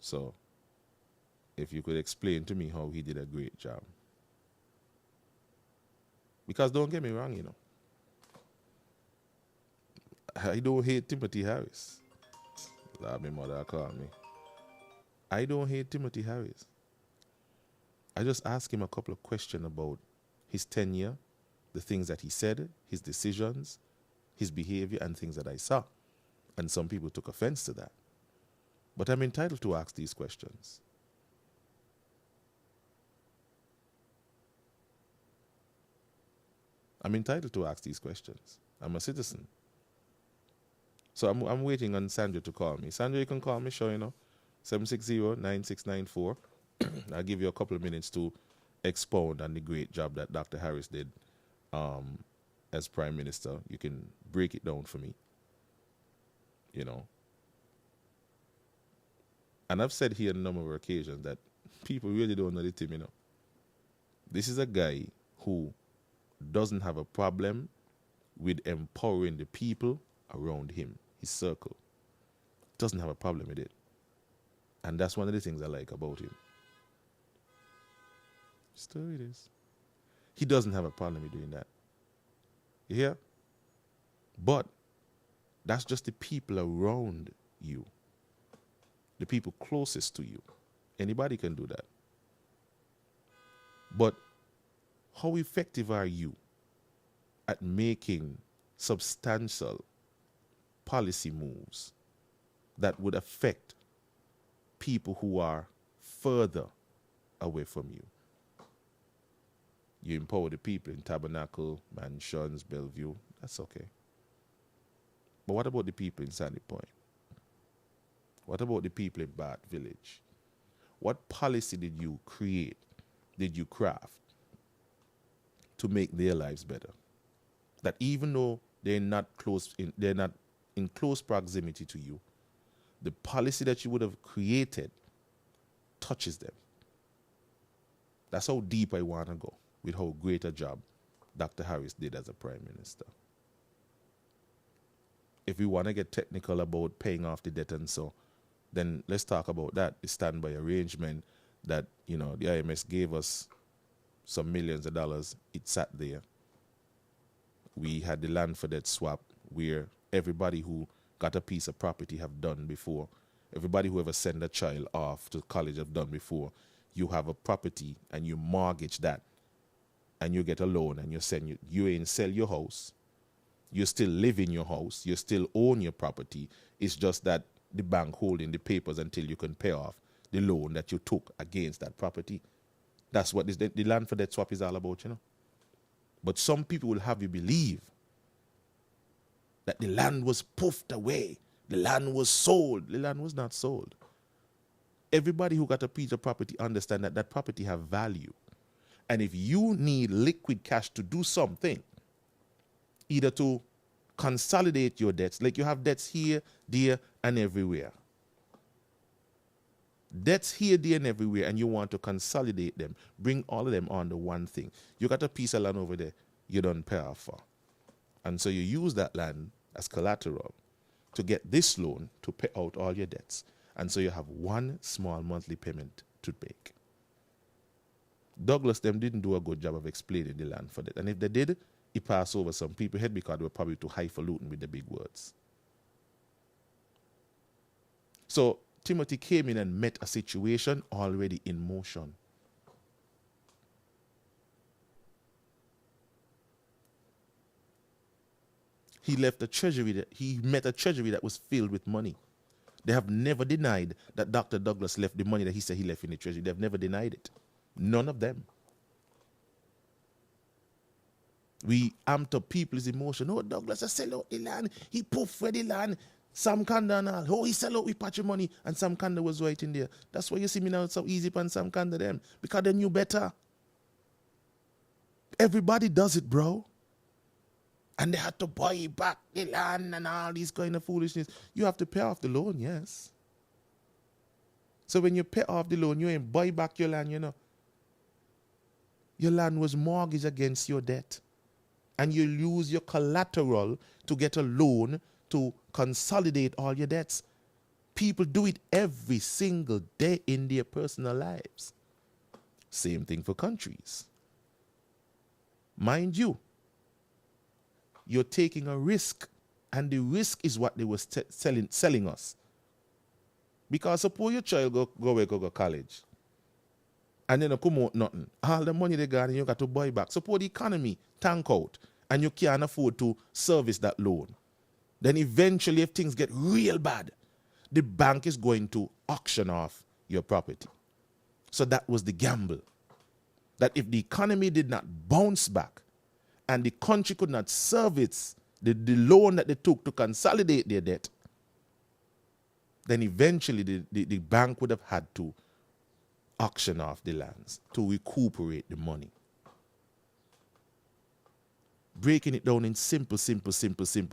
A: So, if you could explain to me how he did a great job. Because don't get me wrong, I don't hate Timothy Harris. Lord, my mother called me. I don't hate Timothy Harris. I just asked him a couple of questions about his tenure, the things that he said, his decisions, his behavior, and things that I saw. And some people took offense to that. But I'm entitled to ask these questions. I'm entitled to ask these questions. I'm a citizen. So I'm waiting on Sandra to call me. Sandra, you can call me, sure, 760-9694. I'll give you a couple of minutes to expound on the great job that Dr. Harris did as Prime Minister. You can break it down for me. And I've said here on a number of occasions that people really don't know the team, This is a guy who doesn't have a problem with empowering the people around him, his circle. Doesn't have a problem with it. And that's one of the things I like about him. Still it is. He doesn't have a problem with doing that. You hear? But that's just the people around you. The people closest to you. Anybody can do that. But how effective are you at making substantial policy moves that would affect people who are further away from you? You empower the people in Tabernacle, Mansions, Bellevue. That's okay. But what about the people in Sandy Point? What about the people in Bath Village? What policy did you create, did you craft to make their lives better? That even though they're not in close proximity to you, the policy that you would have created touches them. That's how deep I want to go with how great a job Dr. Harris did as a prime minister. If we want to get technical about paying off the debt and so, then let's talk about that. The standby arrangement that, the IMS gave us some millions of dollars. It sat there. We had the land for debt swap where everybody who got a piece of property have done before. Everybody who ever sent a child off to college have done before. You have a property and you mortgage that and you get a loan and you ain't sell your house. You still live in your house. You still own your property. It's just that the bank holding the papers until you can pay off the loan that you took against that property. That's what the land for debt swap is all about, But some people will have you believe that the land was puffed away. The land was sold. The land was not sold. Everybody who got a piece of property understand that that property have value. And if you need liquid cash to do something, either to consolidate your debts, like you have debts here, there, and everywhere. Debts here, there, and everywhere, and you want to consolidate them, bring all of them under one thing. You got a piece of land over there you don't pay off for. And so you use that land as collateral to get this loan to pay out all your debts. And so you have one small monthly payment to make. Douglas them didn't do a good job of explaining the land for debt. And if they did, it passed over some people's head because they were probably too highfalutin with the big words. So Timothy came in and met a situation already in motion. He left a treasury he met a treasury that was filled with money. They have never denied that Dr. Douglas left the money that he said he left in the treasury. They've never denied it. None of them. We amped up people's emotion. Oh, Douglas has sell out the land. He poof for the land. Sam Kanda and all. Oh, he sell out with patch money. And Sam Kanda was right in there. That's why you see me now it's so easy for Sam Kanda them. Because they knew better. Everybody does it, bro. And they had to buy back the land and all these kind of foolishness. You have to pay off the loan, yes. So when you pay off the loan, you ain't buy back your land, Your land was mortgaged against your debt. And you use your collateral to get a loan to consolidate all your debts. People do it every single day in their personal lives. Same thing for countries. Mind you, you're taking a risk, and the risk is what they were selling us. Because suppose your child go to college, and then come out nothing. All the money they got, and you got to buy back. Suppose the economy tank out, and you can't afford to service that loan. Then eventually, if things get real bad, the bank is going to auction off your property. So that was the gamble. That if the economy did not bounce back, and the country could not service the loan that they took to consolidate their debt, then eventually the bank would have had to auction off the lands to recuperate the money. Breaking it down in simple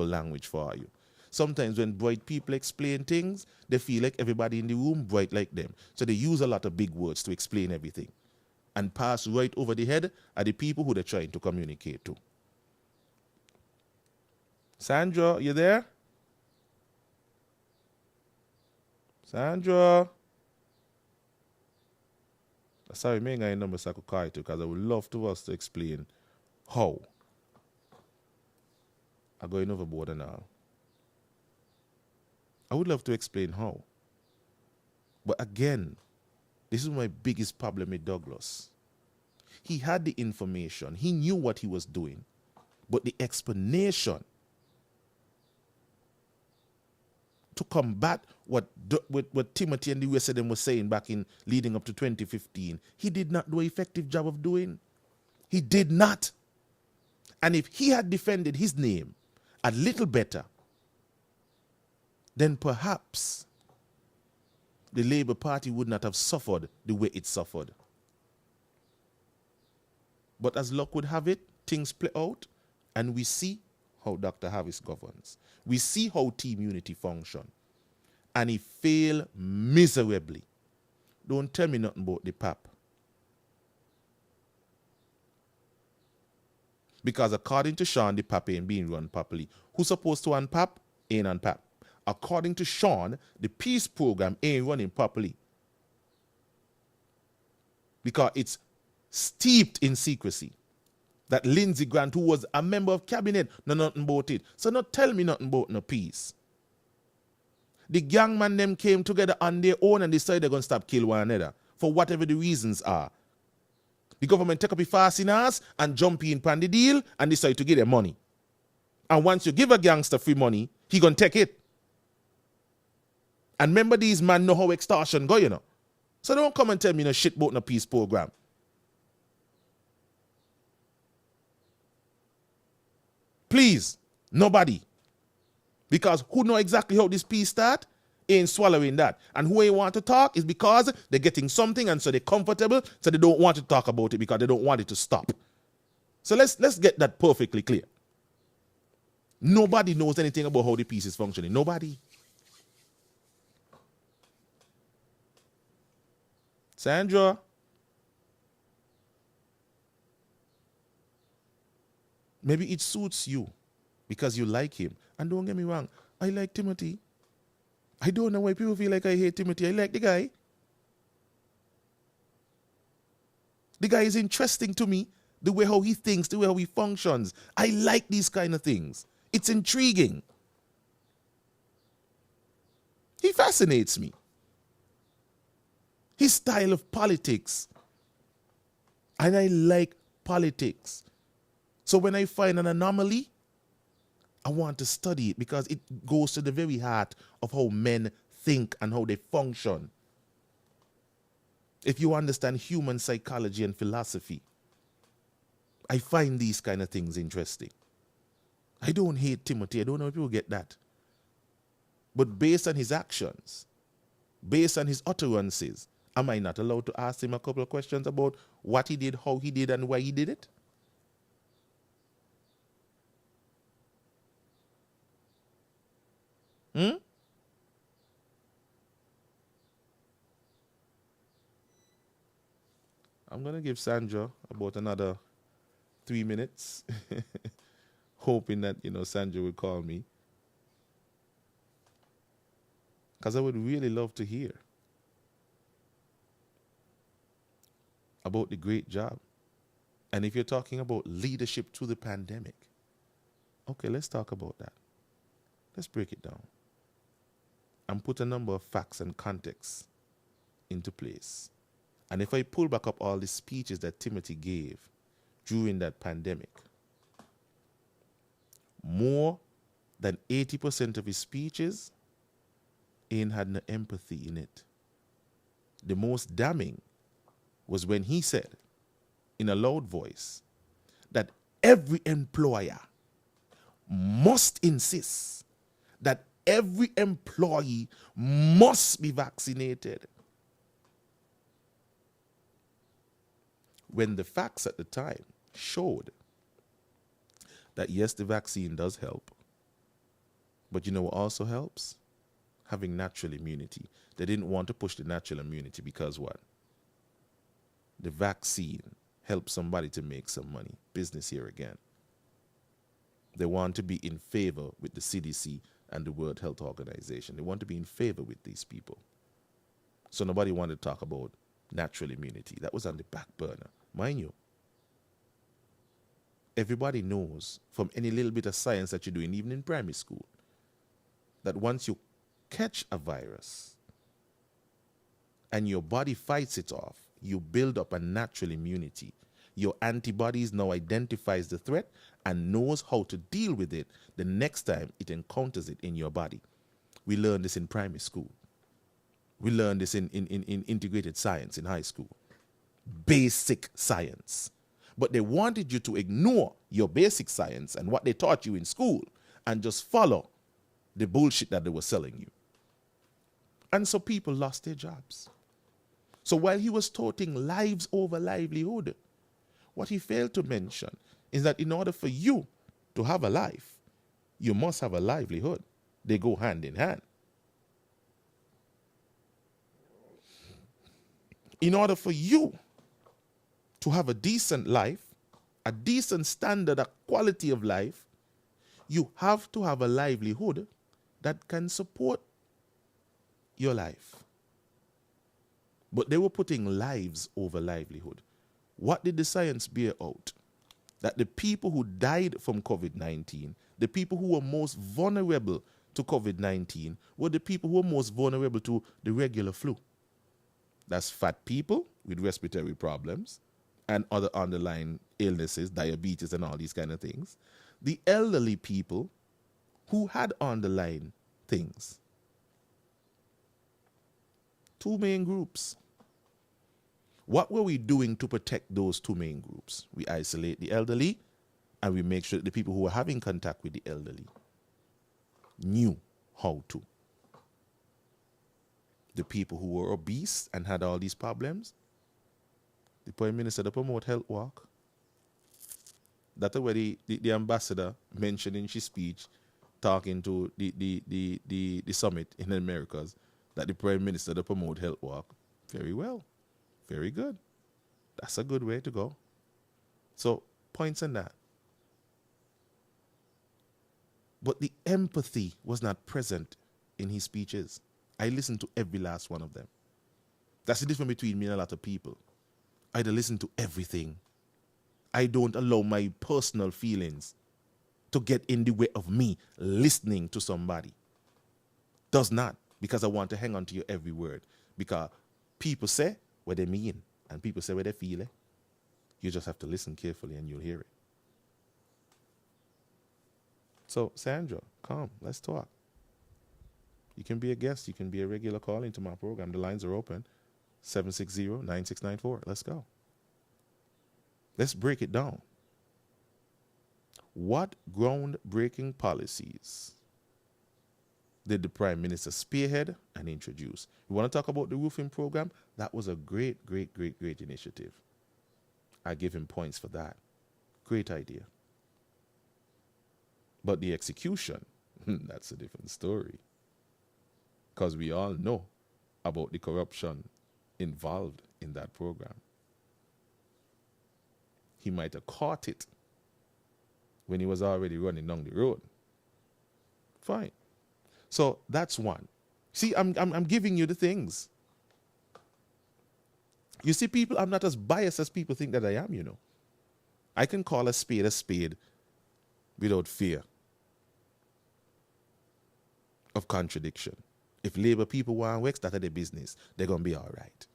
A: language for you. Sometimes when bright people explain things, they feel like everybody in the room bright like them. So they use a lot of big words to explain everything. And pass right over the head at the people who they're trying to communicate to. Sandra, you there? Sandra? Sorry, me ain't got a number so I could call you to, because I would love to us to explain how I'm going overboard and all. I would love to explain how. But again, this is my biggest problem with Douglas. He had the information. He knew what he was doing. But the explanation to combat what Timothy and the rest of them were saying back in leading up to 2015, he did not do an effective job of doing. He did not. And if he had defended his name a little better, then perhaps the Labour Party would not have suffered the way it suffered. But as luck would have it, things play out, and we see how Dr. Harris governs. We see how Team Unity function. And he failed miserably. don't tell me nothing about the pap. Because according to Sean, the pap ain't being run properly. Who's supposed to unpap? Ain't unpap. According to Sean, the peace program ain't running properly. Because it's steeped in secrecy. That Lindsey Grant, who was a member of cabinet, know nothing about it. So not tell me nothing about no peace. The gang man them came together on their own and decided they're going to stop kill one another. For whatever the reasons are. The government take up a fast in us and jump in pan the deal and decide to give them money. And once you give a gangster free money, he going to take it. And remember, these men know how extortion go, you know. So don't come and tell me no shit about no peace program. Please, nobody. Because who know exactly how this peace start ain't swallowing that. And who ain't want to talk is because they're getting something and so they're comfortable, so they don't want to talk about it because they don't want it to stop. So let's get that perfectly clear. Nobody knows anything about how the peace is functioning. Nobody. Sandra. Maybe it suits you because you like him. And don't get me wrong, I like Timothy. I don't know why people feel like I hate Timothy. I like the guy. The guy is interesting to me. The way how he thinks, the way how he functions. I like these kind of things. It's intriguing. He fascinates me. His style of politics. And I like politics. So when I find an anomaly, I want to study it because it goes to the very heart of how men think and how they function. If you understand human psychology and philosophy, I find these kind of things interesting. I don't hate Timothy. I don't know if people get that. But based on his actions, based on his utterances, am I not allowed to ask him a couple of questions about what he did, how he did, and why he did it? I'm going to give Sandra about another 3 minutes, hoping that, Sandra will call me. Because I would really love to hear about the great job. And if you're talking about leadership through the pandemic, okay, let's talk about that. Let's break it down and put a number of facts and contexts into place. And if I pull back up all the speeches that Timothy gave during that pandemic, more than 80% of his speeches ain't had no empathy in it. The most damning was when he said, in a loud voice, that every employer must insist that every employee must be vaccinated. When the facts at the time showed that yes, the vaccine does help, but you know what also helps? Having natural immunity. They didn't want to push the natural immunity because what? The vaccine helps somebody to make some money. Business here again. They want to be in favor with the CDC and the World Health Organization. They want to be in favor with these people. So nobody wanted to talk about natural immunity. That was on the back burner. Mind you, everybody knows from any little bit of science that you're doing, even in primary school, that once you catch a virus and your body fights it off, you build up a natural immunity. Your antibodies now identifies the threat and knows how to deal with it the next time it encounters it in your body. We learned this in primary school. We learned this in integrated science in high school. Basic science. But they wanted you to ignore your basic science and what they taught you in school and just follow the bullshit that they were selling you. And so people lost their jobs. So while he was touting lives over livelihood, what he failed to mention is that in order for you to have a life, you must have a livelihood. They go hand in hand. In order for you to have a decent life, a decent standard, a quality of life, you have to have a livelihood that can support your life. But they were putting lives over livelihood. What did the science bear out? That the people who died from COVID-19, the people who were most vulnerable to COVID-19, were the people who were most vulnerable to the regular flu. That's fat people with respiratory problems and other underlying illnesses, diabetes and all these kind of things. The elderly people who had underlying things. Two main groups. What were we doing to protect those two main groups? We isolate the elderly and we make sure that the people who were having contact with the elderly knew how to. The people who were obese and had all these problems, the Prime Minister to promote health walk. That's where the ambassador mentioned in his speech, talking to the summit in the Americas, that the Prime Minister to promote health walk. Very well. Very good. That's a good way to go. So, points on that. But the empathy was not present in his speeches. I listened to every last one of them. That's the difference between me and a lot of people. I listen to everything. I don't allow my personal feelings to get in the way of me listening to somebody. Does not, because I want to hang on to your every word. Because people say what they mean, and people say what they feel. You just have to listen carefully and you'll hear it. So, Sandra, come, let's talk. You can be a guest. You can be a regular call into my program. The lines are open. 760-9694. Let's go. Let's break it down. What groundbreaking policies did the Prime Minister spearhead and introduce? You want to talk about the roofing program? That was a great initiative. I give him points for that. Great idea. But the execution, that's a different story. Because we all know about the corruption involved in that program. He might have caught it when he was already running down the road. Fine. So that's one. See, I'm giving you the things. You see, people, I'm not as biased as people think that I am, you know. I can call a spade without fear of contradiction. If Labour people want to work, start their business, they're going to be all right.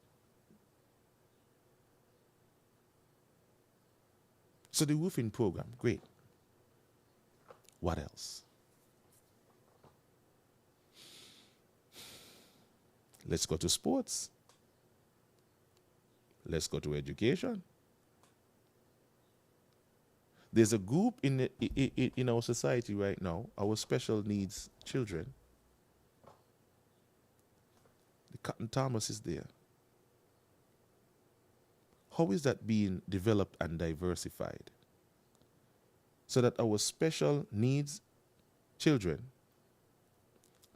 A: So the roofing program, great. What else? Let's go to sports. Let's go to education. There's a group in our society right now, our special needs children. The Cotton Thomas is there. How is that being developed and diversified so that our special needs children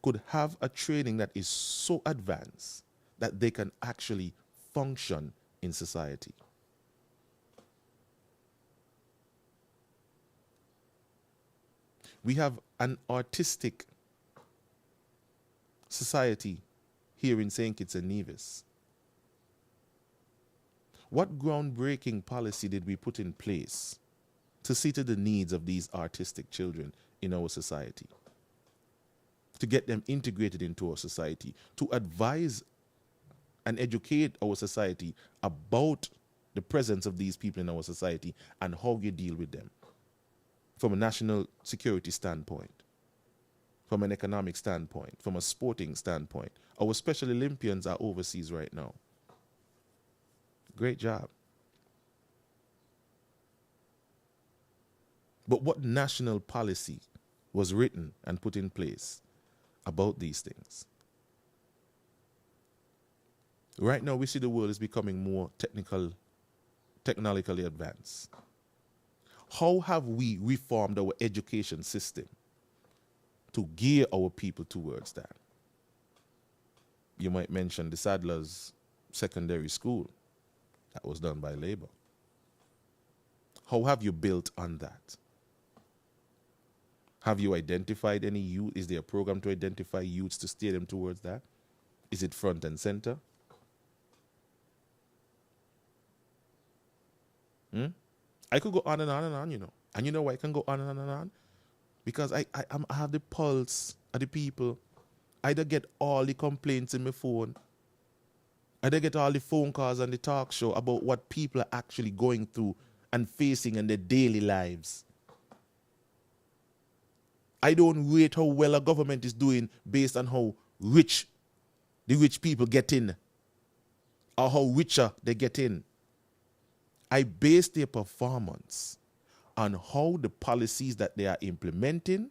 A: could have a training that is so advanced that they can actually function in society? We have an artistic society here in St. Kitts and Nevis. What groundbreaking policy did we put in place to see to the needs of these artistic children in our society? To get them integrated into our society, to advise and educate our society about the presence of these people in our society and how you deal with them from a national security standpoint, from an economic standpoint, from a sporting standpoint. Our Special Olympians are overseas right now. Great job. But what national policy was written and put in place about these things? Right now, we see the world is becoming more technologically advanced. How have we reformed our education system to gear our people towards that? You might mention the Sadler's secondary school. That was done by labor. How have you built on that? Have you identified any youth? Is there a program to identify youths to steer them towards that? Is it front and center? I could go on and on and on, you know. And you know why I can go on and on and on? Because I have the pulse of the people. I don't get all the complaints in my phone. I don't get all the phone calls on the talk show about what people are actually going through and facing in their daily lives. I don't rate how well a government is doing based on how rich the rich people get in or how richer they get in. I base their performance on how the policies that they are implementing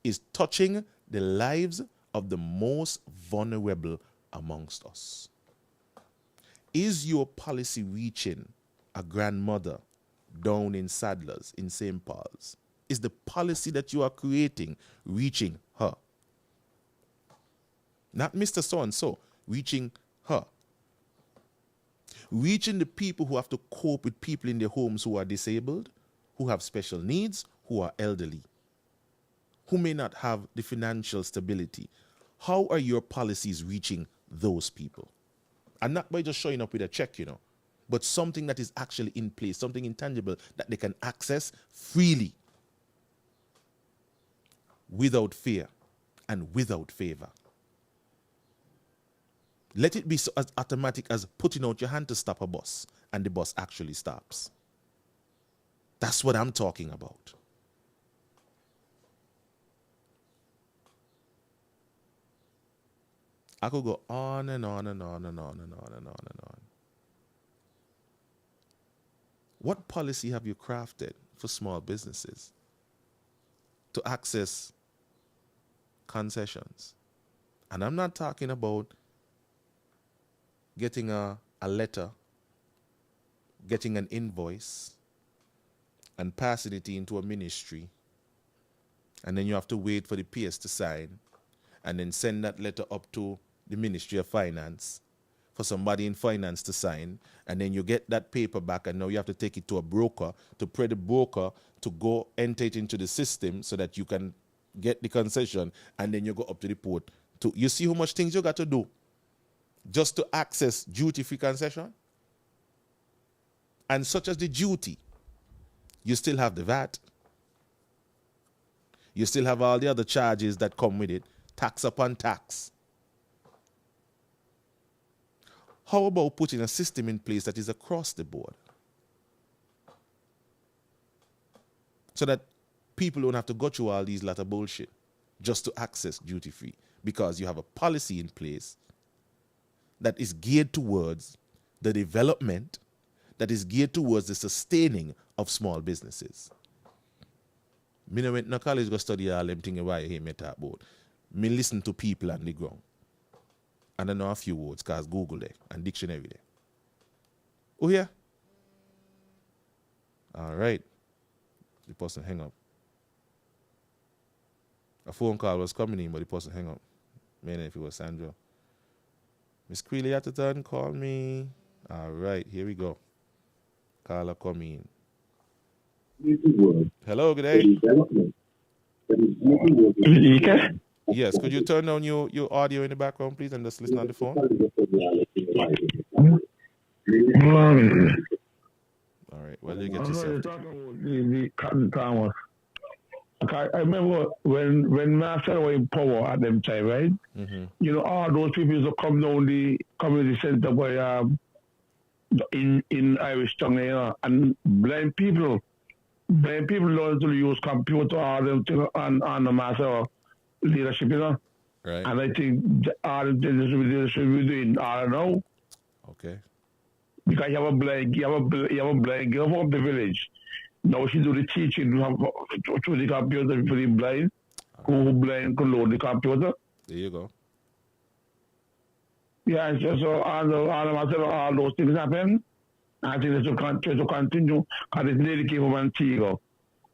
A: is touching the lives of the most vulnerable amongst us. Is your policy reaching a grandmother down in Sadler's, in St. Paul's? Is the policy that you are creating reaching her? Not Mr. So-and-so, reaching her. Reaching the people who have to cope with people in their homes who are disabled, who have special needs, who are elderly, who may not have the financial stability. How are your policies reaching those people? And not by just showing up with a check, you know, but something that is actually in place, something intangible that they can access freely, without fear and without favor. Let it be so as automatic as putting out your hand to stop a bus and the bus actually stops. That's what I'm talking about. I could go on and on and on and on and on and on and on. What policy have you crafted for small businesses to access concessions? And I'm not talking about getting a letter, getting an invoice, and passing it into a ministry, and then you have to wait for the PS to sign, and then send that letter up to the Ministry of Finance for somebody in finance to sign, and then you get that paper back, and now you have to take it to a broker to pray the broker to go enter it into the system so that you can get the concession, and then you go up to the port. You see how much things you got to do just to access duty-free concession? And such as the duty, you still have the VAT. You still have all the other charges that come with it, tax upon tax. How about putting a system in place that is across the board? So that people don't have to go through all these lot of bullshit just to access duty-free, because you have a policy in place that is geared towards the development, that is geared towards the sustaining of small businesses. Me no went to college to study all them things why you hear me talk about. Me listen to people on the ground. And I know a few words because Google there and dictionary there. Oh yeah? All right. The person hang up. A phone call was coming in, but the person hang up. Man, if it was Sandra. Miss Queely Atherton, call me. All right, here we go. Caller coming in. Hello, good day. Yes, could you turn down your audio in the background, please, and just listen on the phone? All right, well, you get yourself.
C: The Cotton Thomas. I remember when Master were in power at them time, right? Mm-hmm. You know, all those people used to come down the community center where in Irish Town, you know, and blind people learn to use computer all them things on the Master leadership, you know.
A: Right.
C: And I think all the things we doing all now.
A: Okay.
C: Because you have a blind girl from the village. Now she do the teaching through the computer for the blind, who blind could load the computer.
A: There you go.
C: Yeah, so all those things happen. I think they should continue. Because this lady came from Antigua,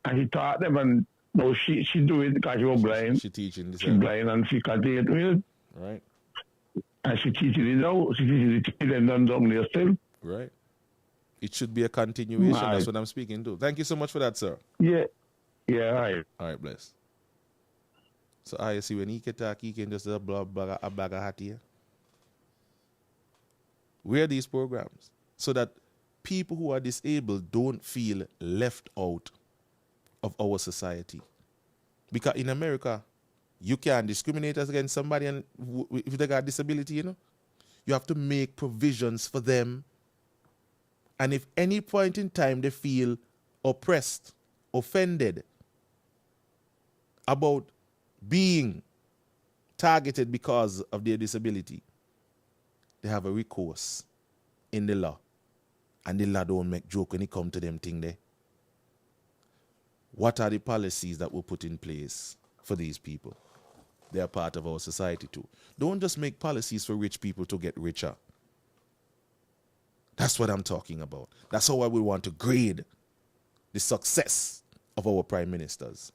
C: and she taught them, and now she do it because she was blind.
A: She teaching this.
C: She's blind, and she continued to do it.
A: Right.
C: And she teaches it now. She teaches it them down there still.
A: Right. It should be a continuation.
C: Right.
A: That's what I'm speaking to. Thank you so much for that, sir.
C: Yeah. Yeah, right.
A: All right, bless. So I see when he can talk, he can just a bag of hat here. Where are these programs? So that people who are disabled don't feel left out of our society. Because in America, you can't discriminate against somebody and if they got a disability, you know. You have to make provisions for them. And if any point in time they feel oppressed, offended about being targeted because of their disability, they have a recourse in the law. And the law don't make joke when it come to them thing there. What are the policies that we put in place for these people? They are part of our society too. Don't just make policies for rich people to get richer. That's what I'm talking about. That's how I will want to grade the success of our prime ministers.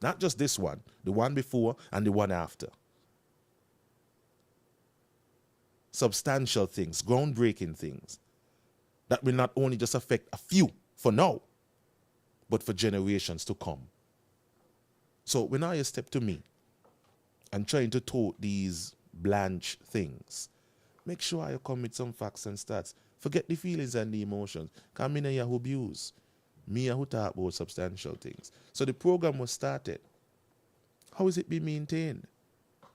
A: Not just this one, the one before and the one after. Substantial things, groundbreaking things that will not only just affect a few for now, but for generations to come. So when I step to me and trying to tote these blanche things, make sure I come with some facts and stats. Forget the feelings and the emotions. Come in here who abuse. Me who talk about substantial things. So the program was started. How is it being maintained?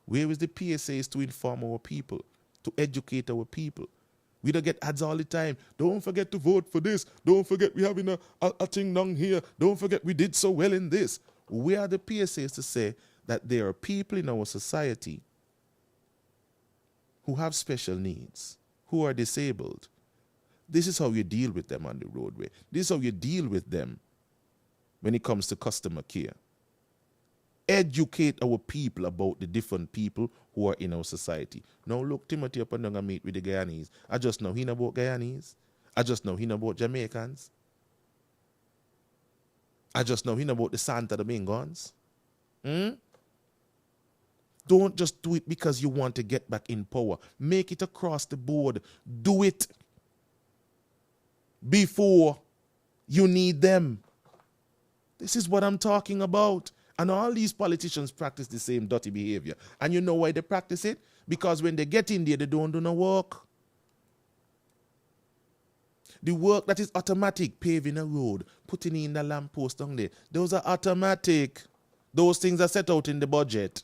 A: Where is the PSAs to inform our people, to educate our people? We don't get ads all the time. Don't forget to vote for this. Don't forget we having a thing down here. Don't forget we did so well in this. Where are the PSAs to say that there are people in our society who have special needs, who are disabled? This is how you deal with them on the roadway. This is how you deal with them when it comes to customer care. Educate our people about the different people who are in our society. Now look, Timothy up and down and meet with the Guyanese. I just know he know about Guyanese. I just know he know about Jamaicans. I just know he know about the Santo Domingos. Don't just do it because you want to get back in power. Make it across the board. Do it before you need them. This is what I'm talking about. And all these politicians practice the same dirty behavior. And you know why they practice it? Because when they get in there, they don't do no work. The work that is automatic, paving a road, putting in the lamppost down there, those are automatic. Those things are set out in the budget.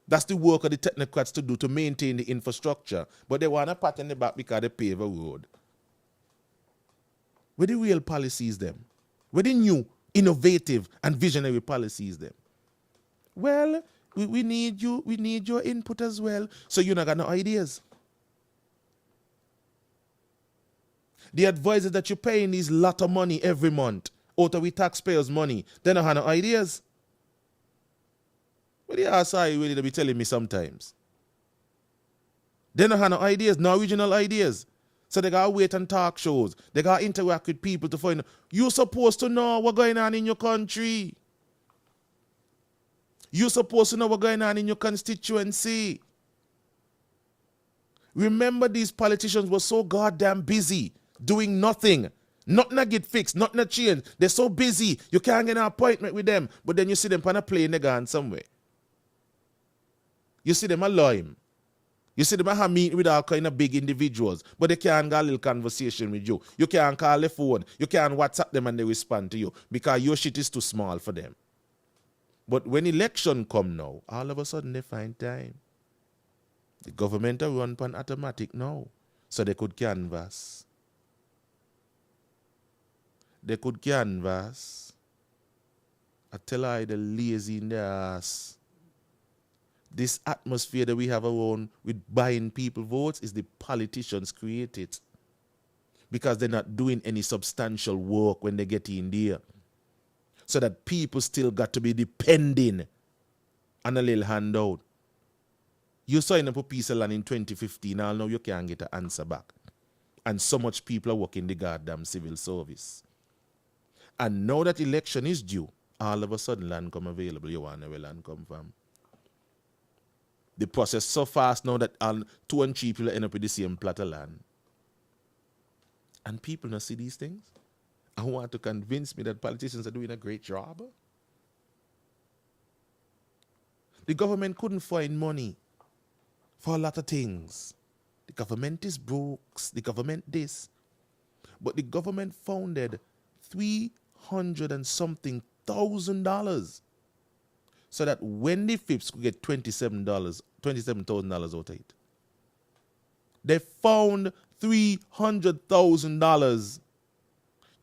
A: That's the work of the technocrats to do to maintain the infrastructure. But they want a pat in the back because they pave a road. Where the real policies them? Where the new, innovative and visionary policies them? Well, we need you. We need your input as well. So you not got no ideas. The advisors that you're paying is lot of money every month out of we taxpayers' money. They don't have no ideas. What the ass are you really be telling me sometimes? They don't have no ideas, no original ideas. So they gotta wait and talk shows. They gotta interact with people to find out. You're supposed to know what's going on in your country. You're supposed to know what's going on in your constituency. Remember, these politicians were so goddamn busy doing nothing. Nothing get fixed, nothing change. They're so busy, you can't get an appointment with them. But then you see them on a plane, they gone somewhere. You see them alone. You see them have meeting with all kind of big individuals, but they can't get a little conversation with you. You can't call the phone. You can't WhatsApp them and they respond to you because your shit is too small for them. But when election come now, all of a sudden they find time. The government are run on automatic now, so they could canvass. They could canvass. I tell I the lazy in their ass. This atmosphere that we have around with buying people votes is the politicians create it. Because they're not doing any substantial work when they get in there. So that people still got to be depending on a little handout. You signed up a piece of land in 2015, now you can't get an answer back. And so much people are working the goddamn civil service. And now that election is due, all of a sudden land come available. You want to know where land come from? The process so fast now that 2 and 3 people end up with the same plot of land. And people not see these things. I want to convince me that politicians are doing a great job. The government couldn't find money for a lot of things. The government is broke. The government this. But the government founded $300 and something thousand so that Wendy Phipps could get $27,000 out of it. They found $300,000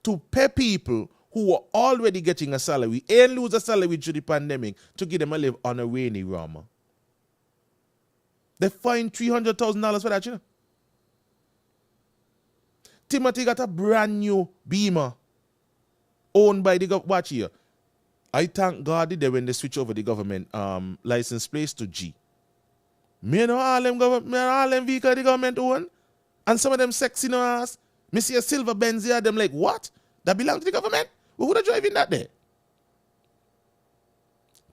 A: to pay people who were already getting a salary and lose a salary through the pandemic to give them a live on a rainy room. They find $300,000 for that, you know. Timothy got a brand new Beamer owned by the government. Watch here. I thank God the day when they switch over the government license plates to G. Me know all them vehicles the government own. And some of them sexy no ass. Me see a silver Benz here, them like, what? That belong to the government? Who would have driven that there?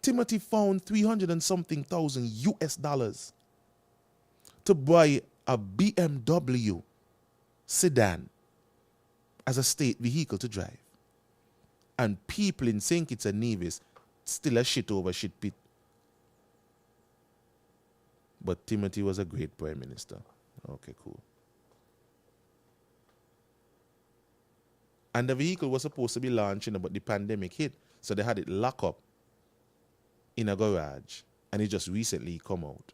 A: Timothy found 300 and something thousand US dollars to buy a BMW sedan as a state vehicle to drive. And people in St. Kitts and Nevis still a shit over shit pit. But Timothy was a great prime minister. Okay, cool. And the vehicle was supposed to be launching, but the pandemic hit. So they had it locked up in a garage. And it just recently come out.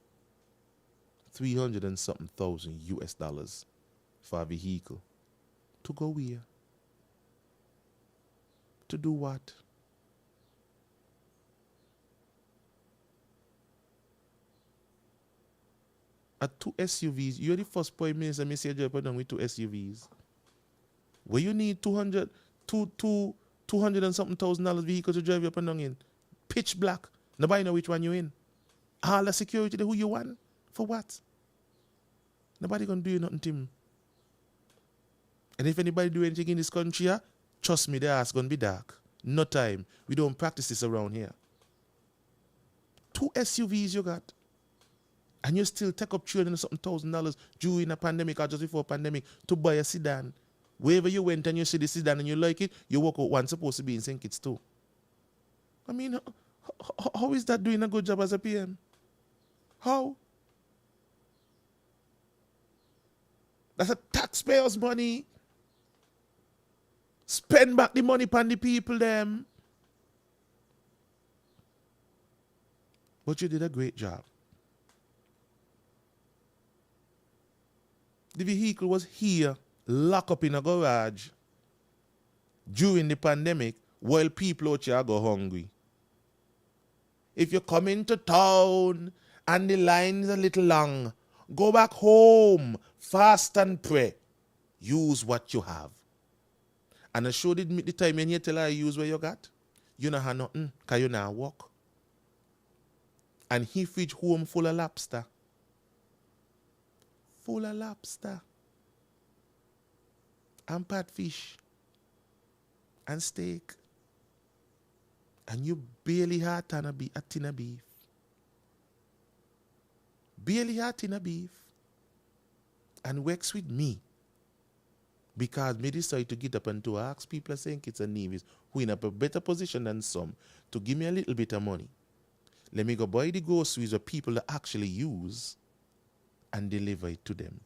A: 300 and something thousand US dollars for a vehicle. To go where? To do what? At 2 SUVs, you're the first prime minister me see you with 2 SUVs. Where you need 200 and something $1,000 vehicle to drive you up and down in. Pitch black. Nobody know which one you in. All the security, who you want? For what? Nobody gonna do you nothing to him. And if anybody do anything in this country, trust me, their ass gonna be dark. No time. We don't practice this around here. 2 SUVs you got. And you still take up $300 and something $1,000 during a pandemic or just before a pandemic to buy a sedan. Wherever you went and you see the sedan and you like it, you walk out one supposed to be in St. Kitts too. I mean, how is that doing a good job as a PM? How? That's a taxpayer's money. Spend back the money upon the people them. But you did a great job. The vehicle was here, locked up in a garage during the pandemic while people out here go hungry. If you come into town and the line is a little long, go back home, fast and pray. Use what you have. And I showed it the time when you tell her use what you got. You don't have nothing because you not walk. And he fridge home full of lobster. Full of lobster. And catfish. And steak. And you barely had a tin of beef. Barely had tin of beef. And works with me. Because me decide to get up and to ask people saying it's a Nevis who in a better position than some to give me a little bit of money. Let me go buy the groceries of people that actually use and deliver it to them.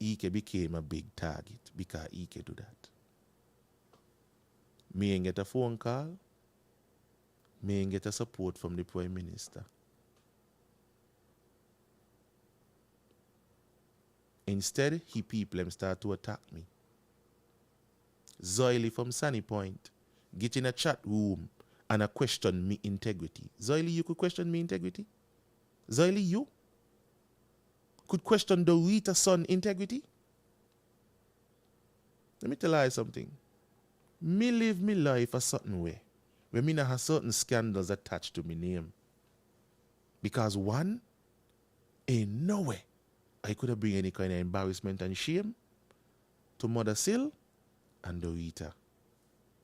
A: Ike became a big target because Ike do that. Me ain't get a phone call. Me ain't get a support from the Prime Minister. Instead, he people them start to attack me. Zoily from Sunny Point get in a chat room and a question me integrity. Zoily, you could question me integrity? Zoily, you could question the Rita son integrity? Let me tell you something. Me live me life a certain way where me not have certain scandals attached to me name. Because one, ain't no way I could have bring any kind of embarrassment and shame to Mother Sil and Dorita.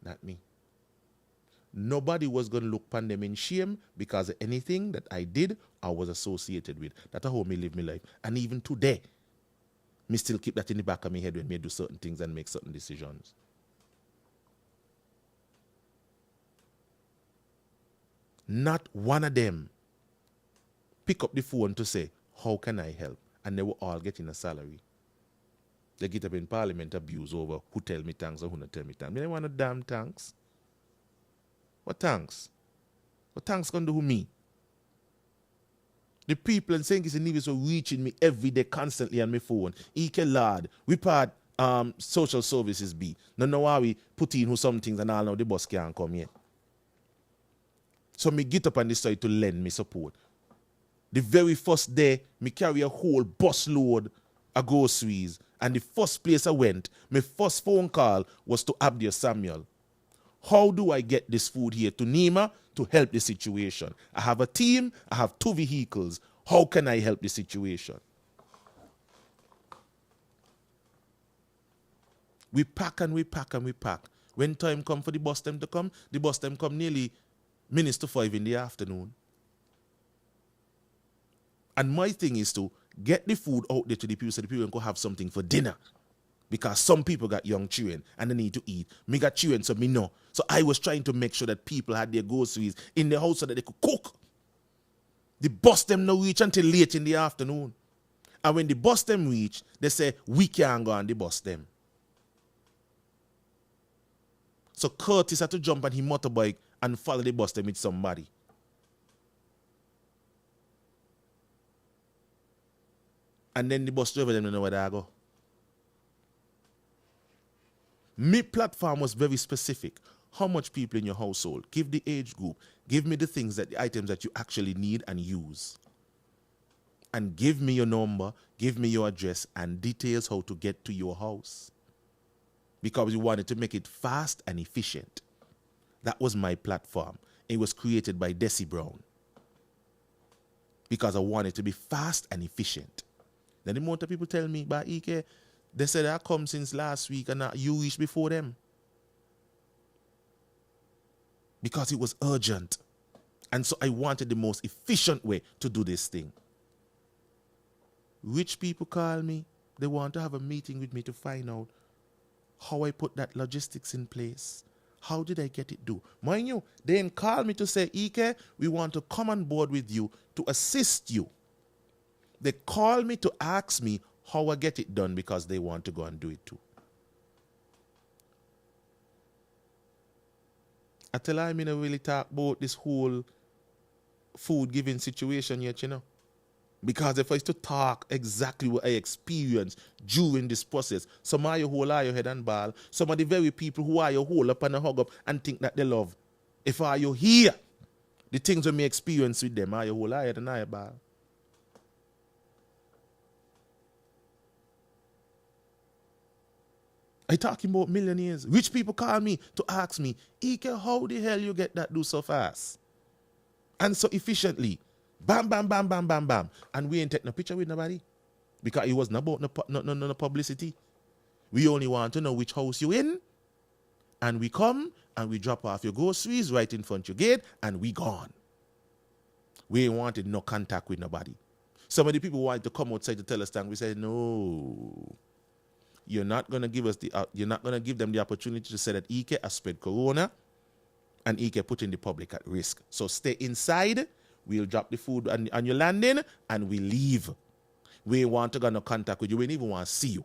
A: Not me. Nobody was going to look upon them in shame because anything that I did, I was associated with. That's how me live my life. And even today, me still keep that in the back of my head when me do certain things and make certain decisions. Not one of them pick up the phone to say, how can I help? And they were all getting a salary. They get up in parliament abuse over who tell me thanks or who not tell me thanks. They don't want no damn thanks. What thanks? What thanks gonna do with me? The people in St. Kitts and Nevis were reaching me every day constantly on my phone. Ike lad, we part social services be. No know how we put in who some things and all now the bus can't come yet. So me get up on this side to lend me support. The very first day, me carry a whole bus load of groceries. And the first place I went, my first phone call was to Abdia Samuel. How do I get this food here to Nima to help the situation? I have a team, I have 2 vehicles. How can I help the situation? We pack and we pack and we pack. When time come for the bus them to come, the bus them come nearly minutes to 5 in the afternoon. And my thing is to get the food out there to the people so the people can have something for dinner. Because some people got young children and they need to eat. Me got children, so me know. So I was trying to make sure that people had their groceries in the house so that they could cook. The bus them no reach until late in the afternoon. And when the bus them reach, they say, we can't go on the bus them. So Curtis had to jump on his motorbike and follow the bus them with somebody. And then the bus driver them don't know where they go. My platform was very specific. How much people in your household? Give the age group. Give me the things the items that you actually need and use. And give me your number, give me your address and details how to get to your house. Because we wanted to make it fast and efficient. That was my platform. It was created by Desi Brown. Because I wanted to be fast and efficient. Then the more people tell me, but Ike, they said I come since last week and you reached before them. Because it was urgent. And so I wanted the most efficient way to do this thing. Rich people call me. They want to have a meeting with me to find out how I put that logistics in place. How did I get it done? Mind you, they didn't call me to say, Ike, we want to come on board with you to assist you. They call me to ask me how I get it done because they want to go and do it too. I tell I mean I really talk about this whole food giving situation yet, you know. Because if I was to talk exactly what I experienced during this process, some of you hold your head and ball, some of the very people who are you hold up and hug up and think that they love. If are you hear the things we may experience with them, are you hold your head and I ball. I talking about millionaires. Rich people call me to ask me, Ike, how the hell you get that do so fast? And so efficiently. Bam, bam, bam, bam, bam, bam. And we ain't take no picture with nobody. Because it was not about no publicity. We only want to know which house you in. And we come and we drop off your groceries right in front of your gate and we gone. We ain't wanted no contact with nobody. Some of the people wanted to come outside to tell us that. We said, no. You're not gonna give them the opportunity to say that Ike has spread corona and Ike putting the public at risk. So stay inside. We'll drop the food on your landing and we leave. We want to go no contact with you. We don't even want to see you.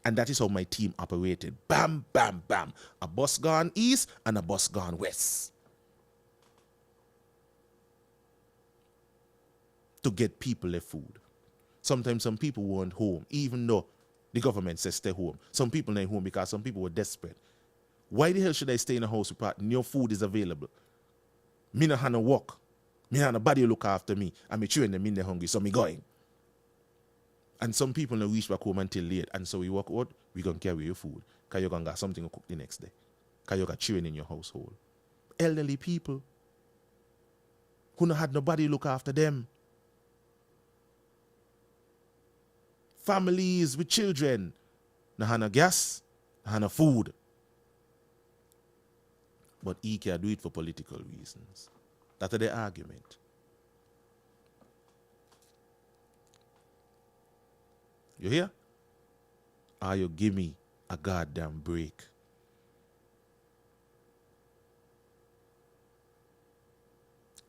A: And that is how my team operated. Bam, bam, bam. A bus gone east and a bus gone west. To get people their food. Sometimes some people weren't home, even though the government says stay home. Some people ain't home because some people were desperate. Why the hell should I stay in a house where no food is available? Me no have no work. Me have nobody look after me. And me children them in there hungry, so me going. And some people no reach back home until late. And so we walk out, we gonna carry your food. Because you're gonna get something to cook the next day. Because you got children in your household. Elderly people who no had nobody look after them. Families with children. No have no gas, no have no food. but he can do it for political reasons. That's the argument. You hear? Or you give me a goddamn break.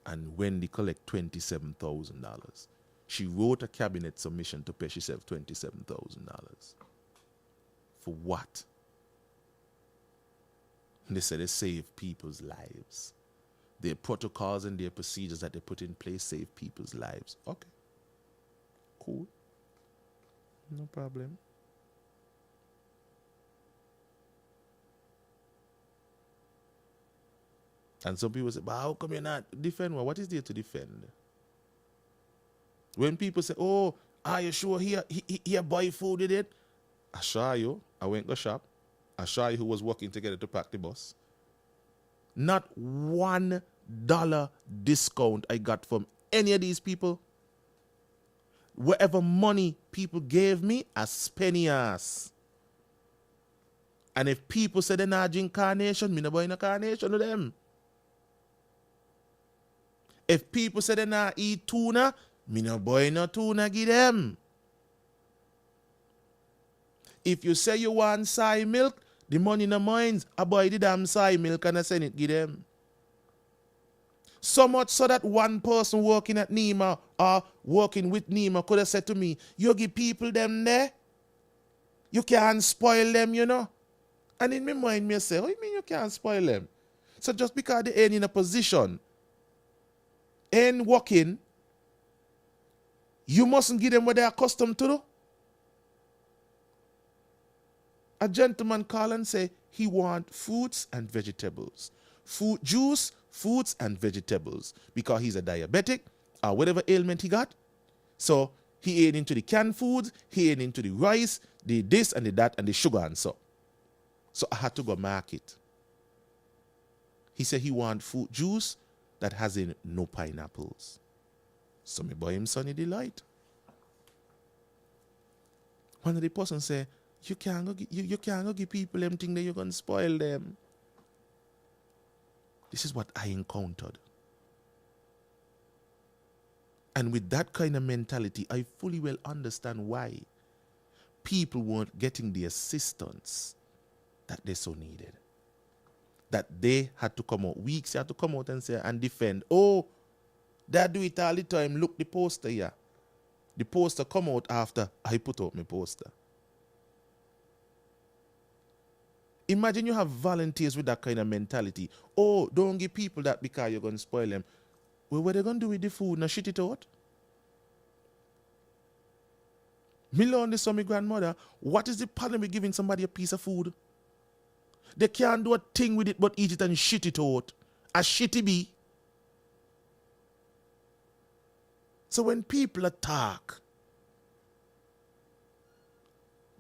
A: And Wendy collect $27,000. She wrote a cabinet submission to pay herself $27,000. For what? They said they save people's lives. Their protocols and their procedures that they put in place save people's lives. Okay. Cool. No problem. And some people say, but how come you're not defend? Well, what is there to defend? When people say, oh, are you sure he buy food with it? I show you. I went to shop. I show you who was working together to pack the bus. Not $1 discount I got from any of these people. Whatever money people gave me, I spent ass. And if people say they're not drink carnation, me no buy no carnation to them. If people say they not eat tuna, me no buy no tuna give them. If you say you want soy milk, the money no mines, I buy the damn soy milk and I send it give them. So much so that one person working at Nima or working with Nima could have said to me, you give people them there, you can't spoil them, you know. And in my mind, me say, what do you mean you can't spoil them? So just because they ain't in a position, ain't working, you mustn't give them what they're accustomed to do. A gentleman call and say he want fruits and vegetables. Fruit juice, fruits and vegetables. Because he's a diabetic or whatever ailment he got. So he ate into the canned foods, he ate into the rice, the this and the that and the sugar and so. So I had to go market. He said he want fruit juice that has in no pineapples. So me buy him Sunny Delight. One of the persons say, you can't go give people them thing that you're gonna spoil them. This is what I encountered. And with that kind of mentality, I fully well understand why people weren't getting the assistance that they so needed. That they had to come out. Weeks had to come out and say and defend. Oh, they do it all the time. Look the poster here. The poster come out after I put out my poster. Imagine you have volunteers with that kind of mentality. Oh, don't give people that because you're going to spoil them. Well, what are they going to do with the food? Now shit it out? Me learned this from my grandmother. What is the problem with giving somebody a piece of food? They can't do a thing with it but eat it and shit it out. A shitty be. So when people attack,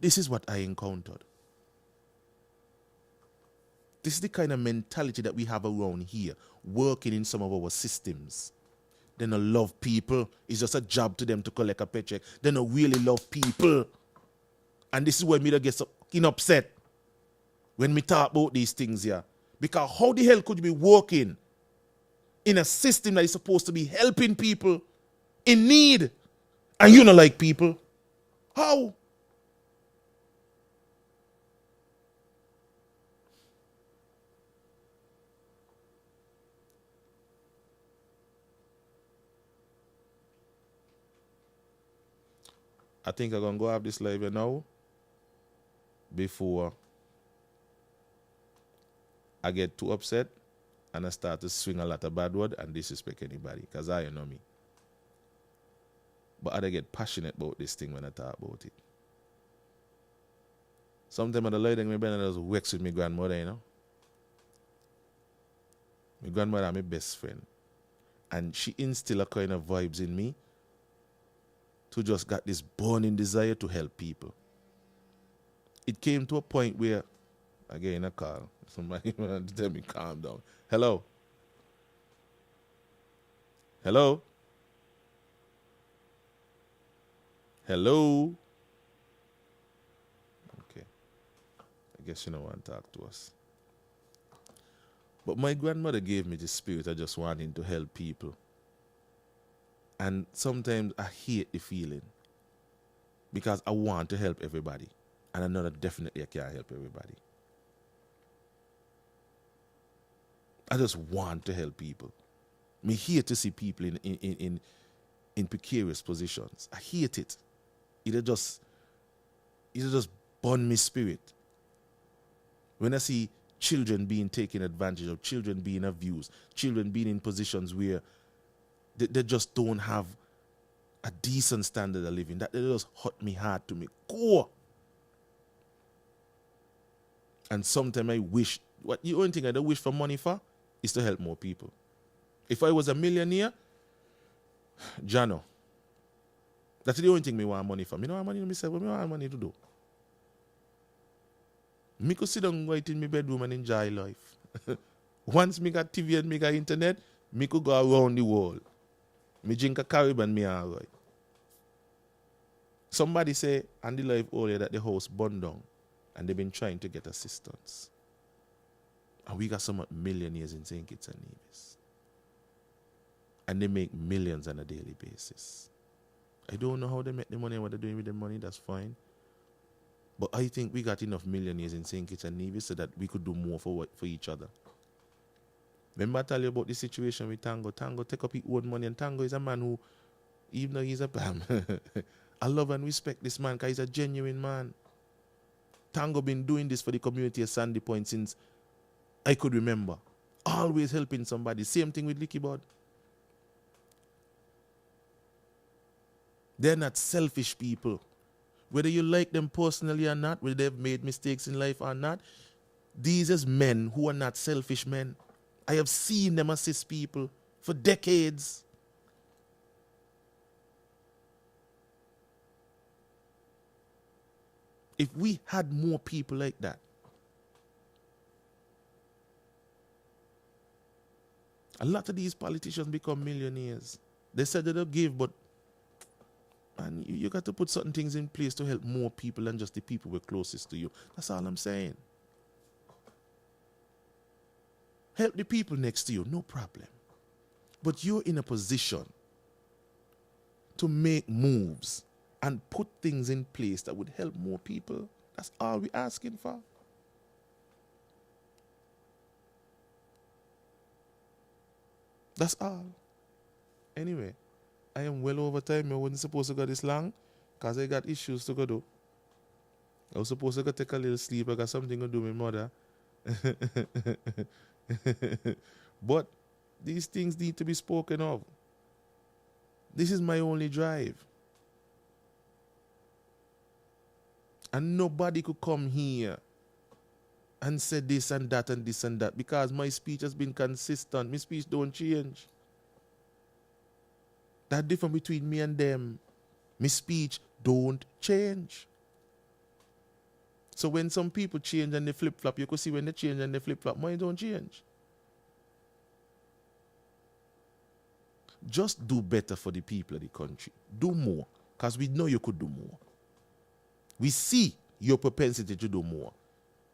A: this is what I encountered. This is the kind of mentality that we have around here, working in some of our systems. They don't love people. It's just a job to them to collect a paycheck. They don't really love people. And this is where me get so upset when we talk about these things here. Because how the hell could you be working in a system that is supposed to be helping people in need and you don't like people? How? I think I'm going to go have this live now before I get too upset and I start to swing a lot of bad word and disrespect anybody because I know me. But I get passionate about this thing when I talk about it. Sometimes the lady me better just works with my grandmother, you know. My grandmother is my best friend. And she instilled a kind of vibes in me to just got this burning desire to help people. It came to a point where, again, a call. Somebody wanted to tell me, calm down. Hello? Hello? Hello? Okay. I guess you don't want to talk to us. But my grandmother gave me the spirit of just wanting to help people. And sometimes I hate the feeling because I want to help everybody. And I know that definitely I can't help everybody. I just want to help people. Me hate to see people in precarious positions. I hate it. It'll just burn me spirit. When I see children being taken advantage of, children being abused, children being in positions where they just don't have a decent standard of living, that just hurt me hard to me core. And sometimes I wish, the only thing I don't wish for money for is to help more people. If I was a millionaire, Jano, that's the only thing I want money for. I don't want money to myself, but I want money to do. I could sit down right in my bedroom and enjoy life. Once I got TV and I got internet, I could go around the world. I drink a Caribbean, I all right. Somebody say, on the live earlier, that the house burned down and they've been trying to get assistance. And we got some millionaires in St. Kitts and Nevis. And they make millions on a daily basis. I don't know how they make the money, what they're doing with the money, that's fine. But I think we got enough millionaires in St. Kitts and Nevis so that we could do more for each other. Remember I tell you about the situation with Tango. Tango take up his own money, and Tango is a man who, even though he's a bam, I love and respect this man because he's a genuine man. Tango been doing this for the community of Sandy Point since I could remember. Always helping somebody. Same thing with Licky Bud. They're not selfish people. Whether you like them personally or not, whether they've made mistakes in life or not, these are men who are not selfish men. I have seen them assist people for decades. If we had more people like that, a lot of these politicians become millionaires. They said that they'll give, but and you got to put certain things in place to help more people than just the people who are closest to you. That's all I'm saying. Help the people next to you, no problem. But you're in a position to make moves and put things in place that would help more people. That's all we're asking for. That's all. Anyway, I am well over time. I wasn't supposed to go this long because I got issues to go do. I was supposed to go take a little sleep. I got something to do with my mother. But these things need to be spoken of. This is my only drive. And nobody could come here and say this and that and this and that because my speech has been consistent. My speech don't change. That difference between me and them. My speech don't change. So when some people change and they flip-flop, you could see when they change and they flip-flop, mine don't change. Just do better for the people of the country. Do more, because we know you could do more. We see your propensity to do more.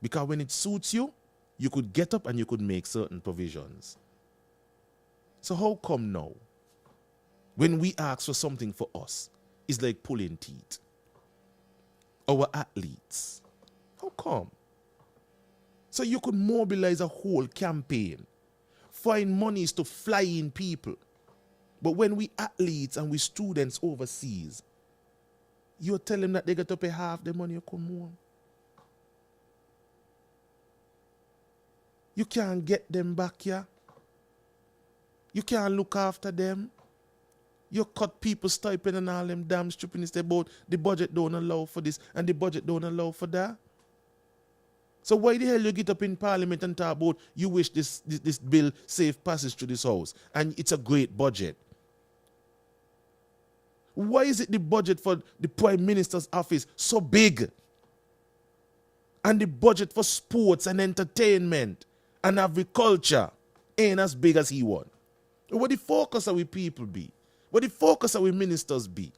A: Because when it suits you, you could get up and you could make certain provisions. So how come now, when we ask for something for us, it's like pulling teeth? Our athletes, how come? So you could mobilize a whole campaign, find monies to fly in people. But when we athletes and we students overseas, you tell them that they got to pay half the money you come home. You can't get them back here. You can't look after them. You cut people's stipend and all them damn stupidness about the budget don't allow for this and the budget don't allow for that. So why the hell you get up in Parliament and talk about you wish this bill safe passage to this house and it's a great budget? Why is it the budget for the Prime Minister's office so big? And the budget for sports and entertainment and agriculture ain't as big as he want? What the focus of we people be? What the focus of we ministers be?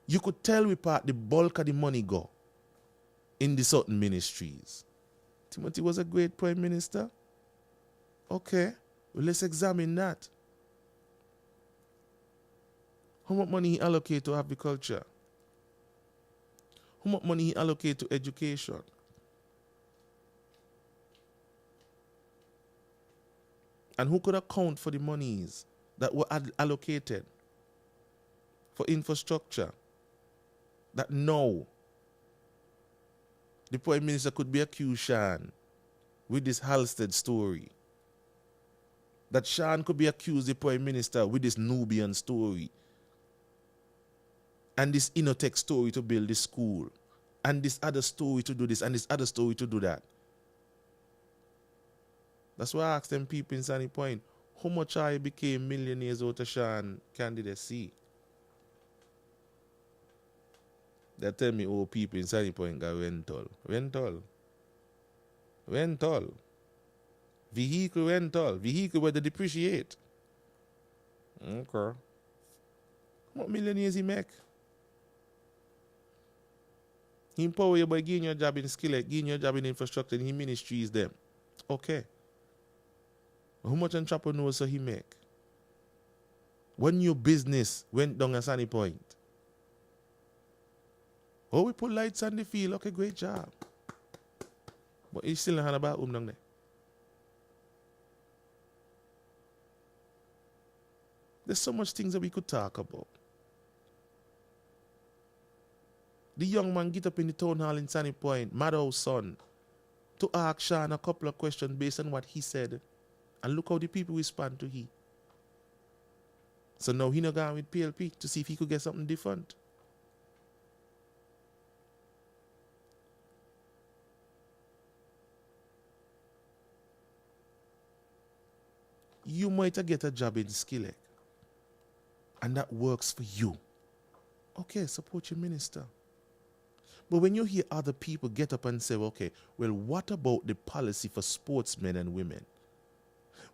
A: You could tell we part the bulk of the money go in the certain ministries. Timothy was a great Prime Minister. Okay, well, let's examine that. How much money he allocate to agriculture? How much money he allocate to education? And who could account for the monies that were allocated for infrastructure that now the Prime Minister could be accused, Sean, with this Halstead story? That Sean could be accused, the Prime Minister, with this Nubian story, and this Innotech story to build this school, and this other story to do this, and this other story to do that. That's why I asked them people in Sunny Point, how much I became millionaires out of Sean candidacy? They tell me, oh, people in Sunny Point got rental. Vehicle rental. Vehicle where they depreciate. Okay. What millionaires he make? He empower you by giving you a job in skill, giving you a job in infrastructure, and he ministries them. Okay. How much entrepreneurs so he make? When your business went down at Sunny Point, oh, we put lights on the field. Okay, great job. But he still not about down there. There's so much things that we could talk about. The young man get up in the town hall in Sunny Point, Maddo's son, to ask Sean a couple of questions based on what he said. And look how the people respond to he. So now he not going with PLP to see if he could get something different. You might get a job in Skillet, and that works for you. Okay, support your minister. But when you hear other people get up and say, okay, well, what about the policy for sportsmen and women?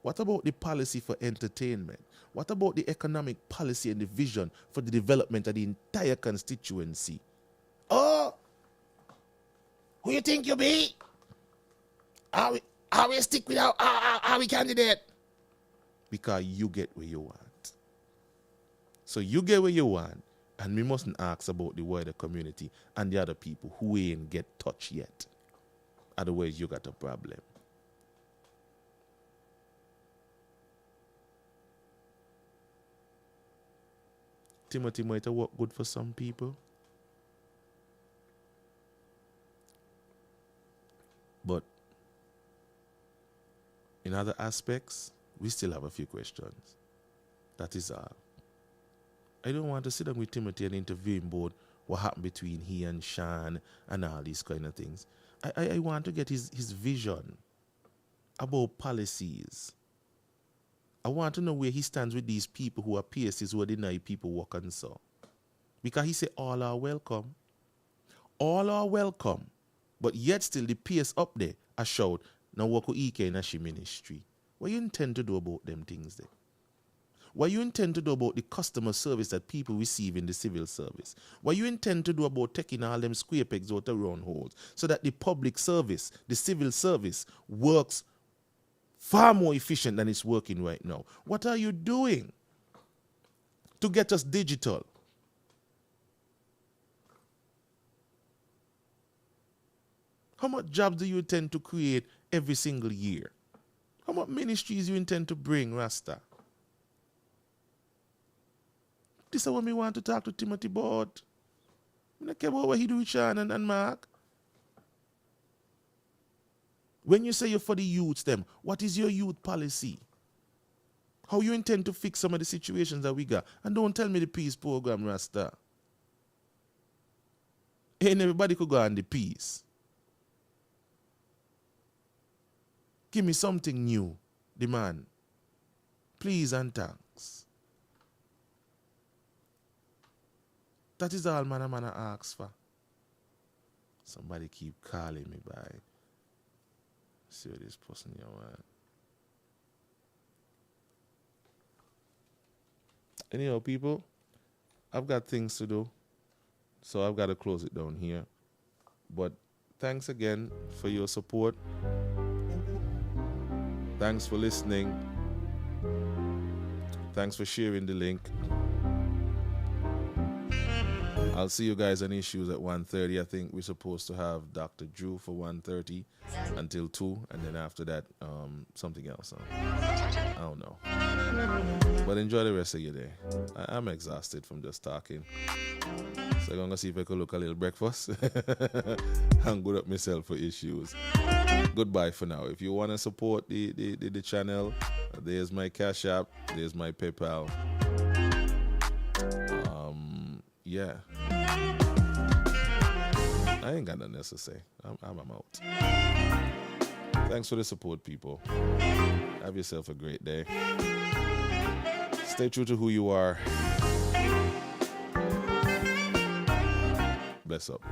A: What about the policy for entertainment? What about the economic policy and the vision for the development of the entire constituency? Oh, who you think you be? Are we stick with our candidate? Because you get where you want. So you get where you want, and we mustn't ask about the wider community and the other people who ain't get touched yet. Otherwise, you got a problem. Timothy might have worked good for some people. But in other aspects, we still have a few questions. That is all. I don't want to sit down with Timothy and interview him about what happened between he and Sean and all these kind of things. I want to get his vision about policies. I want to know where he stands with these people who are PSs who are deny people work and so. Because he said all are welcome. All are welcome. But yet still the PS up there are shout, now work with EK in a ministry. What you intend to do about them things there? What you intend to do about the customer service that people receive in the civil service? What you intend to do about taking all them square pegs out of round holes so that the public service, the civil service, works far more efficient than it's working right now? What are you doing to get us digital? How much jobs do you intend to create every single year? How much ministries you intend to bring, Rasta? This is what we want to talk to Timothy about. I don't care about what he do with Sean and Mark. When you say you're for the youths, them, what is your youth policy? How you intend to fix some of the situations that we got? And don't tell me the peace program, Rasta. Ain't everybody could go on the peace. Give me something new, the man. Please and thanks. That is all man asks for. Somebody keep calling me by. See what this person here want. Anyhow, people, I've got things to do, so I've got to close it down here. But thanks again for your support. Thanks for listening. Thanks for sharing the link. I'll see you guys on issues at 1:30. I think we're supposed to have Dr. Drew for 1:30 until 2, and then after that, something else. I don't know. But enjoy the rest of your day. I'm exhausted from just talking. So I'm going to see if I can look a little breakfast and good up myself for issues. Goodbye for now. If you want to support the channel, there's my Cash App, there's my PayPal. Yeah. I ain't got nothing else to say. I'm out. Thanks for the support, people. Have yourself a great day. Stay true to who you are. Bless up.